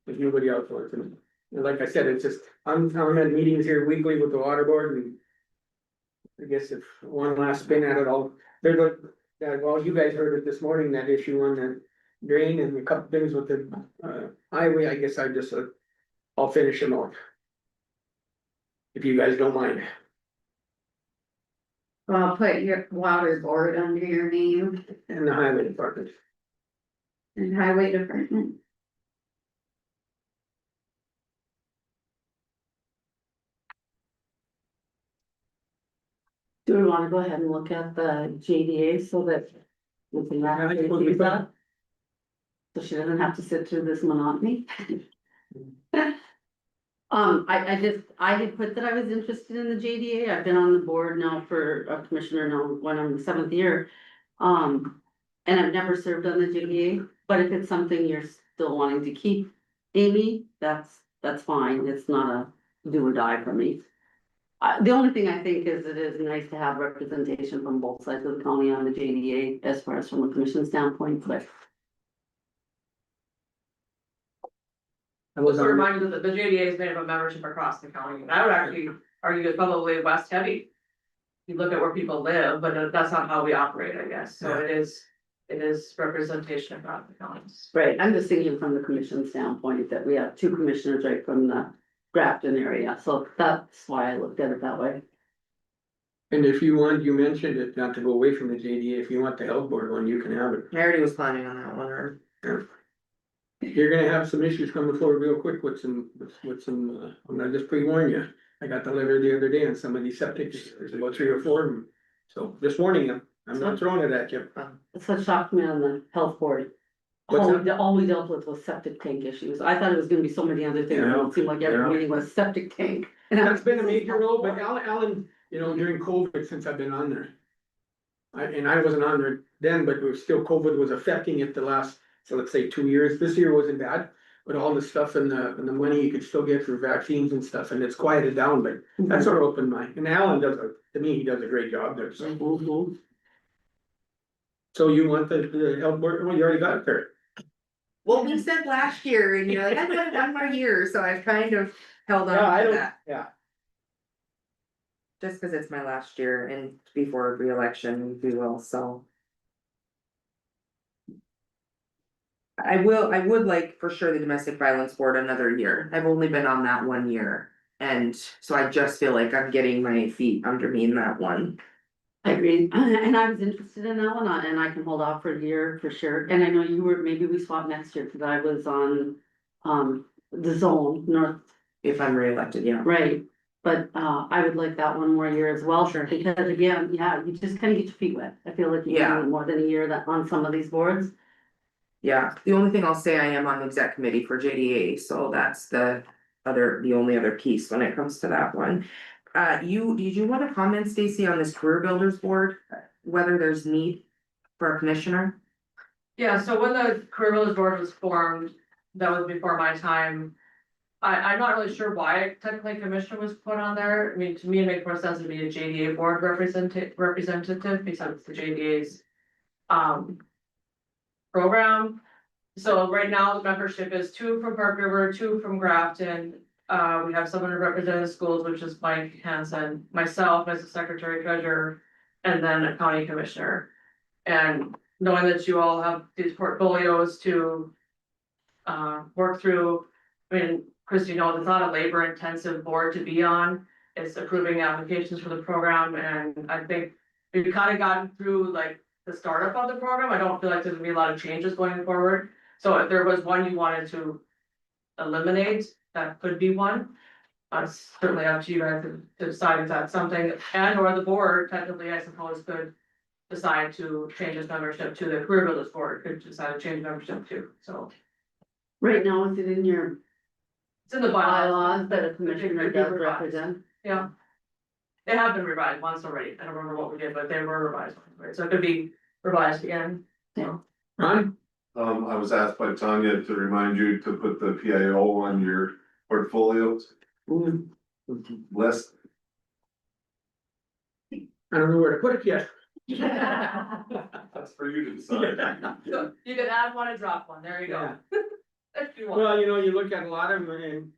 If nobody else wants to. And like I said, it's just, I'm at meetings here weekly with the water board and. I guess if one last spin at it, there's well, you guys heard it this morning, that issue on the drain and a couple things with the highway, I guess I'll finish them off. If you guys don't mind. Well, put your water board under your name And the highway department. and highway department. Do we wanna go ahead and look at the JDA so that we can I actually think we'll be see that? So she doesn't have to sit through this monotony. I had put that I was interested in the JDA. I've been on the board now for a commissioner now, when I'm the 7th year. And I've never served on the JDA, but if it's something you're still wanting to keep, Amy, that's fine. It's not a do or die for me. The only thing I think is it is nice to have representation from both sides of the county on the JDA as far as from a commission standpoint, but. Just a reminder that the JDA is made up of membership across the county, and I would actually argue it's probably west heavy. You look at where people live, but that's not how we operate, I guess, so it is representation across the counties. Right, I'm just thinking from the commission standpoint that we have 2 commissioners right from the Grafton area, so that's why I looked at it that way. And if you want, you mentioned it, not to go away from the JDA, if you want the health board one, you can have it. I already was planning on that one, or. You're gonna have some issues coming forward real quick with some, I'm gonna just pre-warn you. I got the letter the other day on some of these septics, there's about 3 or 4 of them. So just warning you, I'm not throwing it at you. It's what shocked me on the health board. What's All we dealt with was septic tank issues. I thought it was gonna be so many other things, Yeah. it seemed like every Yeah. meeting was septic tank. And I That's was- been a major role, but Alan, you know, during COVID, since I've been on there. I wasn't on there then, but it was still, COVID was affecting it the last, so let's say 2 years. This year wasn't bad. But all the stuff and the money you could still get for vaccines and stuff, and it's quieted down, but that's sort of opened my, and Alan to me, he does a great job there, so. Mhm. So you want the health board, well, you already got it there. Well, we said last year and you're like, I got one more year, so I've kind of held on to that. Yeah. Just cause it's my last year and before reelection, we will, so. I would like for sure the domestic violence board another year. I've only been on that 1 year. And so I just feel like I'm getting my feet under me in that one. I agree, and I was interested in that one, and I can hold off for a year for sure, and I know you were, maybe we swap next year, cause I was on. The zone north, If I'm reelected, yeah. right, but I would like that one more year as well. Sure. Because again, yeah, you just kinda get your feet wet, I feel like you Yeah. can do more than a year that on some of these boards. Yeah, the only thing I'll say, I am on the exec committee for JDA, so that's the only other piece when it comes to that one. Did you wanna comment, Stacy, on this career builders board, whether there's need for a commissioner? Yeah, so when the career builders board was formed, that was before my time. I'm not really sure why technically commissioner was put on there. I mean, to me, it makes more sense to be a JDA board representative because it's the JDA's program. So right now, the membership is 2 from Park River, 2 from Grafton. We have someone who represents schools, which is Mike Hansen, myself as the secretary treasurer, and then a county commissioner. And knowing that you all have these portfolios to work through, I mean, Christy knows it's not a labor intensive board to be on. It's approving applications for the program, and I think we've kind of gotten through like the startup of the program. I don't feel like there's gonna be a lot of changes going forward. So if there was one you wanted to eliminate, that could be one. It's certainly up to you guys to decide if that's something, and or the board technically, I suppose, could decide to change its membership to the career builders board, could decide to change membership too, so. Right now, is it in your It's in the bylaws bylaws. that a commissioner They could be does revised. represent? Yeah. They have been revised once already. I don't remember what we did, but they were revised, right? So it could be revised again. Ron? I was asked by Tanya to remind you to put the PIO on your portfolios list. I don't know where to put it yet. That's for you to decide. So you could add one and drop one. There you go. If you want. Well, you know, you look at a lot of them and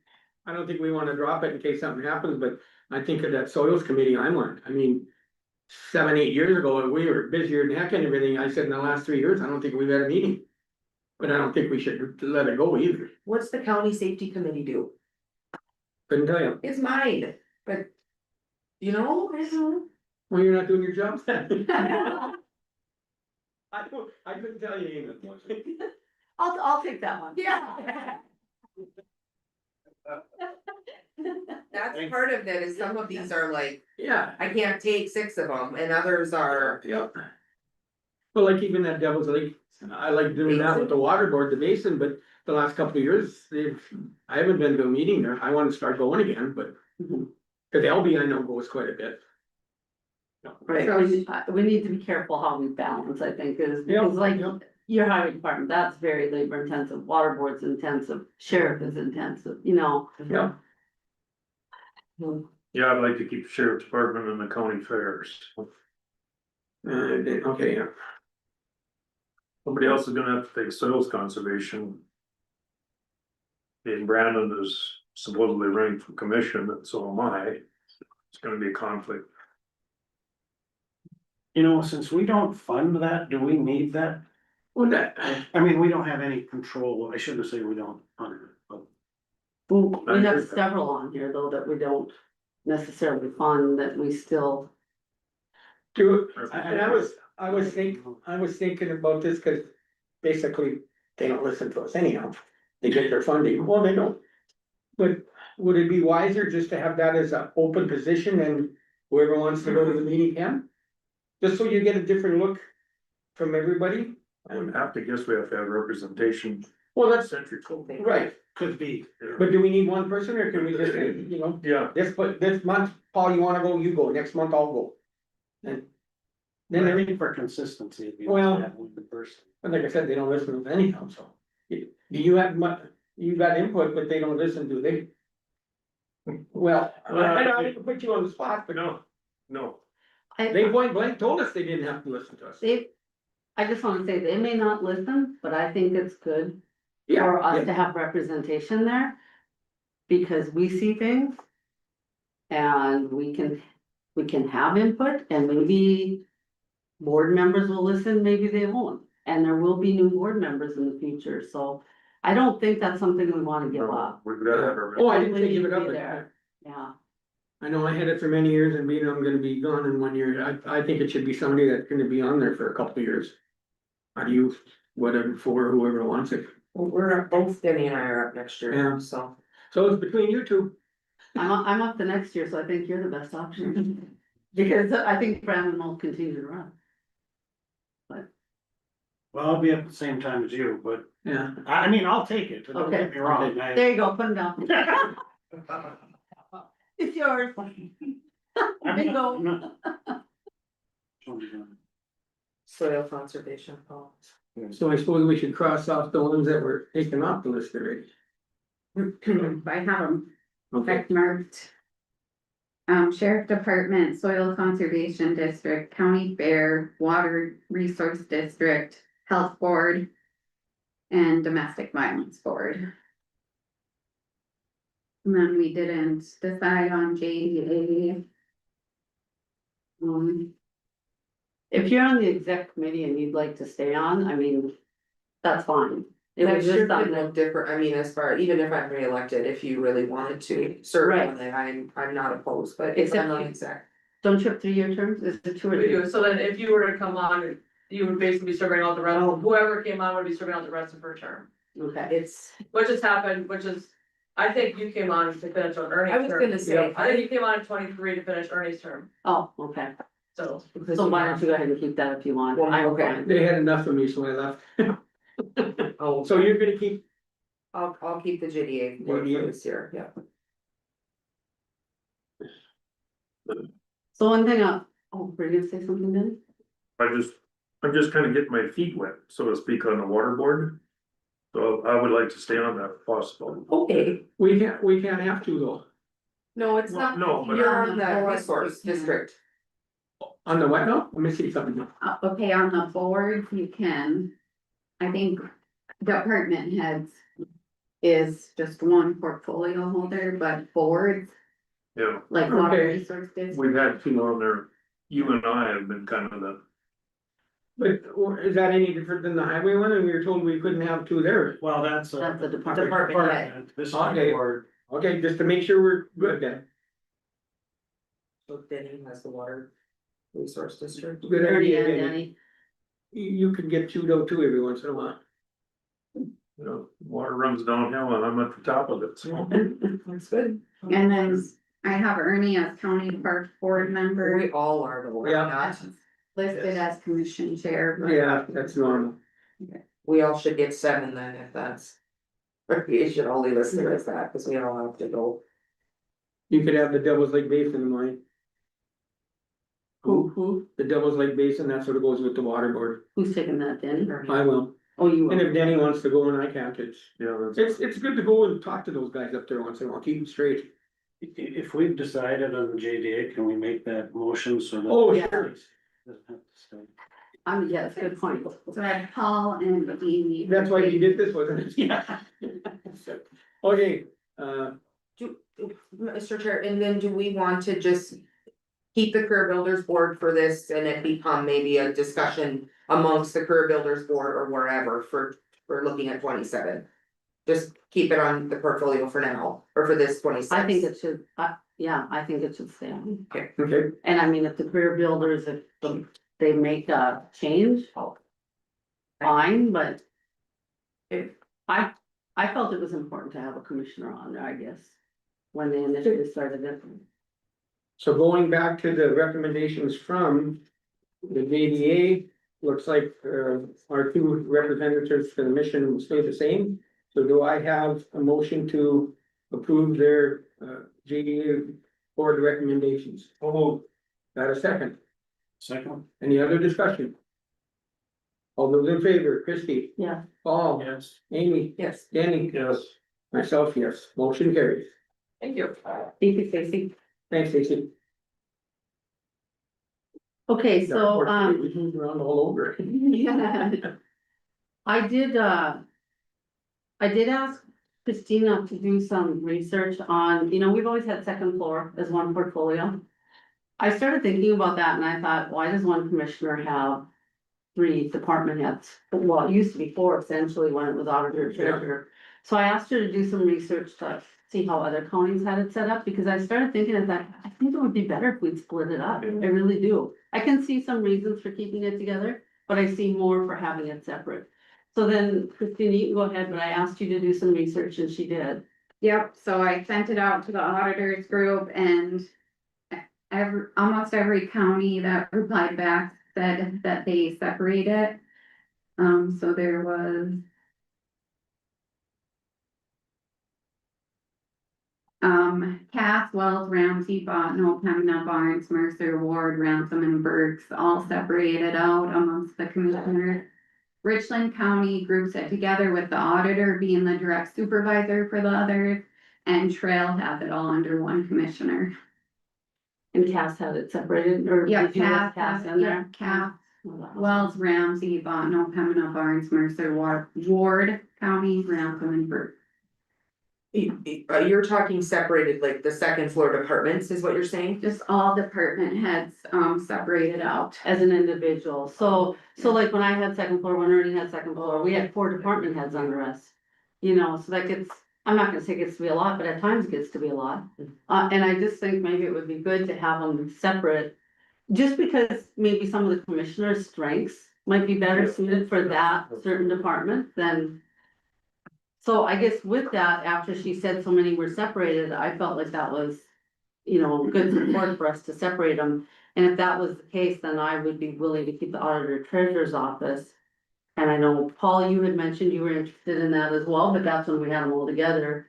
I don't think we wanna drop it in case something happens, but I think of that soils committee I'm on. I mean. 7, 8 years ago, we were busier than heck and everything. I said in the last 3 years, I don't think we've had a meeting. But I don't think we should let it go either. What's the county safety committee do? Couldn't tell you. It's mine, but. You know, Well, you're not doing your job then. I couldn't tell you even. I'll take that one. yeah. That's part of it, is some of these are like, Yeah, I can't take 6 of them, and others are. yep. Well, like even that Devil's Lake, I like doing that with the water board, the basin, but the last couple of years, I haven't been to a meeting there. I wanna start going again, but. Cause LB I know goes quite a bit. Right, we need to be careful how we balance, I think, is, Yeah, because like, yeah. your highway department, that's very labor intensive, water board's intensive, sheriff is intensive, you know. Yeah. Yeah, I'd like to keep the sheriff's department and the county fairs. Okay, yeah. Somebody else is gonna have to take soils conservation. And Brandon is supposedly running for commission, and so am I. It's gonna be a conflict. You know, since we don't fund that, do we need that? Well, that, I mean, we don't have any control, I shouldn't say we don't fund it, but. Well, I we agree have with that. several on here though that we don't necessarily fund, that we still. do, and I was thinking about this, cause basically, they don't listen to us anyhow. They get their funding, well, they don't. But would it be wiser just to have that as an open position and whoever wants to go to the meeting can? Just so you get a different look from everybody? I would have to guess we have to have representation. Well, that's Century Code. right, Could be. but do we need one person or can we just, you know, Yeah, this month, Paul, you wanna go, you go, next month I'll go. And then everything, For consistency. it'd be Well- that one person. and like I said, they don't listen to anyhow, so. Do you have you got input, but they don't listen, do they? Well, I don't put you on the spot, but no, they point blank told us they didn't have to listen to us. I just wanna say, they may not listen, but I think it's good Yeah, for us yeah. to have representation there. Because we see things. And we can have input and maybe. Board members will listen, maybe they won't, and there will be new board members in the future, so. I don't think that's something we wanna give up. we've gotta have a. Oh, I didn't We say need give it to up, be but there. Yeah, I know I had it for many years and being I'm gonna be gone in 1 year, I think it should be somebody that's gonna be on there for a couple of years. How do you, whatever, for whoever wants it, Well, we're both, Denny and I are up next Yeah. year, so. so it's between you two. I'm up the next year, so I think you're the best option. Because I think Brandon will continue to run. Well, I'll be at the same time as you, but Yeah. I mean, I'll take it. Don't Okay. get me wrong. I- There you go, put him down. It's yours. Bingo. Soil conservation, Paul. So I suppose we should cross off the ones that were taken off the list already. I have them Okay, marked. Sheriff Department, Soil Conservation District, County Fair, Water Resource District, Health Board. And Domestic Violence Board. And then we didn't decide on JDA. If you're on the exec committee and you'd like to stay on, I mean, that's fine. It That was sure just could something look different, I mean, as far, even if I'm reelected, if you really wanted to serve Right. on it, I'm not opposed, but if Except I'm not you- exact. don't you have 3-year terms, is it 2 or We 3? do, so then if you were to come on, you would basically be serving out the rest, whoever came on would be serving out the rest of her term. Okay, It's, Which has happened, which is, I think you came on to finish on Ernie's I was term. gonna say, I think you came on in 23 to finish Ernie's term, oh, okay, so. so why don't you go ahead and keep that if you want? Well, I'm okay. fine. they had enough of me, so I left. Oh, So you're gonna keep, I'll keep the JDA for JDA. this year, yeah. So one thing, were you gonna say something then? I'm just kind of getting my feet wet, so to speak, on the water board. So I would like to stay on that if possible. Okay, we can't have to though. no, it's Well, not, no, but- you're on the Board, resource you can. district. On the what now? Let me see something. Okay, on the board, you can, I think department heads. Is just one portfolio holder, but boards, Yeah, like water Okay. resource district. we've had two on there, you and I have been kind of the, But or is that any different than the highway one? And we were told we couldn't have two there. Well, that's That's the department. Department head. This is Okay. the board. Okay, just to make sure we're good then. So Denny has the water resource district. Good Ernie idea, and Danny. Danny. You could get chewed out too every once in a while. you know, water runs downhill and I'm at the top of it, so. That's good. And then I have Ernie as county park board member, We all are the board, Yeah. not, listed as commission chair. but- Yeah, that's normal. we all should get 7 then, if that's. Or you should only list it as that, cause we all have to go. You could have the Devil's Lake Basin in mind. Who, The Devil's Lake Basin, that sort of goes with the water board. who's taking that, Danny? I will. Oh, you And will. if Danny wants to go and I can't, Yeah, that's. it's good to go and talk to those guys up there once in a while, keep them straight. If we've decided on the JDA, can we make that motion so that? Oh, Yeah. sure. Yes, good point. So I have Paul and Amy. That's why you did this, wasn't it? Yeah. Okay, Mr. Chair, and then do we want to just keep the career builders board for this and it become maybe a discussion amongst the career builders board or wherever for looking at 27? Just keep it on the portfolio for now, or for this 26. I think it should, yeah, I think it should stay on. okay, And I mean, if the career builders, if they make a change, fine, but. If I felt it was important to have a commissioner on there, I guess, when they initially started it. So going back to the recommendations from the JDA, looks like, our two representatives for the mission will stay the same. So do I have a motion to approve their, JDA board recommendations? Oh, got a second? Second? Any other discussion? All those in favor, Christie? Yeah. Paul? Yes. Amy? Yes. Danny? Yes. Myself, yes. Motion carries. Thank you. Thank you, Stacy. Thanks, Stacy. Okay, so, We moved around all over. yeah. I did ask Christina to do some research on, we've always had second floor as one portfolio. I started thinking about that and I thought, why does one commissioner have 3 department heads? Well, it used to be 4 essentially when it was auditor treasurer. So I asked her to do some research to see how other counties had it set up, because I started thinking of that, I think it would be better if we'd split it up. I really do. I can see some reasons for keeping it together, but I see more for having it separate. So then, Christina, you can go ahead, but I asked you to do some research and she did. Yep, so I sent it out to the auditors group and almost every county that replied back said that they separate it. So there was Cass, Wells, Ramsey, Botno, Pembina, Barnes, Mercer, Ward, Ransom, and Burks all separated out amongst the commissioners. Richland County groups it together with the auditor being the direct supervisor for the others, and Trail has it all under one commissioner. And Cass had it separated, or? Yeah, did you have Cass, in there? Cass, Well, that was- Wells, Ramsey, Botno, Pembina, Barnes, Mercer, Ward County, Ransom, and Burke. You're talking separated, like the second floor departments is what you're saying? Just all department heads, separated out. As an individual, so like when I had second floor, when Ernie had second floor, we had 4 department heads under us. So that gets, I'm not gonna say it gets to be a lot, but at times it gets to be a lot. And I just think maybe it would be good to have them separate. Just because maybe some of the commissioners' strengths might be better suited for that certain department than. So I guess with that, after she said so many were separated, I felt like that was, good support for us to separate them. And if that was the case, then I would be willing to keep the auditor treasurer's office. And I know, Paul, you had mentioned you were interested in that as well, but that's when we had them all together.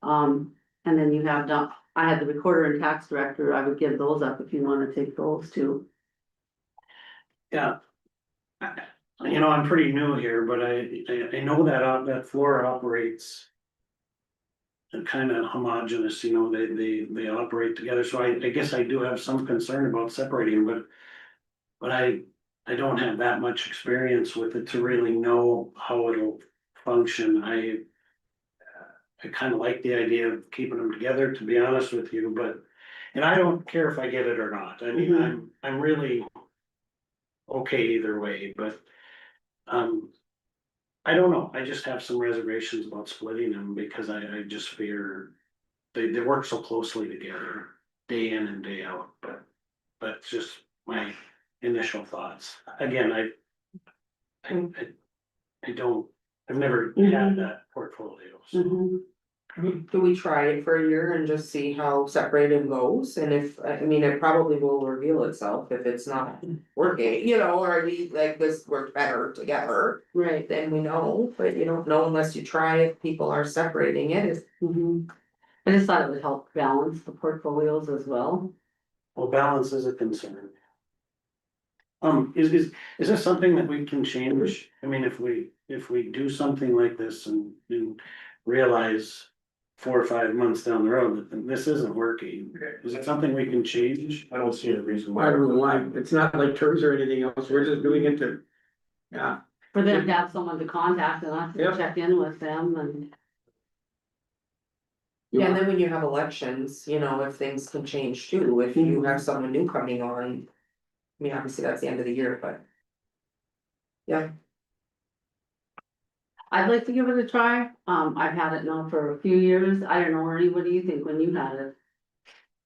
And then you have, I had the recorder and tax director, I would give those up if you want to take those too. Yeah. I'm pretty new here, but I know that that floor operates kind of homogeneous, they operate together, so I guess I do have some concern about separating, but I don't have that much experience with it to really know how it'll function. I kind of like the idea of keeping them together, to be honest with you, and I don't care if I get it or not. I mean, I'm really okay either way, but I don't know, I just have some reservations about splitting them because I just fear they work so closely together, day in and day out, but just my initial thoughts. Again, I've never had that portfolio, so. Do we try it for a year and just see how separated goes? And if, it probably will reveal itself if it's not working, or we like this worked better together. Right. Then we know, but you don't know unless you try if people are separating it. I just thought it would help balance the portfolios as well. Well, balance is a concern. Is this something that we can change? I mean, if we do something like this and realize 4 or 5 months down the road that this isn't working, is it something we can change? I don't see a reason I why. don't know why, it's not like terms or anything else, we're just doing it to. Yeah, For them to have someone to contact and us to Yep. check in with them and. Yeah, and then when you have elections, if things can change too, if you have someone new coming on. Obviously that's the end of the year, but. Yeah. I'd like to give it a try. I've had it now for a few years. I don't know, Ernie, what do you think when you had it?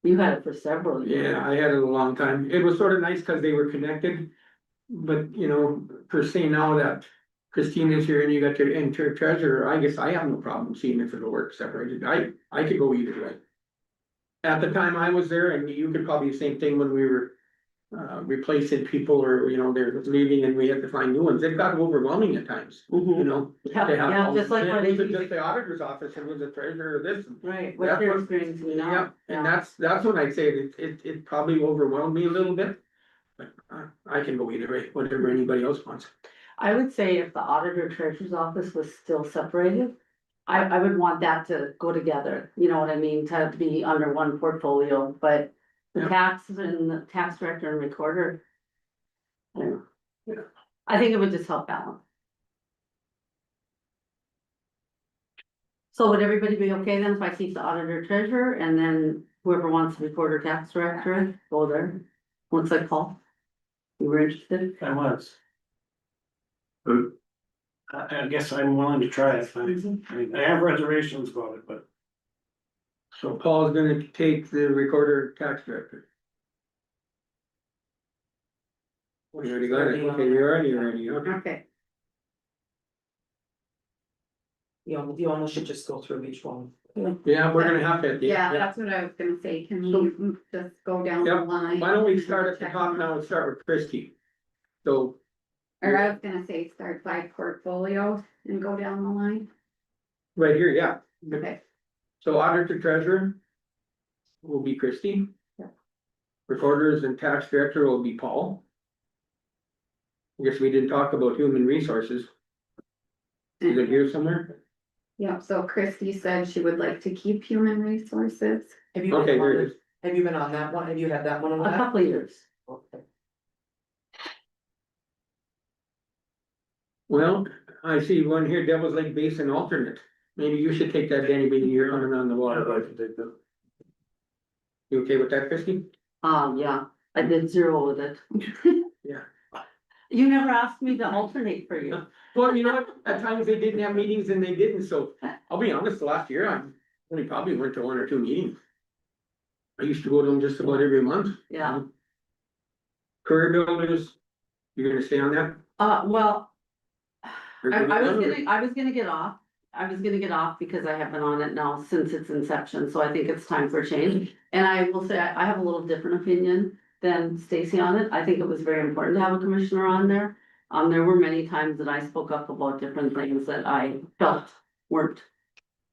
You had it for several years. yeah, I had it a long time, it was sort of nice because they were connected. But per se now that Christine is here and you got your interim treasurer, I guess I have no problem seeing if it'll work separated, I could go either way. At the time I was there, and you could probably the same thing when we were. Replacing people or, you know, they're leaving and we had to find new ones, it got overwhelming at times, you know? Yeah, to have yeah, all- just like and what it they wasn't do. just the auditor's office, it was the treasurer of this. Right, That's what they're what- experiencing now. Yeah, and that's when I say it probably overwhelmed me a little bit. But I can go either way, whatever anybody else wants. I would say if the auditor treasurer's office was still separated, I would want that to go together, you know what I mean, to be under one portfolio, but the Yeah. tax and the tax director and recorder. I don't know. Yeah. I think it would just help balance. So would everybody be okay then if I keep the auditor treasurer and then whoever wants to recorder tax director, go there? Once I call? You were interested? I was. Good. I guess I'm willing to try it. I mean, I have reservations about it, but So Paul's gonna take the recorder tax director. We already got it, okay, you're already, okay. Okay. You almost should just go through each one. Yeah, we're gonna have to. Yeah, that's what I was gonna say, can we just go down the Yep. line? Why don't we start at the top now and start with Christie? So, Or I was gonna say, start by portfolio and go down the line, right here, yeah. okay, So auditor treasurer will be Christie. Yep. Recorders and tax director will be Paul. I guess we didn't talk about human resources. Is it here somewhere? yeah, so Christy said she would like to keep human resources. Have you been Okay, there it on, is. have you been on that one? Have you had that one on A that? couple of years. Okay. Well, I see one here, Devil's Lake Basin alternate. Maybe you should take that, Danny, being you're on and on the I'd water. like to take that. You okay with that, Christie? Yeah, I did 0 with it. Yeah. You never asked me to alternate for you. Well, you know what, at times they didn't have meetings and they didn't, so I'll be honest, the last year I only probably went to 1 or 2 meetings. I used to go to them just about every month. Yeah. Career builders, you're gonna stay on that? Well, Or- I was gonna get off. I was gonna get off because I have been on it now since its inception, so I think it's time for a change. And I will say, I have a little different opinion than Stacy on it. I think it was very important to have a commissioner on there. There were many times that I spoke up about different things that I felt weren't,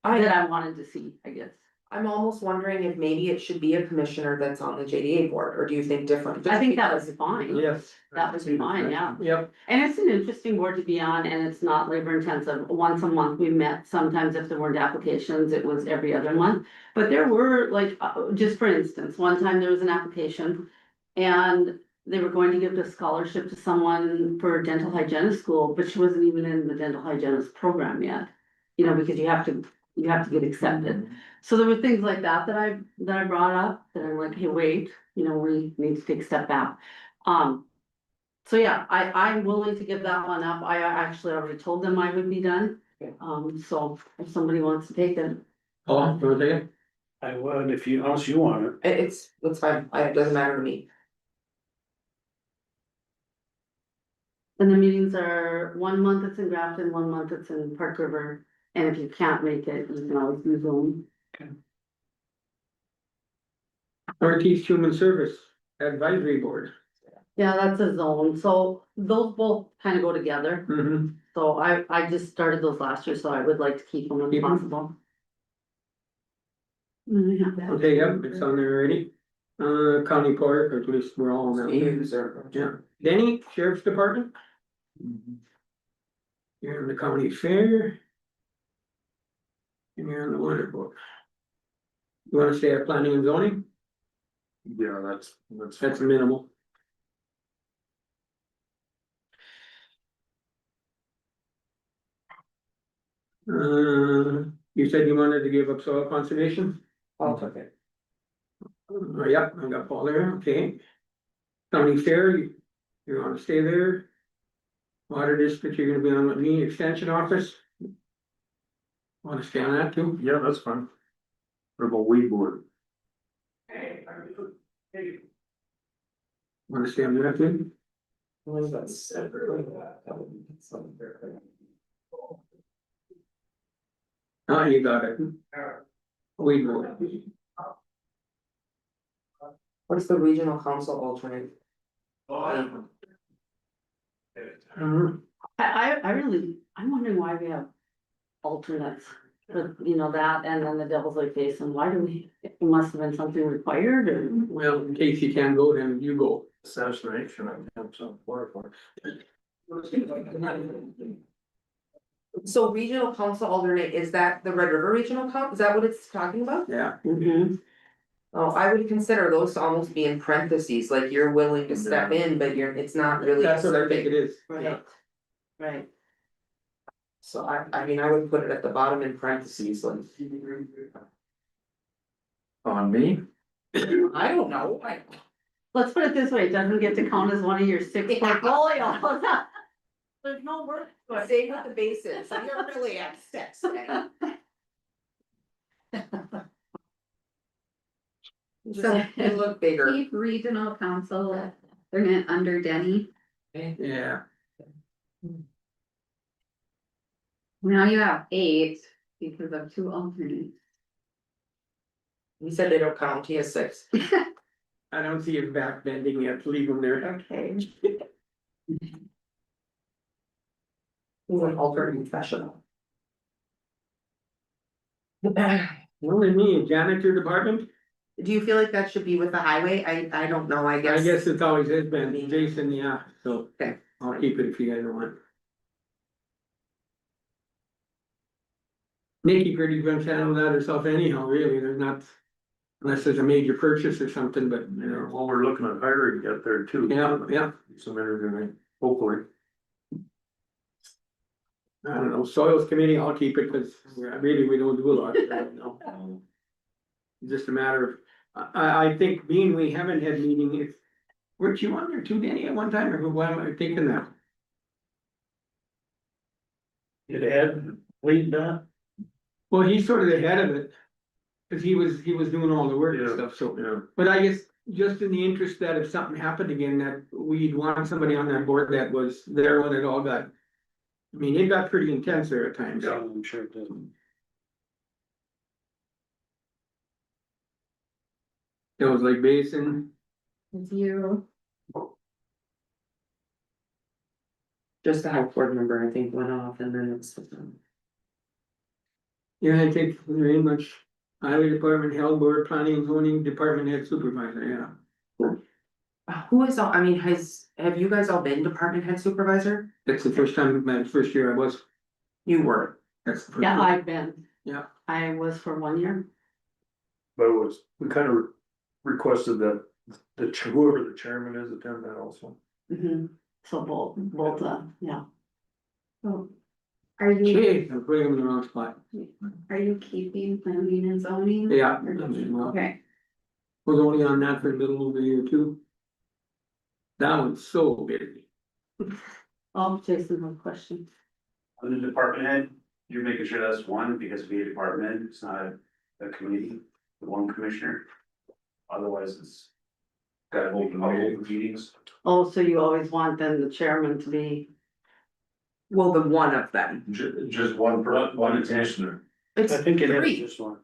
that I wanted to see, I guess. I'm almost wondering if maybe it should be a commissioner that's on the JDA board, or do you think different? I think that was fine. Yes. That was fine, yeah. Yep, And it's an interesting board to be on and it's not labor intensive. Once a month we met. Sometimes if there weren't applications, it was every other month. But there were like, just for instance, one time there was an application and they were going to give the scholarship to someone for dental hygienist school, but she wasn't even in the dental hygienist program yet. You know, because you have to get accepted. So there were things like that that I brought up, that I'm like, hey, wait, you know, we need to take a step back. So yeah, I'm willing to give that one up. I actually already told them I would be done. So if somebody wants to take it. Paul, you wanna take it? I would if you, unless you want it. It's fine, it doesn't matter to me. And the meetings are 1 month it's in Grafton, 1 month it's in Park River. And if you can't make it, you can always do Zoom. Northeast Human Service Advisory Board. Yeah, that's a zone. So those both kind of go together. Mm-hmm. So I just started those last year, so I would like to keep them if Keep 'em? possible. Yeah. Okay, yep, it's on there already. County Court, or at least we're all on that. Steve's or. Yeah, Denny, Sheriff's Department, you're on the county fair. And you're on the water board. You wanna stay at planning and zoning? Yeah, That's minimal. You said you wanted to give up soil conservation? I'll take it. Yep, I got Paul there, okay. County fair, you wanna stay there? Water district, you're gonna be on the me extension office? Wanna stay on that too? Yeah, that's fine. What about weed board? Wanna stay on that too? That's separate. Oh, you got it. We know it. What's the regional council alternate? I really, I'm wondering why we have alternates. But you know, that and then the Devil's Lake Basin, why do we, it must have been something required or? Well, in case you can't go, then you go. Assassination, I think, some for. So regional council alternate, is that the Red River Regional is that what it's talking about? Yeah. Oh, I would consider those to almost be in parentheses, like you're willing to step in, but it's not really. That's what I think it is. Right. Right. So I mean, I would put it at the bottom in parentheses, like. On me? I don't know, Let's put it this way, it doesn't get to count as one of your 6 portfolios. There's no work. Stay with the bases, you're really at 6. So it look bigger. Keep regional council, alternate under Denny. Yeah. Now you have 8 because of 2 alternates. He said they don't count, he has 6. I don't see his back bending yet, leave him there. Okay. He's an alternate professional. Only me, janitor department, Do you feel like that should be with the highway? I don't know, I I guess. guess it's always has been, Jason, yeah, so. Okay. I'll keep it if you guys want. Nikki pretty much handled that herself anyhow, really, there's not. Unless there's a major purchase or something, but you know, Well, we're looking at hiring yet there too. yeah, Some interviewing, hopefully. I don't know, soils committee, I'll keep it, cause really, we don't do a lot right now. Just a matter of, I think being we haven't had meeting, if, weren't you on there too, Danny, at one time, or why am I thinking that? Did Ed lead that? Well, he's sort of the head of it. Cause he was doing all the work and Yeah. stuff, so, Yeah. but I guess just in the interest that if something happened again, that we'd want somebody on that board that was there when it all got. I mean, it got pretty intense there at times. Yeah, I'm sure it does. It was like Basin, It's you. Just the health board member, I think, went off and then it's. yeah, I think very much highway department, health board, planning and zoning department head supervisor, yeah. Who is all, I mean, have you guys all been department head supervisor? That's the first time, my first year I was, You were. that's the first. Yeah, year. I've been. Yeah. I was for 1 year. But it was, we kind of requested that whoever the chairman is attend that also. So both, yeah. So, are you, Gee, I'm putting him in the wrong spot, are you keeping planning and zoning? yeah. Or just- Was Okay, only on that for a little over a year too. That one's so busy. Oh, Jason, has a question. On the department head, you're making sure that's one, because we a department head, it's not a committee, the one commissioner. Otherwise, it's got open meetings. Oh, so you always want then the chairman to be, Well, the one of them. Just one commissioner. It's I think it is 3. just one.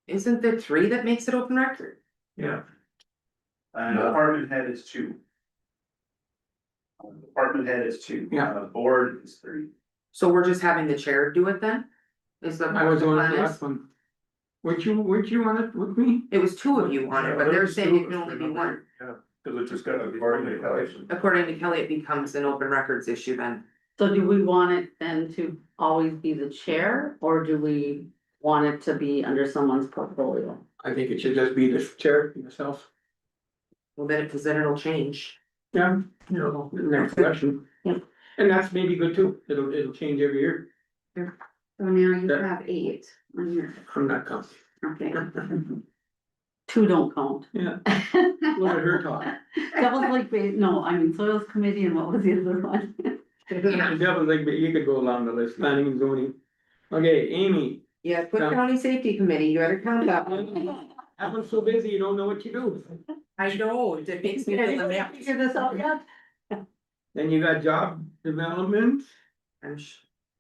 Isn't there 3 that makes it open record? Yeah. Department head is 2. Department head is 2. Yeah. Board is 3. So we're just having the chair do it then? Is the. I was on the plan is? last one. Weren't you on it with me? It was 2 of you on it, but they're saying it can only be 1. Yeah, cause it just got to be. According to Kelly, it becomes an open records issue then. so do we want it then to always be the chair? Or do we want it to be under someone's portfolio? I think it should just be the chair yourself. Well, then it'll change. Yeah, you know, the next question. Yep. And that's maybe good too, it'll change every year, so now you Yeah. have 8 on your, I'm not counting. okay. 2 don't count. Yeah, look at her talk. That was like, no, I mean soils committee and what was the other one? That was like, you could go along the list, planning and zoning. Okay, Amy, Yeah, put Yeah. county safety committee, you better count that one. that one's so busy, you don't know what you do. I know, it makes me feel the Figure this out yet? Then you got job development,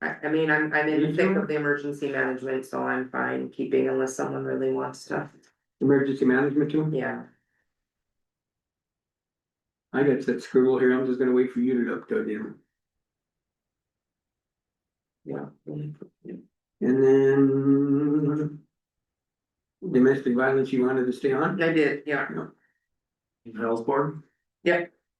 I mean, I'm in the thick of the emergency management, so I'm fine keeping unless someone really wants to, Emergency management too? yeah. I got that scribble here, I'm just gonna wait for you to look to it, Yeah. and then. Domestic violence you wanted to stay on? I did, yeah. Health board?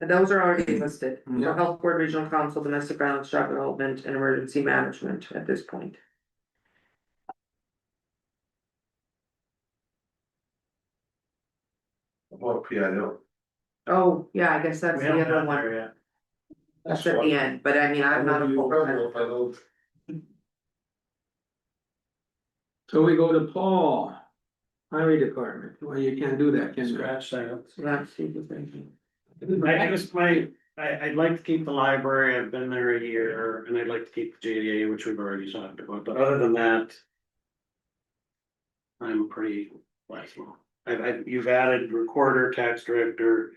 Those are already listed. So Yeah. Health Board, Regional Council, Domestic Violence, Job Development, and Emergency Management at this point. About PIO. Oh, yeah, I guess that's We the haven't other got one. there yet. That's at the end, but I mean, I'm not a. So we go to Paul. Highway Department, well, you can't do that, can you? Scratch that. Let's see what they do. I guess I'd like to keep the library, I've been there a year, and I'd like to keep the JDA, which we've already talked about, but other than that. I'm pretty flexible. You've added recorder, tax director,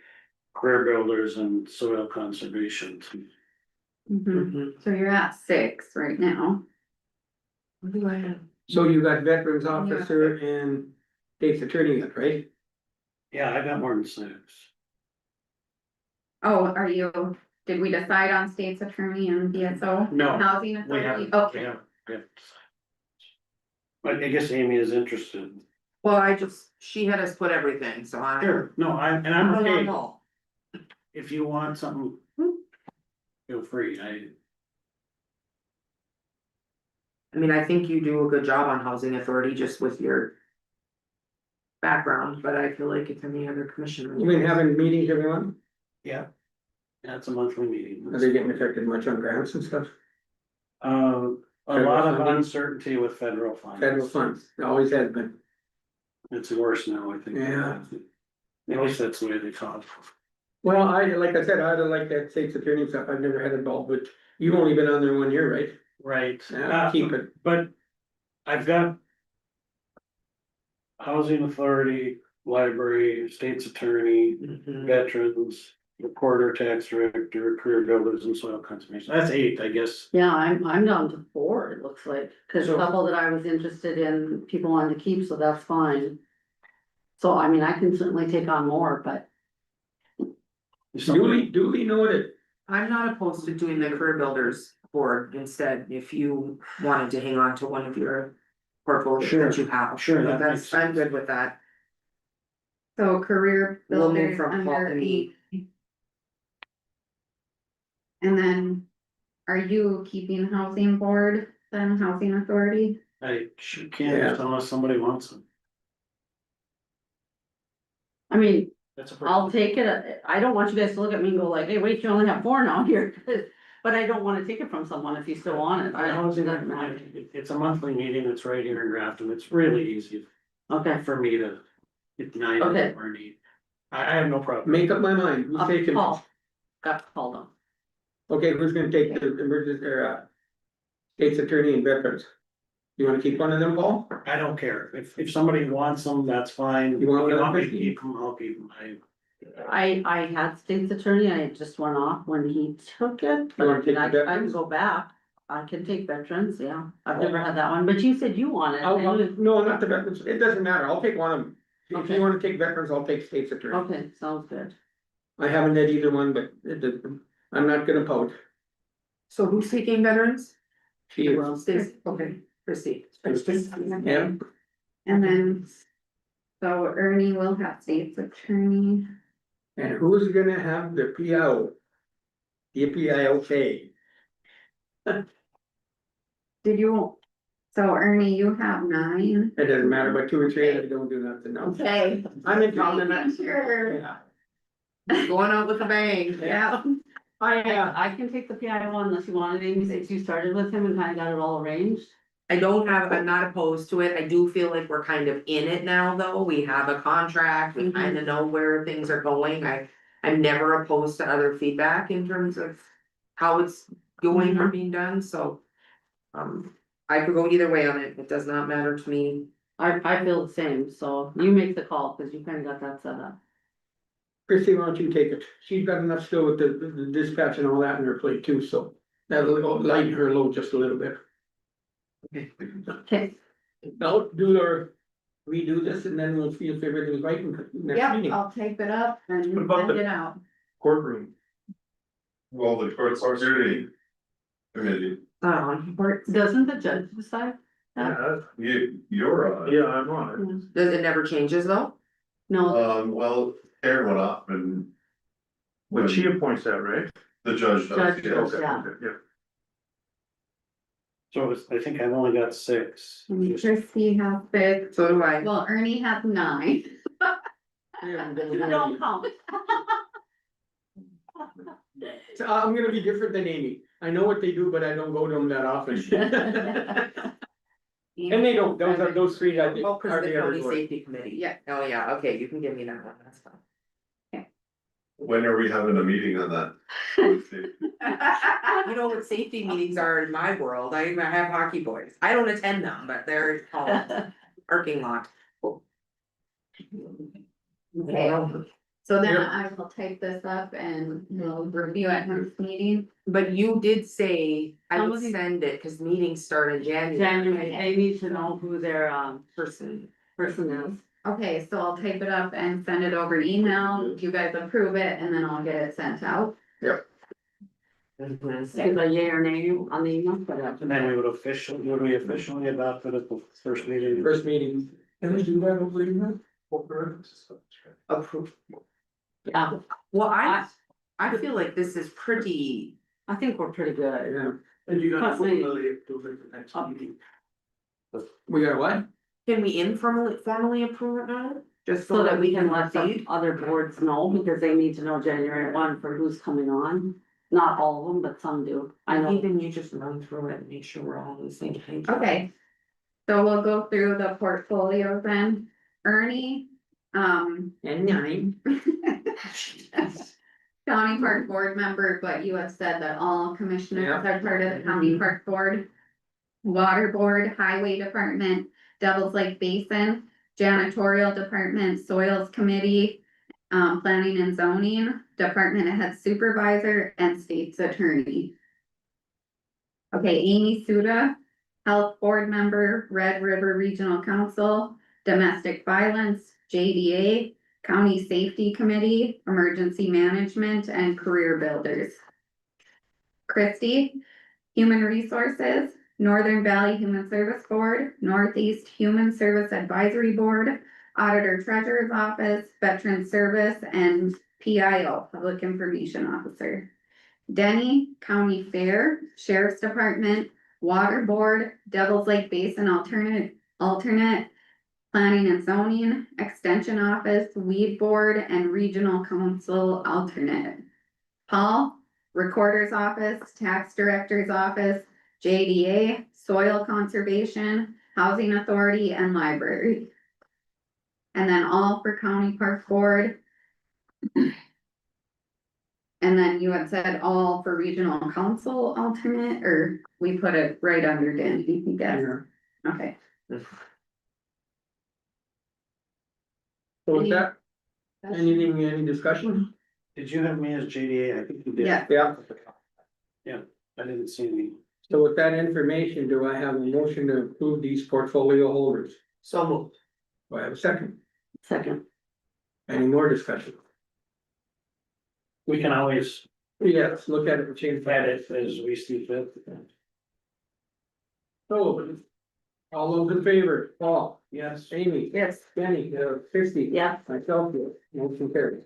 career builders and soil conservation. So you're at 6 right now. What do I have? So you got veterans officer and state's attorney, right? Yeah, I got more than 6. Oh, did we decide on state's attorney and BSO? No, Housing We authority, haven't, okay. we haven't. But I guess Amy is interested. Well, she had us put everything, so I. Sure, no, I'm okay. No. If you want something. Feel free, I mean, I think you do a good job on Housing Authority just with your. Background, but I feel like it's any other commissioner. You been having meetings, everyone? yeah. That's a monthly meeting. Are they getting affected much on grants and stuff? A Federal lot of funding? uncertainty with federal funds. Federal funds, it always has been. It's worse now, I think. Yeah. At least that's the way they thought. Well, like I said, I don't like that state's attorney stuff, I've never had involved, but you've only been on there 1 year, right? Right. Yeah, keep it. But I've got. Housing authority, library, state's attorney, veterans, recorder, tax director, career builders and soil conservation. That's 8, I guess. Yeah, I'm down to 4, it looks like, cause a So- couple that I was interested in, people wanted to keep, so that's fine. So I mean, I can certainly take on more, but Duly noted. I'm not opposed to doing the Career Builders Board instead, if you wanted to hang on to one of your portfolios that you have. Sure, that makes That's, I'm good with that. So career We'll move builder from under quality. 8. And then, are you keeping housing board, then housing authority? I sure can't unless somebody wants them. I mean, That's a. I'll take it. I don't want you guys to look at me and go like, hey, wait, you only have 4 now here. But I don't wanna take it from someone if you still want it. Doesn't matter. It's a monthly meeting, it's right here in Grafton, it's really easy Okay, for me to. Ignite Okay. it or need. I have no problem. Make up my mind, who's taking? Paul. Got called on. Okay, who's gonna take the emergency, state's attorney and veterans? You wanna keep one of them, Paul? I don't care, if somebody wants them, that's fine. You want one of me to them? keep them, I'll keep them, I had state's attorney and it just went off when he took it, but wanna I mean, take the I veterans? can go back. I can take veterans, yeah. I've never had that one, but you said you wanted. No, not the veterans, it doesn't matter, I'll take one of them. If Okay. you wanna take veterans, I'll take state's attorney. Okay, sounds good. I haven't had either one, but it doesn't, I'm not gonna pout. So who's taking veterans? She is. Well, Stacy, okay, Christie. Yeah, And then, so Ernie will have state's attorney. and who's gonna have the PIO? The PIOK. Did you, so Ernie, you have 9. It doesn't matter, but 2 or 3, I don't do nothing else. Okay. I'm in town and that's. Sure. Yeah. Going out with a bang. Yeah. I can take the PI one unless you wanted, Amy, since you started with him and kinda got it all arranged. I'm not opposed to it. I do feel like we're kind of in it now, though. We have a contract, we kind of know where things are going. I'm never opposed to other feedback in terms of how it's going or being done, so. I could go either way on it. It does not matter to me. I feel the same, so you make the call, cause you kinda got that set up. Christie, why don't you take it? She's got enough still with the dispatch and all that in her plate too, so That'll lighten her load just a little bit. Okay, Now, do our, redo this and then we'll see if everything's right in next Yep, meeting. I'll type it up and What about send the- it out. Courtroom. Well, the court security committee, doesn't the judge decide? Yeah, you're on it. yeah, I'm on Does it never changes though? No, Well, Karen went up and it. But she appoints that, right? the judge does, Judge yes. does. Okay, Yeah. okay, yeah. So I think I've only got 6. And Christie has 6, So do I. well, Ernie has 9. Yeah, you don't count. So I'm gonna be different than Amy. I know what they do, but I don't go to them that often. And they don't, those three, I think. Oh, cause hardly the ever county go. safety committee. Yeah. Oh, yeah, okay, you can give me that one, that's fine. When are we having a meeting on that? You know what safety meetings are in my world, I have hockey boys, I don't attend them, but they're called parking lot. Okay. So then Yep. I will type this up and we'll review at next meeting. But you did say I would Somebody- send it, cause meetings start in January. January, they need to know who their Person. person is. Okay, so I'll type it up and send it over email, you guys approve it, and then I'll get it sent out. Mhm. Give a yay or nay on the email, but And then we would officially adopt it at the first meeting. First meeting. Can we do that over email? Approve. yeah, Well, I feel like this is pretty, I think we're pretty good. Yeah. And you got formally approve it the next meeting. We got what? can we formally approve it now? Just So that we can let the proceed? other boards know, because they need to know January 1 for who's coming on. Not all of them, but some do. I know. Even you just run through it and make sure we're all on the same page. Okay. So we'll go through the portfolio then. Ernie, And 9. County Park Board member, but you have said that all commissioners Yeah. are part of the County Park Board. Water Board, Highway Department, Devils Lake Basin, Janitorial Department, Soils Committee, Planning and Zoning, Department Head Supervisor, and State's Attorney. Okay, Amy Suda, Health Board Member, Red River Regional Council, Domestic Violence, JDA, County Safety Committee, Emergency Management, and Career Builders. Christie, Human Resources, Northern Valley Human Service Board, Northeast Human Service Advisory Board, Auditor Treasurer's Office, Veteran Service, and PIO, Public Information Officer. Denny, County Fair, Sheriff's Department, Water Board, Devils Lake Basin alternate, Planning and Zoning, Extension Office, Weed Board, and Regional Council alternate. Paul, Recorder's Office, Tax Director's Office, JDA, Soil Conservation, Housing Authority, and Library. And then all for County Park Board. And then you had said all for Regional Council alternate, or we put it right under Dan, you guess, okay. So with that, any discussion? Did you have me as JDA? I think you did. Yeah. Yeah. Yeah, I didn't see any. So with that information, do I have a motion to approve these portfolio holders? So moved. Do I have a second? Second, Any more discussion? We can always Yes, look at it and change add that. it as we see fit. So, all those in favor, Paul, Yes. Amy, yes, Jenny, Christie. yeah, Myself, yes, motion carries.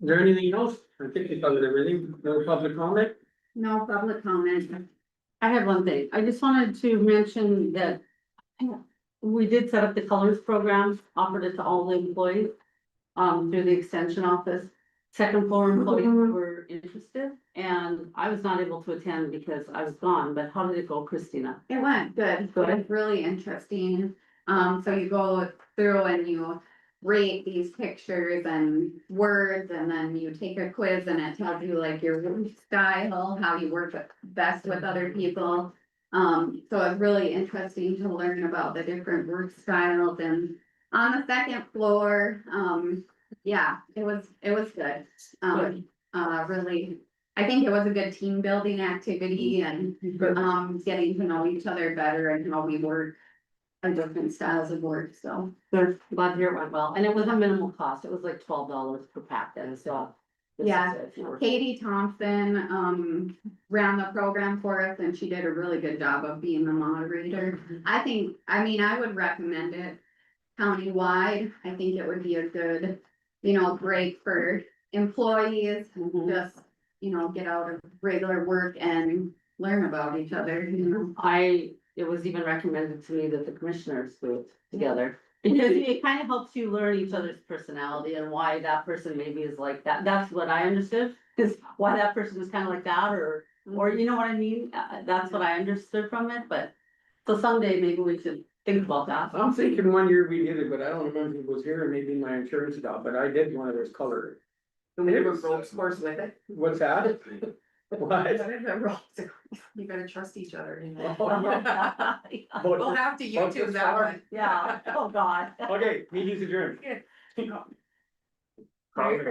Is there anything else? I think we covered everything, no public comment? No public comment. I have one thing, I just wanted to mention that. We did set up the colors program, offered it to all the employees, through the extension office. Second floor employees were interested, and I was not able to attend because I was gone, but how did it go, Christina? It went good, Good. it was really interesting. So you go through and you rate these pictures and words, and then you take a quiz and it tells you like your work style, how you work best with other people. So it's really interesting to learn about the different work styles, and on the second floor, yeah, it was good. Really I think it was a good team building activity and, getting to know each other better and how we work. Our different styles of work, so. They're glad to hear it went well, and it was a minimal cost, it was like $12 per pack then, so. this is Yeah. it, you know. Katie Thompson, ran the program for us and she did a really good job of being the moderator. I mean, I would recommend it countywide. I think it would be a good, break for employees, Mhm. just, get out of regular work and learn about each other, It was even recommended to me that the commissioners do it together. Because it kind of helps you learn each other's personality and why that person maybe is like that. That's what I understood, is why that person was kind of like that, or you know what I mean? That's what I understood from it, but. So someday maybe we should think about that. I'm thinking one year we did it, but I don't remember if it was here or maybe my insurance job, but I did one of those color. And we have a ropes course with it. What's that? What? You better trust each other, We'll have to YouTube that one. Yeah, oh God. Okay, meeting's adjourned. Merry Christmas.